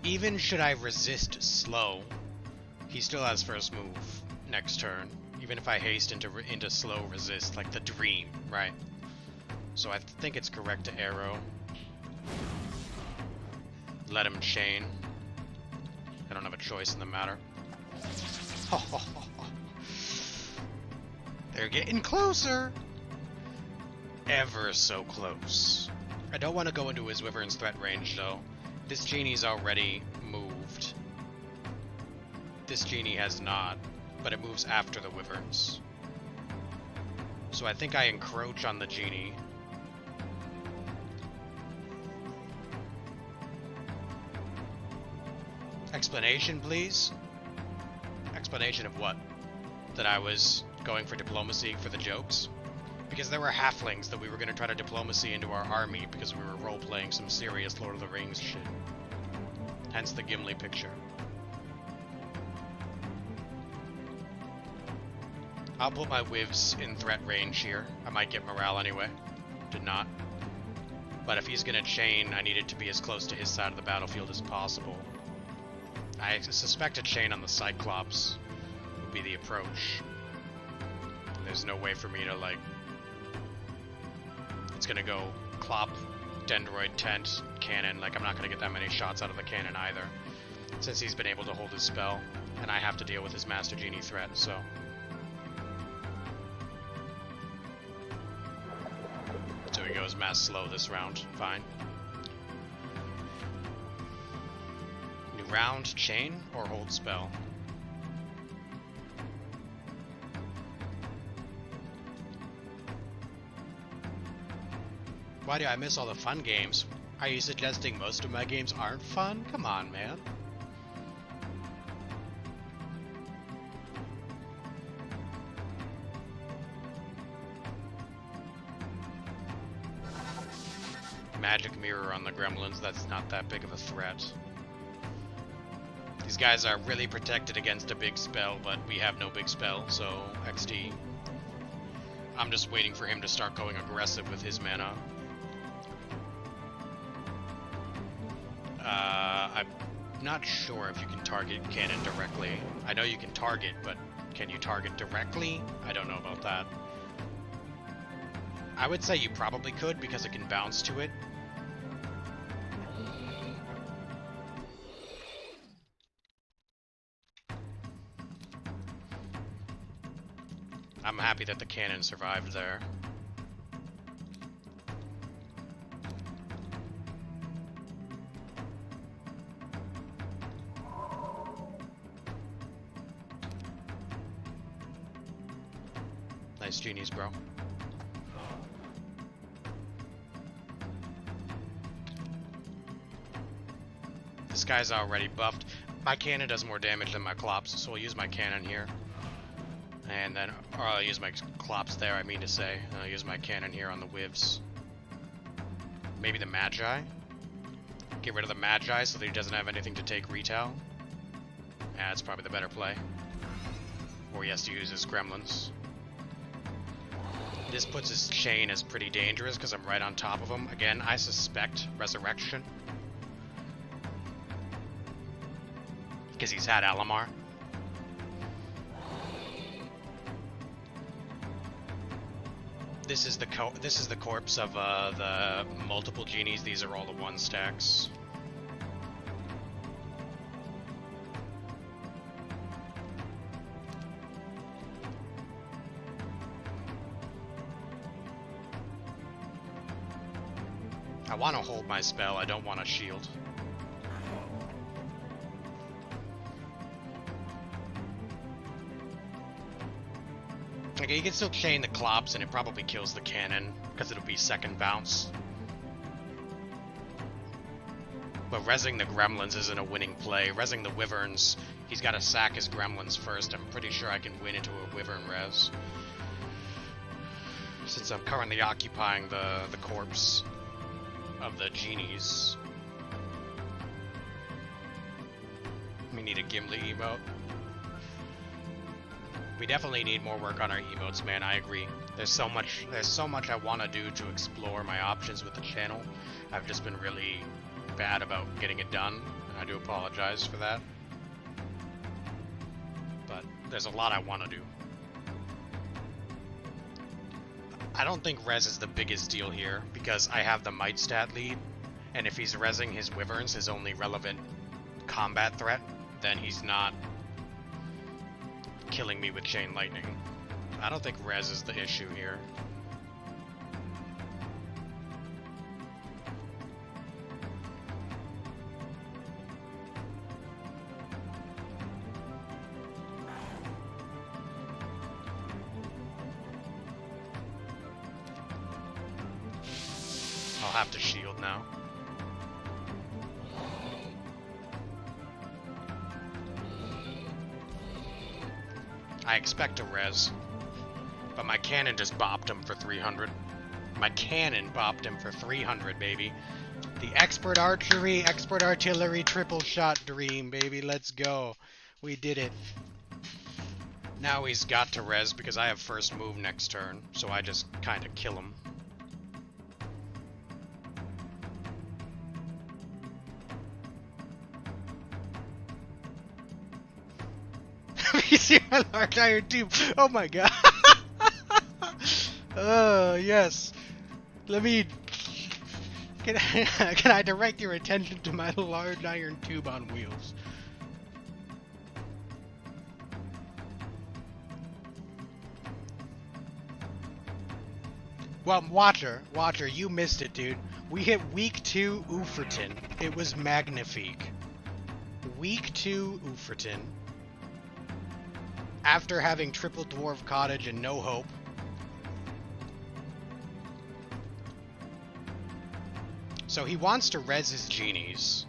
Speaker 1: even should I resist slow, he still has first move next turn. Even if I haste into slow resist, like the dream, right? So I think it's correct to arrow. Let him chain. I don't have a choice in the matter. They're getting closer! Ever so close. I don't want to go into his Wyvern's threat range, though. This genie's already moved. This genie has not, but it moves after the Wyverns. So I think I encroach on the genie. Explanation, please? Explanation of what? That I was going for diplomacy for the jokes? Because there were halflings that we were going to try to diplomacy into our army because we were role-playing some serious Lord of the Rings shit. Hence the Gimli picture. I'll put my Wivs in threat range here. I might get morale anyway. Did not. But if he's going to chain, I need it to be as close to his side of the battlefield as possible. I suspect a chain on the Cyclops would be the approach. There's no way for me to, like... It's gonna go Clop, Dendroid, Tent, Cannon. Like, I'm not gonna get that many shots out of the cannon either. Since he's been able to hold his spell. And I have to deal with his Master Genie threat, so... So he goes mass slow this round. Fine. New round, chain, or hold spell? Why do I miss all the fun games? Are you suggesting most of my games aren't fun? Come on, man. Magic Mirror on the Gremlins, that's not that big of a threat. These guys are really protected against a big spell, but we have no big spell, so XD. I'm just waiting for him to start going aggressive with his mana. I'm not sure if you can target cannon directly. I know you can target, but can you target directly? I don't know about that. I would say you probably could because it can bounce to it. I'm happy that the cannon survived there. Nice genies, bro. This guy's already buffed. My cannon does more damage than my clops, so I'll use my cannon here. And then, or I'll use my clops there, I mean to say. And I'll use my cannon here on the Wivs. Maybe the Magi? Get rid of the Magi so that he doesn't have anything to take retail. Yeah, that's probably the better play. Or he has to use his Gremlins. This puts his chain as pretty dangerous because I'm right on top of him. Again, I suspect Resurrection. Because he's had Alamar. This is the corpse of the multiple genies. These are all the 1 stacks. I want to hold my spell. I don't want to shield. Okay, you can still chain the clops and it probably kills the cannon because it'll be second bounce. But rezzing the gremlins isn't a winning play. Rezzing the wyverns, he's got to sack his gremlins first. I'm pretty sure I can win into a wyvern res. Since I'm currently occupying the corpse of the genies. We need a Gimli emote. We definitely need more work on our emotes, man. I agree. There's so much I want to do to explore my options with the channel. I've just been really bad about getting it done. I do apologize for that. But there's a lot I want to do. I don't think res is the biggest deal here, because I have the might stat lead, and if he's resing his wyverns, his only relevant combat threat, then he's not killing me with chain lightning. I don't think res is the issue here. I'll have to shield now. I expect a res, but my cannon just bopped him for 300. My cannon bopped him for 300, baby. The expert archery, expert artillery triple shot dream, baby. Let's go. We did it. Now he's got to res because I have first move next turn, so I just kind of kill him. You see my large iron tube? Oh my god! Oh yes. Let me. Can I direct your attention to my large iron tube on wheels? Well, Watcher, you missed it, dude. We hit week 2 Uferton. It was magnifique. Week 2 Uferton. After having triple dwarf cottage and no hope. So he wants to res his genies.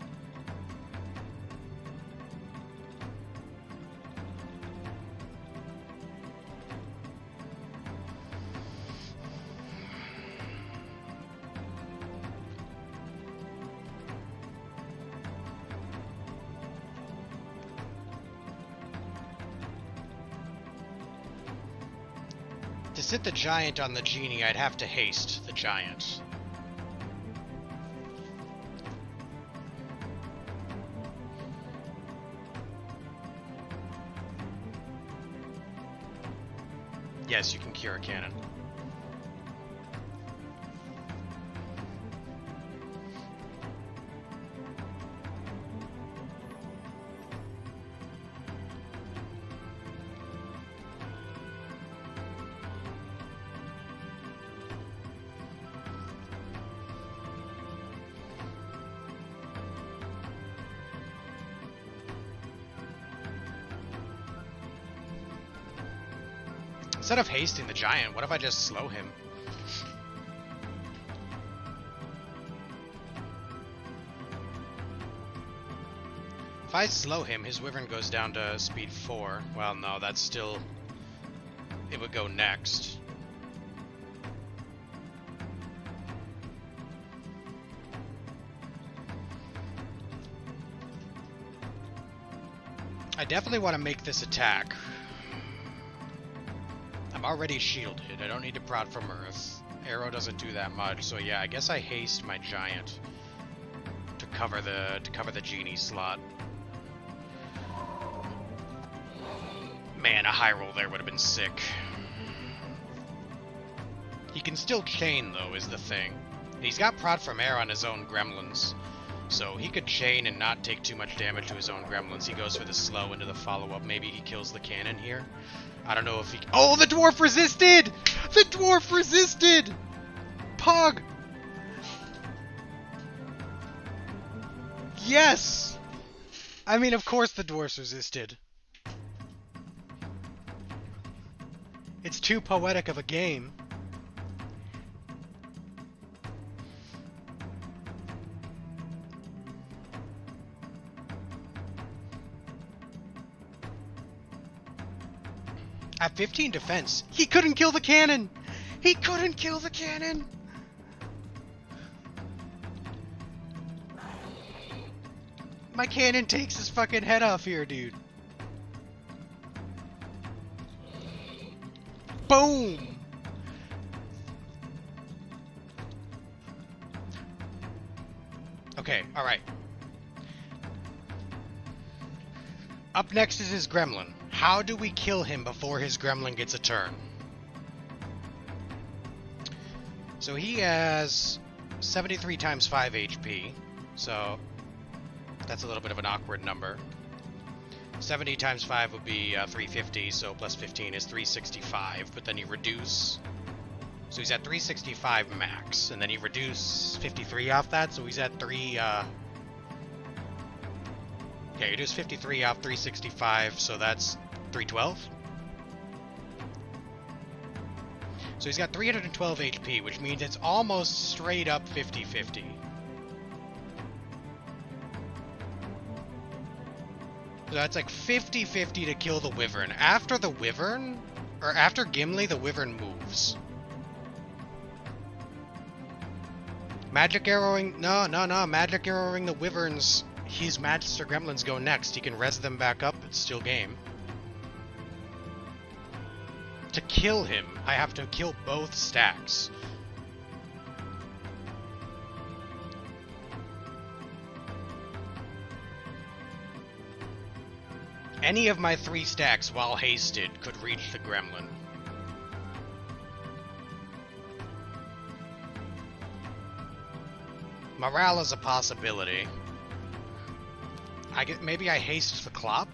Speaker 1: To sit the giant on the genie, I'd have to haste the giant. Yes, you can cure a cannon. Instead of hasting the giant, what if I just slow him? If I slow him, his wyvern goes down to speed 4. Well, no, that's still... It would go next. I definitely want to make this attack. I'm already shielded. I don't need to prod from Earth. Arrow doesn't do that much, so yeah, I guess I haste my giant to cover the genie slot. Man, a high roll there would have been sick. He can still chain though, is the thing. And he's got prod from air on his own gremlins, so he could chain and not take too much damage to his own gremlins. He goes for the slow into the follow-up. Maybe he kills the cannon here. I don't know if he... Oh, the dwarf resisted! The dwarf resisted! Pog! Yes! I mean, of course the dwarfs resisted. It's too poetic of a game. At 15 defense, he couldn't kill the cannon! He couldn't kill the cannon! My cannon takes his fucking head off here, dude. Boom! Okay, alright. Up next is his gremlin. How do we kill him before his gremlin gets a turn? So he has 73 times 5 HP, so that's a little bit of an awkward number. 70 times 5 would be 350, so plus 15 is 365, but then you reduce... So he's at 365 max, and then you reduce 53 off that, so he's at 3... Yeah, you reduce 53 off 365, so that's 312? So he's got 312 HP, which means it's almost straight up 50-50. So that's like 50-50 to kill the Wyvern. After the Wyvern, or after Gimli, the Wyvern moves. Magic arrowing, no, magic arrowing the Wyverns. His Magister Gremlins go next. He can res them back up, it's still game. To kill him, I have to kill both stacks. Any of my 3 stacks, while hasted, could reach the gremlin. Morale is a possibility. Maybe I haste the Clop?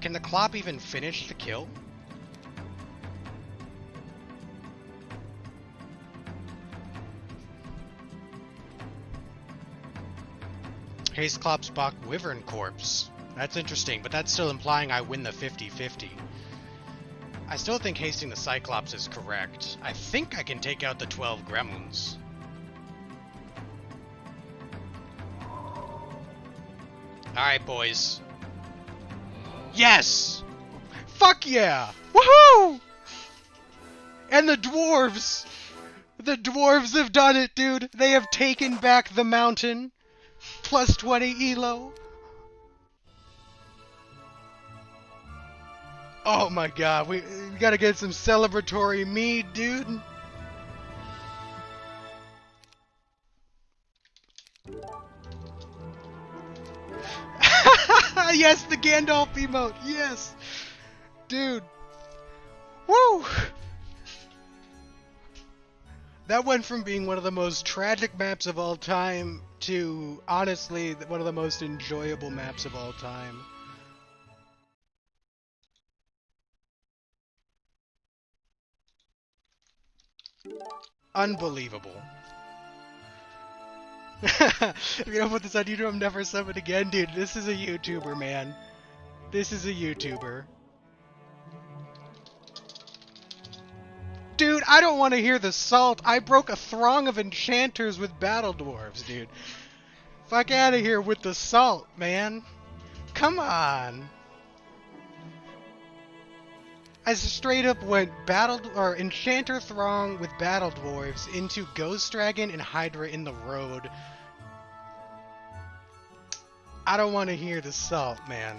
Speaker 1: Can the Clop even finish the kill? Haste Clop's Bach Wyvern Corpse. That's interesting, but that's still implying I win the 50-50. I still think hasting the Cyclops is correct. I think I can take out the 12 gremlins. Alright, boys. Yes! Fuck yeah! Woohoo! And the dwarves! The dwarves have done it, dude! They have taken back the mountain! Plus 20 elo! Oh my god, we gotta get some celebratory mead, dude! Yes, the Gandalf emote! Yes! Dude! Woo! That went from being one of the most tragic maps of all time to, honestly, one of the most enjoyable maps of all time. Unbelievable. If you don't put this on YouTube, I'm never summoned again. Dude, this is a YouTuber, man. This is a YouTuber. Dude, I don't want to hear the salt. I broke a throng of enchanters with battle dwarves, dude. Fuck out of here with the salt, man. Come on. I straight up went enchanter throng with battle dwarves into ghost dragon and hydra in the road. I don't want to hear the salt, man.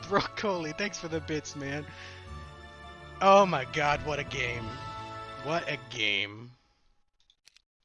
Speaker 1: Broccoli, thanks for the bits, man. Oh my god, what a game. What a game.